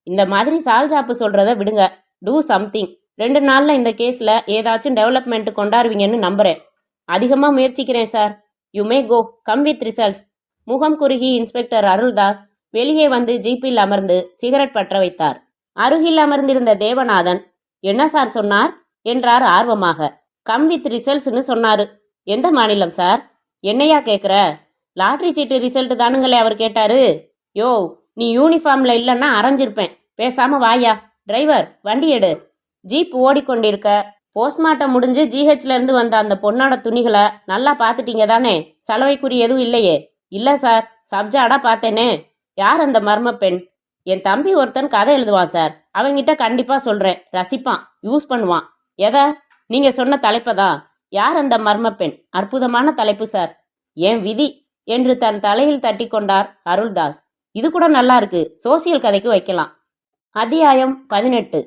இந்த மாதிரி சால்ஜாப்பு சொல்றத விடுங்க, டூ சம்திங். 2 நாள்ல இந்த கேஸ்ல ஏதாச்சும் டெவலப்மெண்ட் கொண்டாருவீங்கன்னு நம்புறேன். அதிகமா முயற்சிக்கிறேன் sir. You may go, come with results. முகம் குறுகி இன்ஸ்பெக்டர் அருள்தாஸ் வெளியே வந்து ஜீப்பில் அமர்ந்து சிகரெட் பற்ற வைத்தார். அருகில் அமர்ந்திருந்த தேவநாதன், என்ன சார் சொன்னார் என்றார் ஆர்வமாக. கம் வித் ரிசல்ட்ஸ்னு சொன்னாரு. எந்த மாநிலம் சார்? என்னையா கேக்குற? லாட்ரி சீட்டு ரிசல்ட் தானுங்களே அவர் கேட்டாரு. யோ, நீ யூனிஃபார்ம்ல இல்லைன்னா அரைஞ்சிருப்பேன். பேசாம வாயா. டிரைவர், வண்டி எடு. ஜீப் ஓடிக்கொண்டிருக்க போஸ்ட்மார்ட்டம் முடிஞ்சு ஜிஹெச்ல இருந்து வந்த அந்த பொண்ணோட துணிகளை நல்லா பார்த்துட்டீங்க தானே? சலவைக்குறி எதுவும் இல்லையே? இல்ல சார், சப்ஜாடா பார்த்தேனே. யார் அந்த மர்ம பெண்? என் தம்பி ஒருத்தன் கதை எழுதுவான் சார். அவங்கிட்ட கண்டிப்பா சொல்றேன், ரசிப்பான், யூஸ் பண்ணுவான். எதை? நீங்க சொன்ன தலைப்பதான். யார் அந்த மர்ம பெண்? அற்புதமான தலைப்பு சார். ஏன் விதி என்று தன் தலையில் தட்டி கொண்டார் அருள்தாஸ். இது கூட நல்லா இருக்கு, சோசியல் கதைக்கு வைக்கலாம். அத்தியாயம் 18.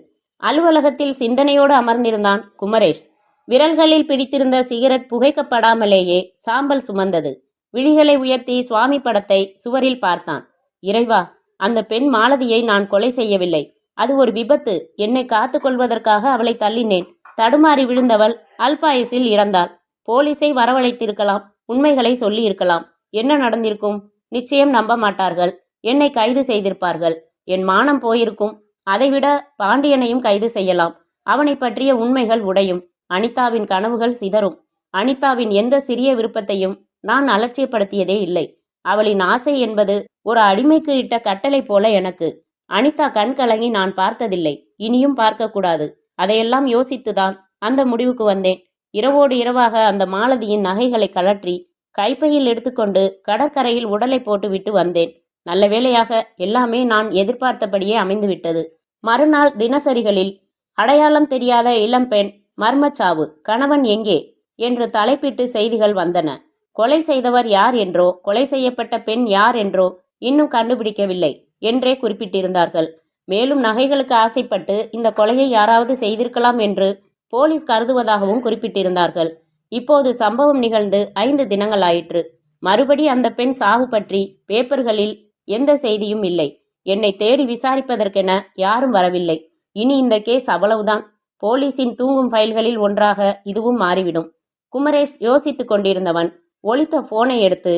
அலுவலகத்தில் சிந்தனையோடு அமர்ந்திருந்தான் குமரேஷ். விரல்களில் பிடித்திருந்த சிகரெட் புகைக்கப்படாமலேயே சாம்பல் சுமந்தது. விழிகளை உயர்த்தி சுவாமி படத்தை சுவரில் பார்த்தான். இறைவா, அந்த பெண் மாலதியை நான் கொலை செய்யவில்லை. அது ஒரு விபத்து. என்னை காத்து கொள்வதற்காக அவளை தள்ளினேன். தடுமாறி விழுந்தவள் அல்பாயுசில் இறந்தாள். போலீஸை வரவழைத்திருக்கலாம், உண்மைகளை சொல்லி இருக்கலாம். என்ன நடந்திருக்கும்? நிச்சயம் நம்ப மாட்டார்கள். என்னை கைது செய்திருப்பார்கள். என் மானம் போயிருக்கும். அதைவிட பாண்டியனையும் கைது செய்யலாம். அவனை பற்றிய உண்மைகள் உடையும். அனிதாவின் கனவுகள் சிதறும். அனிதாவின் எந்த சிறிய விருப்பத்தையும் நான் அலட்சியப்படுத்தியதே இல்லை. அவளின் ஆசை என்பது ஒரு அடிமைக்கு இட்ட கட்டளை போல எனக்கு. அனிதா கண் கலங்கி நான் பார்த்ததில்லை, இனியும் பார்க்கக்கூடாது. அதையெல்லாம் யோசித்துதான் அந்த முடிவுக்கு வந்தேன். இரவோடு இரவாக அந்த மாலதியின் நகைகளை கழற்றி கைப்பையில் எடுத்துக்கொண்டு கடற்கரையில் உடலை போட்டுவிட்டு வந்தேன். நல்ல வேளையாக எல்லாமே நான் எதிர்பார்த்தபடியே அமைந்துவிட்டது. மறுநாள் தினசரிகளில் அடையாளம் தெரியாத இளம்பெண் மர்மச்சாவு, கணவன் எங்கே என்று தலைப்பிட்டு செய்திகள் வந்தன. கொலை செய்தவர் யார் என்றோ, கொலை செய்யப்பட்ட பெண் யார் என்றோ இன்னும் கண்டுபிடிக்கவில்லை என்றே குறிப்பிட்டிருந்தார்கள். மேலும் நகைகளுக்கு ஆசைப்பட்டு இந்த கொலையை யாராவது செய்திருக்கலாம் என்று போலீஸ் கருதுவதாகவும் குறிப்பிட்டிருந்தார்கள். இப்போது சம்பவம் நிகழ்ந்து 5 தினங்களாயிற்று. மறுபடி அந்த பெண் சாவு பற்றி பேப்பர்களில் எந்த செய்தியும் இல்லை. என்னை தேடி விசாரிப்பதற்கென யாரும் வரவில்லை. இனி இந்த கேஸ் அவ்வளவுதான். போலீஸின் தூங்கும் ஃபைல்களில் ஒன்றாக இதுவும் மாறிவிடும். குமரேஷ் யோசித்துக் கொண்டிருந்தவன் ஒலித்த போனை எடுத்து,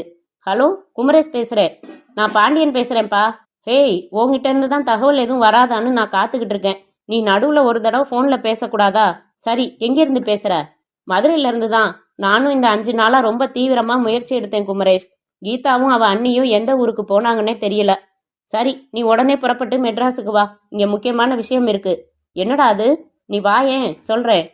ஹலோ குமரேஷ் பேசுறேன். நான் பாண்டியன் பேசுறேன்ப்பா. ஹேய், உங்ககிட்ட இருந்து தான் தகவல் எதுவும் வராதான்னு நான் காத்துக்கிட்டு இருக்கேன். நீ நடுவுல ஒரு தடவை போன்ல பேசக்கூடாதா? சரி, எங்கிருந்து பேசுற? மதுரையில இருந்து தான். நானும் இந்த 5 நாளா ரொம்ப தீவிரமா முயற்சி எடுத்தேன் குமரேஷ். கீதாவும் அவ அண்ணியும் எந்த ஊருக்கு போனாங்கன்னே தெரியல. சரி, நீ உடனே புறப்பட்டு மெட்ராஸுக்கு வா. இங்க முக்கியமான விஷயம் இருக்கு. என்னடா அது? நீ வாயேன், சொல்றேன்.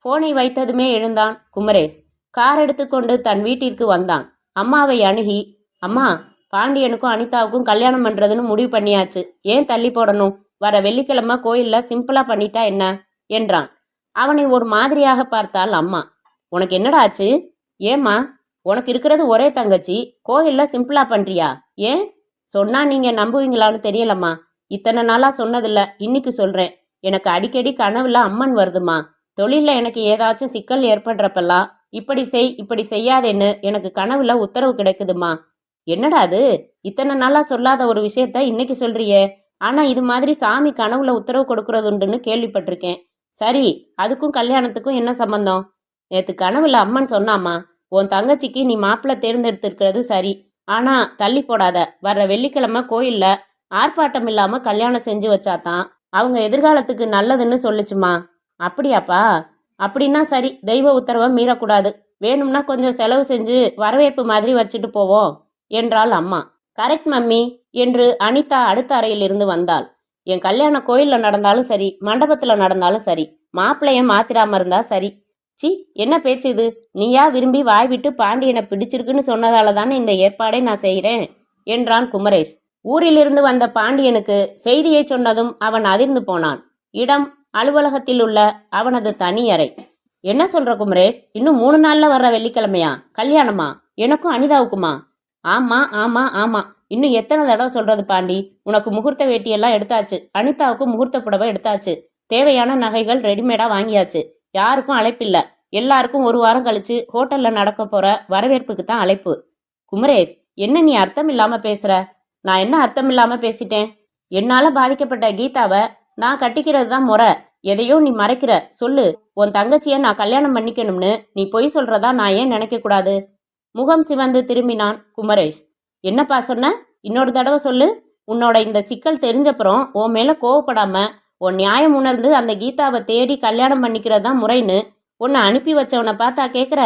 போனை வைத்ததுமே எழுந்தான் குமரேஷ். கார் எடுத்துக்கொண்டு தன் வீட்டிற்கு வந்தான். அம்மாவை அணுகி, அம்மா, பாண்டியனுக்கும் அனிதாவுக்கும் கல்யாணம் பண்றதுன்னு முடிவு பண்ணியாச்சு. ஏன் தள்ளி போடணும்? வர வெள்ளிக்கிழமை கோயில்ல சிம்பிளா பண்ணிட்டா என்ன என்றான். அவனை ஒரு மாதிரியாக பார்த்தாள் அம்மா. உனக்கு என்னடா ஆச்சு? ஏம்மா, உனக்கு இருக்கிறது ஒரே தங்கச்சி, கோயில்ல சிம்பிளா பண்றியா? ஏன்? சொன்னா நீங்க நம்புவீங்களான்னு தெரியலம்மா. இத்தனை நாளா சொன்னதில்ல, இன்னைக்கு சொல்றேன். எனக்கு அடிக்கடி கனவுல அம்மன் வருதுமா. தொழில்ல எனக்கு ஏதாச்சும் சிக்கல் ஏற்படுறப்பெல்லாம் இப்படி செய் இப்படி செய்யாதேன்னு எனக்கு கனவுல உத்தரவு கிடைக்குதுமா. என்னடா அது, இத்தனை நாளா சொல்லாத ஒரு விஷயத்த இன்னைக்கு சொல்றியே? ஆனா இது மாதிரி சாமி கனவுல உத்தரவு கொடுக்கறது உண்டுன்னு கேள்விப்பட்டிருக்கேன். சரி, அதுக்கும் கல்யாணத்துக்கும் என்ன சம்பந்தம்? நேத்து கனவுல அம்மன் சொன்னாமா, உன் தங்கச்சிக்கு நீ மாப்பிள்ளை தேர்ந்தெடுத்திருக்கிறது சரி. ஆனா தள்ளி போடாத, வர்ற வெள்ளிக்கிழமை கோயில்ல ஆர்ப்பாட்டம் இல்லாம கல்யாணம் செஞ்சு வச்சாதான் அவங்க எதிர்காலத்துக்கு நல்லதுன்னு சொல்லுச்சுமா. அப்படியாப்பா? அப்படின்னா சரி, தெய்வ உத்தரவை மீறக்கூடாது. வேணும்னா கொஞ்சம் செலவு செஞ்சு வரவேற்பு மாதிரி வச்சுட்டு போவோம் என்றாள் அம்மா. கரெக்ட் மம்மி என்று அனிதா அடுத்த அறையில் இருந்து வந்தாள். என் கல்யாணம் கோயில்ல நடந்தாலும் சரி, மண்டபத்துல நடந்தாலும் சரி, மாப்பிள்ளைய மாத்திராம இருந்தா சரி. சி, என்ன பேசுது? நீயா விரும்பி வாய் விட்டு பாண்டியனை பிடிச்சிருக்குன்னு சொன்னதால தானே இந்த ஏற்பாடை நான் செய்கிறேன் என்றான் குமரேஷ். ஊரிலிருந்து வந்த பாண்டியனுக்கு செய்தியை சொன்னதும் அவன் அதிர்ந்து போனான். இடம் அலுவலகத்தில் உள்ள அவனது தனி அறை. என்ன சொல்ற குமரேஷ், இன்னும் 3 நாள்ல வர்ற வெள்ளிக்கிழமையா கல்யாணமா? எனக்கும் அனிதாவுக்குமா? ஆமா ஆமா ஆமா, இன்னும் எத்தனை தடவை சொல்றது பாண்டி? உனக்கு முகூர்த்த வேட்டியெல்லாம் எடுத்தாச்சு, அனிதாவுக்கு முகூர்த்த புடவை எடுத்தாச்சு, தேவையான நகைகள் ரெடிமேடா வாங்கியாச்சு. யாருக்கும் அழைப்பில்ல. எல்லாருக்கும் 1 வாரம் கழிச்சு ஹோட்டல்ல நடக்க போற வரவேற்புக்கு தான் அழைப்பு. குமரேஷ், என்ன நீ அர்த்தம் இல்லாம பேசுற? நான் என்ன அர்த்தம் இல்லாம பேசிட்டேன்? என்னால பாதிக்கப்பட்ட கீதாவை நான் கட்டிக்கிறது தான் முறை. எதையோ நீ மறைக்கிற. சொல்லு, உன் தங்கச்சிய நான் கல்யாணம் பண்ணிக்கணும்னு நீ பொய் சொல்றதா நான் ஏன் நினைக்க கூடாது? முகம் சிவந்து திரும்பினான் குமரேஷ். என்னப்பா சொன்ன? இன்னொரு தடவை சொல்லு. உன்னோட இந்த சிக்கல் தெரிஞ்சப்புறம் உன் மேல கோவப்படாம உன் நியாயம் உணர்ந்து அந்த கீதாவை தேடி கல்யாணம் பண்ணிக்கிறது தான் முறைன்னு உன்னை அனுப்பி வச்சவனை பார்த்தா கேட்குற?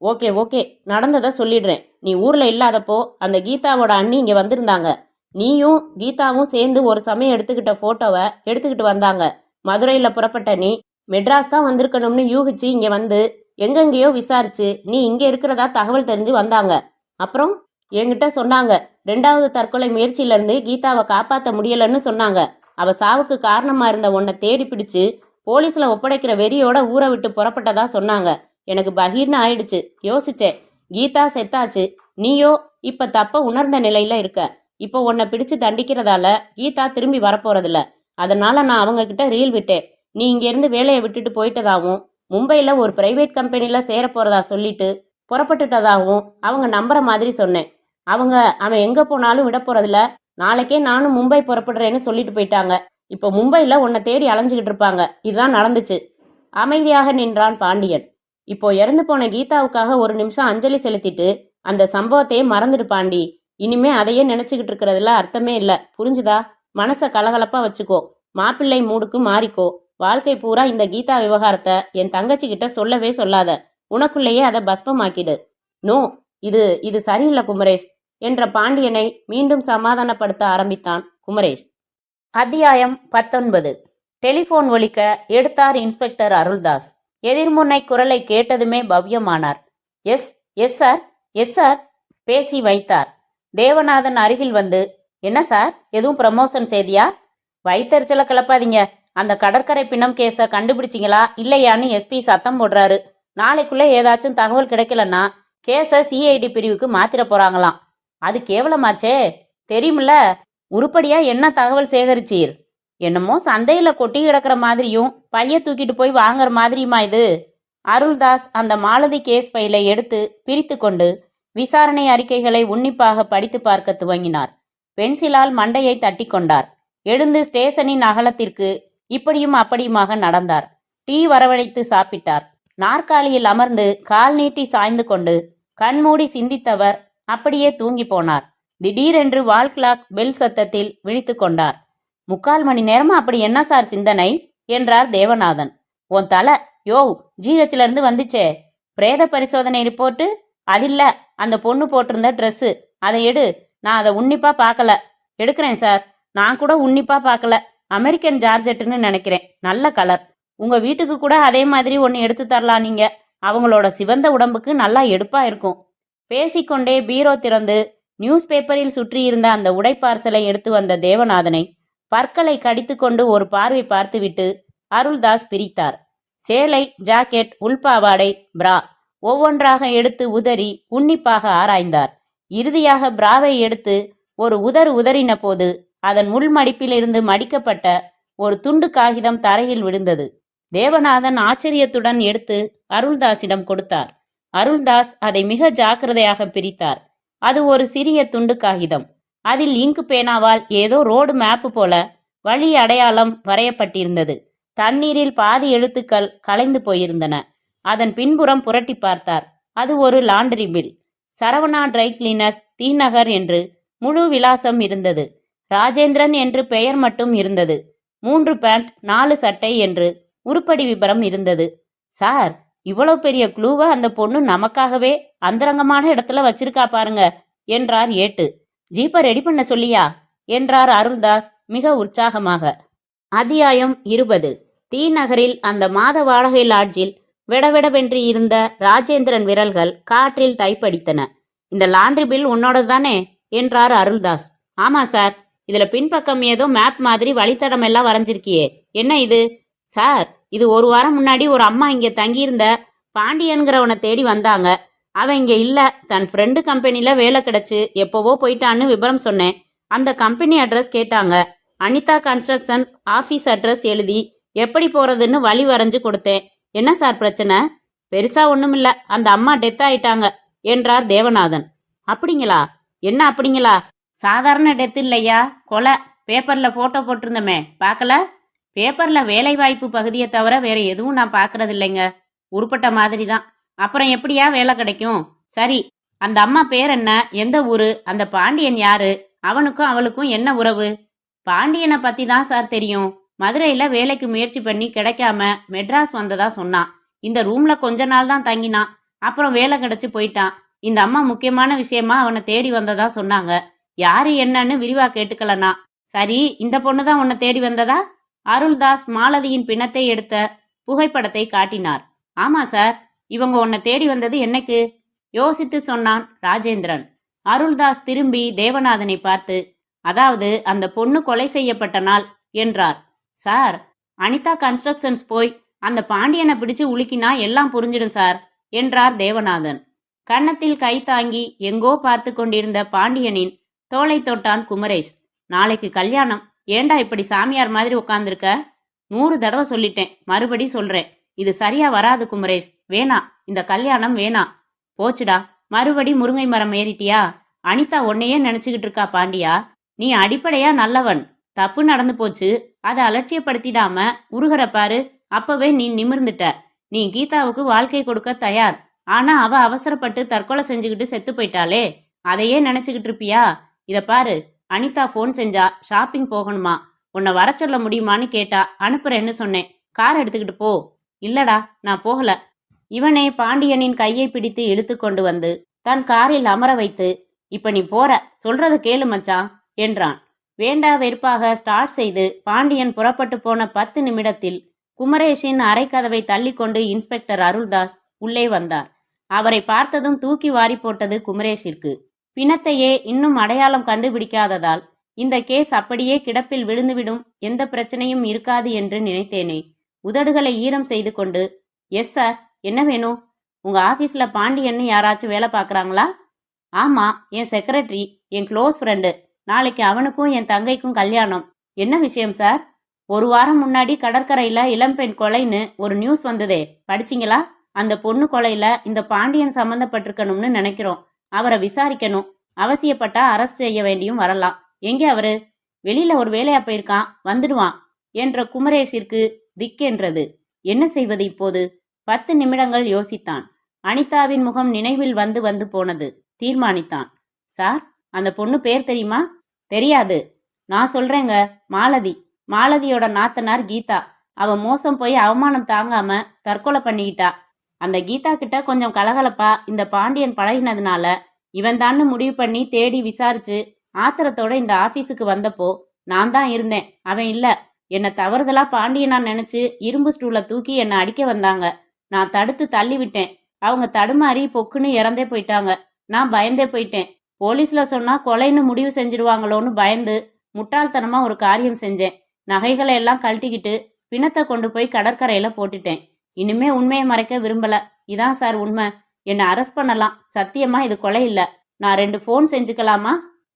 ஓகே ஓகே, நடந்ததை சொல்லிடுறேன். நீ ஊர்ல இல்லாதப்போ அந்த கீதாவோட அண்ணி இங்க வந்திருந்தாங்க. நீயும் கீதாவும் சேர்ந்து ஒரு சமயம் எடுத்துக்கிட்ட போட்டோவை எடுத்துக்கிட்டு வந்தாங்க. மதுரையில புறப்பட்ட நீ மெட்ராஸ் தான் வந்திருக்கணும்னு யூகிச்சு இங்க வந்து எங்கெங்கேயோ விசாரிச்சு நீ இங்க இருக்கிறதா தகவல் தெரிஞ்சு வந்தாங்க. அப்புறம் என்கிட்ட சொன்னாங்க, 2வது தற்கொலை முயற்சியில இருந்து கீதாவை காப்பாற்ற முடியலன்னு சொன்னாங்க. அவ சாவுக்கு காரணமா இருந்த உன்னை தேடி பிடிச்சு போலீஸ்ல ஒப்படைக்கிற வெறியோட ஊரை விட்டு புறப்பட்டதா சொன்னாங்க. எனக்கு பகீர்னு ஆயிடுச்சு. யோசிச்சேன், கீதா செத்தாச்சு, நீயோ இப்ப தப்ப உணர்ந்த நிலையில இருக்க. இப்போ உன்னை பிடிச்சு தண்டிக்கிறதால கீதா திரும்பி வரப்போறதில்ல. அதனால நான் அவங்க கிட்ட ரீல் விட்டேன். நீ இங்கிருந்து வேலையை விட்டுட்டு போயிட்டதாகவும் மும்பையில் ஒரு பிரைவேட் கம்பெனியில் சேர போறதா சொல்லிட்டு புறப்பட்டுட்டதாகவும் அவங்க நம்புற மாதிரி சொன்னேன். அவன் எங்க போனாலும் விட போறதில்ல. நாளைக்கே நானும் மும்பை புறப்படுறேன்னு சொல்லிட்டு போயிட்டாங்க. இப்போ மும்பையில் உன்னை தேடி அலைஞ்சுக்கிட்டு இருப்பாங்க. இதுதான் நடந்துச்சு. அமைதியாக நின்றான் பாண்டியன். இப்போ இறந்து போன கீதாவுக்காக 1 நிமிஷம் அஞ்சலி செலுத்திட்டு அந்த சம்பவத்தையே மறந்துடு பாண்டி. இனிமே அதையே நினைச்சுக்கிட்டு இருக்கிறதுல அர்த்தமே இல்லை. புரிஞ்சுதா? மனசை கலகலப்பா வச்சுக்கோ. மாப்பிள்ளை மூடுக்கு மாறிக்கோ. வாழ்க்கை பூரா இந்த கீதா விவகாரத்தை என் தங்கச்சி கிட்ட சொல்லவே சொல்லாத. உனக்குள்ளேயே அதை பஸ்பமாக்கிடு. நோ, இது சரியில்லை குமரேஷ் என்ற பாண்டியனை மீண்டும் சமாதானப்படுத்த ஆரம்பித்தான் குமரேஷ். அத்தியாயம் 19. டெலிபோன் ஒலிக்க எடுத்தார் இன்ஸ்பெக்டர் அருள்தாஸ். எதிர்முனை குரலை கேட்டதுமே பவ்யமானார். Yes yes sir, yes sir பேசி வைத்தார். தேவநாதன் அருகில் வந்து, என்ன சார், எதுவும் ப்ரமோஷன் செய்தியா? வயிற்றுச்சலை கிளப்பாதீங்க. அந்த கடற்கரை பின்னம் கேஸை கண்டுபிடிச்சிங்களா இல்லையான்னு எஸ்பி சத்தம் போடுறாரு. நாளைக்குள்ளே ஏதாச்சும் தகவல் கிடைக்கலன்னா கேஸை சிஐடி பிரிவுக்கு மாத்திர போறாங்களாம். அது கேவலமாச்சே, தெரியுமில்ல? உருப்படியா என்ன தகவல் சேகரிச்சீர்? என்னமோ சந்தையில கொட்டி கிடக்கிற மாதிரியும் பைய தூக்கிட்டு போய் வாங்குற மாதிரியுமா இது? அருள்தாஸ் அந்த மாலதி கேஸ் பையிலை எடுத்து பிரித்து கொண்டு விசாரணை அறிக்கைகளை உன்னிப்பாக படித்து பார்க்க துவங்கினார். பென்சிலால் மண்டையை தட்டி கொண்டார். எழுந்து ஸ்டேஷனின் அகலத்திற்கு இப்படியும் அப்படியுமாக நடந்தார். டீ வரவழைத்து சாப்பிட்டார். நாற்காலியில் அமர்ந்து கால் நீட்டி சாய்ந்து கொண்டு கண்மூடி சிந்தித்தவர் அப்படியே தூங்கி போனார். திடீரென்று வால் கிளாக் பெல் சத்தத்தில் விழித்து கொண்டார். 3/4 மணி நேரமா அப்படி என்ன சார் சிந்தனை என்றார் தேவநாதன். உன் தலை யோ, ஜிஹெச்ல இருந்து வந்துச்சே பிரேத பரிசோதனை ரிப்போர்ட்டு. அதில்ல, அந்த பொண்ணு போட்டிருந்த ட்ரெஸ்ஸு. அதை எடு. நான் அதை உன்னிப்பா பார்க்கல. எடுக்கிறேன் சார். நான் கூட உன்னிப்பா பார்க்கல. அமெரிக்கன் ஜார்ஜெட்டுன்னு நினைக்கிறேன். நல்ல கலர். உங்க வீட்டுக்கு கூட அதே மாதிரி ஒன்று எடுத்து தரலாம் நீங்க. அவங்களோட சிவந்த உடம்புக்கு நல்லா எடுப்பா இருக்கும். பேசிக்கொண்டே பீரோ திறந்து நியூஸ் பேப்பரில் சுற்றியிருந்த அந்த உடை பார்சலை எடுத்து வந்த தேவநாதனை பற்களை கடித்து கொண்டு ஒரு பார்வை பார்த்துவிட்டு அருள்தாஸ் பிரித்தார். சேலை, ஜாக்கெட், உள்பாவாடை, பிரா ஒவ்வொன்றாக எடுத்து உதறி உன்னிப்பாக ஆராய்ந்தார். இறுதியாக பிராவை எடுத்து ஒரு உதறின போது அதன் உள்மடிப்பிலிருந்து மடிக்கப்பட்ட ஒரு துண்டு காகிதம் தரையில் விழுந்தது. தேவநாதன் ஆச்சரியத்துடன் எடுத்து அருள்தாஸிடம் கொடுத்தார். அருள்தாஸ் அதை மிக ஜாக்கிரதையாக பிரித்தார். அது ஒரு சிறிய துண்டு காகிதம். அதில் இங்கு பேனாவால் ஏதோ ரோடு மேப்பு போல வழி அடையாளம் வரையப்பட்டிருந்தது. தண்ணீரில் பாதி எழுத்துக்கள் கலைந்து போயிருந்தன. அதன் பின்புறம் புரட்டி பார்த்தார். அது ஒரு laundry bill. Saravana dry cleaners, T Nagar என்று முழு விலாசம் இருந்தது. ராஜேந்திரன் என்று பெயர் மட்டும் இருந்தது. 3 பேண்ட் 4 சட்டை என்று உருப்படி விபரம் இருந்தது. சார், இவ்வளவு பெரிய க்ளூவை அந்த பொண்ணு நமக்காகவே அந்தரங்கமான இடத்துல வச்சிருக்கா பாருங்க என்றார் ஏட்டு. ஜீப்பை ரெடி பண்ண சொல்லியா என்றார் அருள்தாஸ் மிக உற்சாகமாக. அத்தியாயம் 20. தி நகரில் அந்த மாத வாடகை லாட்ஜில் விடவிடவென்று இருந்த ராஜேந்திரன் விரல்கள் காற்றில் டைப்படித்தன. இந்த லாண்ட்ரி பில் உன்னோடது தானே என்றார் அருள்தாஸ். ஆமா சார். இதுல பின்பக்கம் ஏதோ மேப் மாதிரி வழித்தடம் எல்லாம் வரைஞ்சிருக்கியே, என்ன இது? சார், இது 1 வாரம் முன்னாடி ஒரு அம்மா இங்க தங்கியிருந்த பாண்டியன்கிறவனை தேடி வந்தாங்க. அவன் இங்க இல்ல, தன் ஃப்ரெண்டு கம்பெனில வேலை கிடைச்சு எப்போவோ போயிட்டான்னு விபரம் சொன்னேன். அந்த கம்பெனி அட்ரஸ் கேட்டாங்க. அனிதா கன்ஸ்ட்ரக்ஷன்ஸ் ஆஃபீஸ் அட்ரஸ் எழுதி எப்படி போறதுன்னு வழி வரைஞ்சு கொடுத்தேன். என்ன சார் பிரச்சனை? பெருசா ஒண்ணுமில்ல, அந்த அம்மா டெத் ஆயிட்டாங்க என்றார் தேவநாதன். அப்படிங்களா? என்ன அப்படிங்களா? சாதாரண டெத் இல்லையா, கொலை. பேப்பர்ல போட்டோ போட்டிருந்தமே, பார்க்கல? பேப்பர்ல வேலை வாய்ப்பு பகுதியை தவிர வேற எதுவும் நான் பார்க்கறது இல்லைங்க. உருப்பட்ட மாதிரி தான். அப்புறம் எப்படியா வேலை கிடைக்கும்? சரி, அந்த அம்மா பேர் என்ன, எந்த ஊரு, அந்த பாண்டியன் யாரு, அவனுக்கும் அவளுக்கும் என்ன உறவு? பாண்டியனை பத்தி தான் சார் தெரியும். மதுரையில வேலைக்கு முயற்சி பண்ணி கிடைக்காம மெட்ராஸ் வந்ததா சொன்னான். இந்த ரூம்ல கொஞ்ச நாள் தான் தங்கினான். அப்புறம் வேலை கிடைச்சு போயிட்டான். இந்த அம்மா முக்கியமான விஷயமா அவனை தேடி வந்ததா சொன்னாங்க. யாரு என்னன்னு விரிவா கேட்டுக்கலனா. சரி, இந்த பொண்ணு தான் உன்னை தேடி வந்ததா? அருள்தாஸ் மாலதியின் பிணத்தை எடுத்த புகைப்படத்தை காட்டினார். ஆமா சார். இவங்க உன்னை தேடி வந்தது என்னைக்கு? யோசித்து சொன்னான் ராஜேந்திரன். அருள்தாஸ் திரும்பி தேவநாதனை பார்த்து, அதாவது அந்த பொண்ணு கொலை செய்யப்பட்ட நாள் என்றார். சார், அனிதா கன்ஸ்ட்ரக்ஷன்ஸ் போய் அந்த பாண்டியனை பிடிச்சு உலுக்கினா எல்லாம் புரிஞ்சிடும் சார் என்றார் தேவநாதன். கன்னத்தில் கை தாங்கி எங்கோ பார்த்து கொண்டிருந்த பாண்டியனின் தோளை தொட்டான் குமரேஷ். நாளைக்கு கல்யாணம். ஏண்டா இப்படி சாமியார் மாதிரி உட்கார்ந்துருக்க? 100 தடவை சொல்லிட்டேன், மறுபடி சொல்றேன். இது சரியா வராது குமரேஷ். வேணா, இந்த கல்யாணம் வேணா. போச்சுடா, மறுபடி முருங்கை மரம் ஏறிட்டியா? அனிதா உன்னையே நினைச்சுக்கிட்டு இருக்கா பாண்டியா. நீ அடிப்படையா நல்லவன். தப்பு நடந்து போச்சு, அதை அலட்சியப்படுத்திடாம உருகிற பாரு. அப்பவே நீ நிமிர்ந்துட்ட. நீ கீதாவுக்கு வாழ்க்கை கொடுக்க தயார். ஆனா அவ அவசரப்பட்டு தற்கொலை செஞ்சுக்கிட்டு செத்து போயிட்டாளே, அதையே நினைச்சுக்கிட்டு இருப்பியா? இத பாரு, அனிதா ஃபோன் செஞ்சா ஷாப்பிங் போகணுமா, உன்னை வர சொல்ல முடியுமான்னு கேட்டா அனுப்புறேன்னு சொன்னேன். கார் எடுத்துக்கிட்டு போ. இல்லடா, நான் போகல. இவனே பாண்டியனின் கையை பிடித்து இழுத்து கொண்டு வந்து தன் காரில் அமர வைத்து, இப்ப நீ போற, சொல்றத கேளு மச்சான் என்றான். வேண்டா வெறுப்பாக ஸ்டார்ட் செய்து பாண்டியன் புறப்பட்டு போன 10 நிமிடத்தில் குமரேஷின் அறைக்கதவை தள்ளிக்கொண்டு இன்ஸ்பெக்டர் அருள்தாஸ் உள்ளே வந்தார். அவரை பார்த்ததும் தூக்கி வாரி போட்டது குமரேஷிற்கு. பிணத்தையே இன்னும் அடையாளம் கண்டுபிடிக்காததால் இந்த கேஸ் அப்படியே கிடப்பில் விழுந்துவிடும், எந்த பிரச்சனையும் இருக்காது என்று நினைத்தேனே. உதடுகளை ஈரம் செய்து கொண்டு, எஸ் சார், என்ன வேணும்? உங்க ஆபீஸ்ல பாண்டியன்னு யாராச்சும் வேலை பார்க்கறாங்களா? ஆமா, என் செக்ரட்டரி, என் க்ளோஸ் ஃப்ரெண்டு. நாளைக்கு அவனுக்கும் என் தங்கைக்கும் கல்யாணம். என்ன விஷயம் சார்? 1 வாரம் முன்னாடி கடற்கரையில இளம்பெண் கொலைன்னு ஒரு நியூஸ் வந்ததே, படிச்சிங்களா? அந்த பொண்ணு கொலையில இந்த பாண்டியன் சம்பந்தப்பட்டிருக்கணும்னு நினைக்கிறோம். அவரை விசாரிக்கணும். அவசியப்பட்டா அரெஸ்ட் செய்ய வேண்டியும் வரலாம். எங்கே அவரு? வெளியில ஒரு வேலையா போயிருக்கான், வந்துடுவான் என்ற குமரேஷிற்கு திக்கென்றது. என்ன செய்வது இப்போது? 10 நிமிடங்கள் யோசித்தான். அனிதாவின் முகம் நினைவில் வந்து வந்து போனது. தீர்மானித்தான். சார், அந்த பொண்ணு பேர் தெரியுமா? தெரியாது. நான் சொல்றேங்க, மாலதி. மாலதியோட நாத்தனார் கீதா. அவ மோசம் போய் அவமானம் தாங்காம தற்கொலை பண்ணிக்கிட்டா. அந்த கீதா கிட்ட கொஞ்சம் கலகலப்பா இந்த பாண்டியன் பழகினதுனால இவன் தான்னு முடிவு பண்ணி தேடி விசாரிச்சு ஆத்திரத்தோட இந்த ஆபீஸுக்கு வந்தப்போ நான் தான் இருந்தேன், அவன் இல்ல. என்னை தவறுதலா பாண்டியனா நினைச்சு இரும்பு ஸ்டூல தூக்கி என்னை அடிக்க வந்தாங்க. நான் தடுத்து தள்ளி விட்டேன். அவங்க தடுமாறி பொக்குன்னு இறந்தே போயிட்டாங்க. நான் பயந்தே போயிட்டேன். போலீஸ்ல சொன்னா கொலைன்னு முடிவு செஞ்சிடுவாங்களோன்னு பயந்து முட்டாள்தனமா ஒரு காரியம் செஞ்சேன். நகைகளை எல்லாம் கழட்டிக்கிட்டு பிணத்தை கொண்டு போய் கடற்கரையில போட்டுட்டேன். இனிமே உண்மையை மறைக்க விரும்பல. இதான் சார் உண்மை. என்னை அரெஸ்ட் பண்ணலாம். சத்தியமா இது கொலை இல்ல. நான் 2 ஃபோன் செஞ்சுக்கலாமா?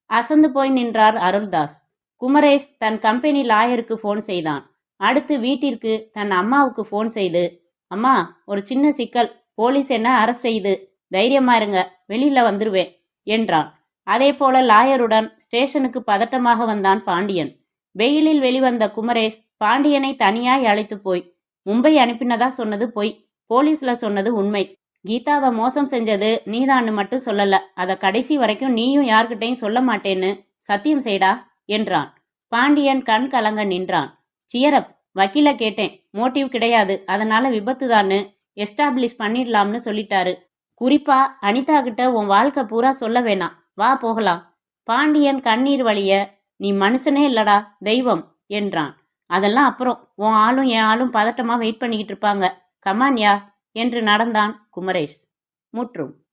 அசந்து போய் நின்றார் அருள்தாஸ். குமரேஷ் தன் கம்பெனி லாயருக்கு ஃபோன் செய்தான். அடுத்து வீட்டிற்கு தன் அம்மாவுக்கு ஃபோன் செய்து, அம்மா, ஒரு சின்ன சிக்கல். போலீஸ் என்ன அரெஸ்ட் செய்து. தைரியமா இருங்க, வெளியில வந்துருவேன் என்றான். அதே போல லாயருடன் ஸ்டேஷனுக்கு பதட்டமாக வந்தான் பாண்டியன். வெயிலில் வெளிவந்த குமரேஷ் பாண்டியனை தனியாய் அழைத்து போய், மும்பை அனுப்பினதா சொன்னது பொய், போலீஸ்ல சொன்னது உண்மை. கீதாவை மோசம் செஞ்சது நீதான்னு மட்டும் சொல்லல, அத கடைசி வரைக்கும் நீயும் யார்கிட்டையும் சொல்ல மாட்டேன்னு சத்தியம் செய்டா என்றான். பாண்டியன் கண் கலங்க நின்றான். சியரப், வக்கீல கேட்டேன், மோட்டிவ் கிடையாது, அதனால விபத்துதான்னு எஸ்டாப்ளிஷ் பண்ணிடலாம்னு சொல்லிட்டாரு. குறிப்பா அனிதா கிட்ட உன் வாழ்க்கை பூரா சொல்ல வேணாம், வா போகலாம். பாண்டியன் கண்ணீர் வழிய, நீ மனுஷனே இல்லடா, தெய்வம் என்றான். அதெல்லாம் அப்புறம், உன் ஆளும் என் ஆளும் பதட்டமா வெயிட் பண்ணிக்கிட்டு இருப்பாங்க, கமான்யா என்று நடந்தான் குமரேஷ். முற்றும்.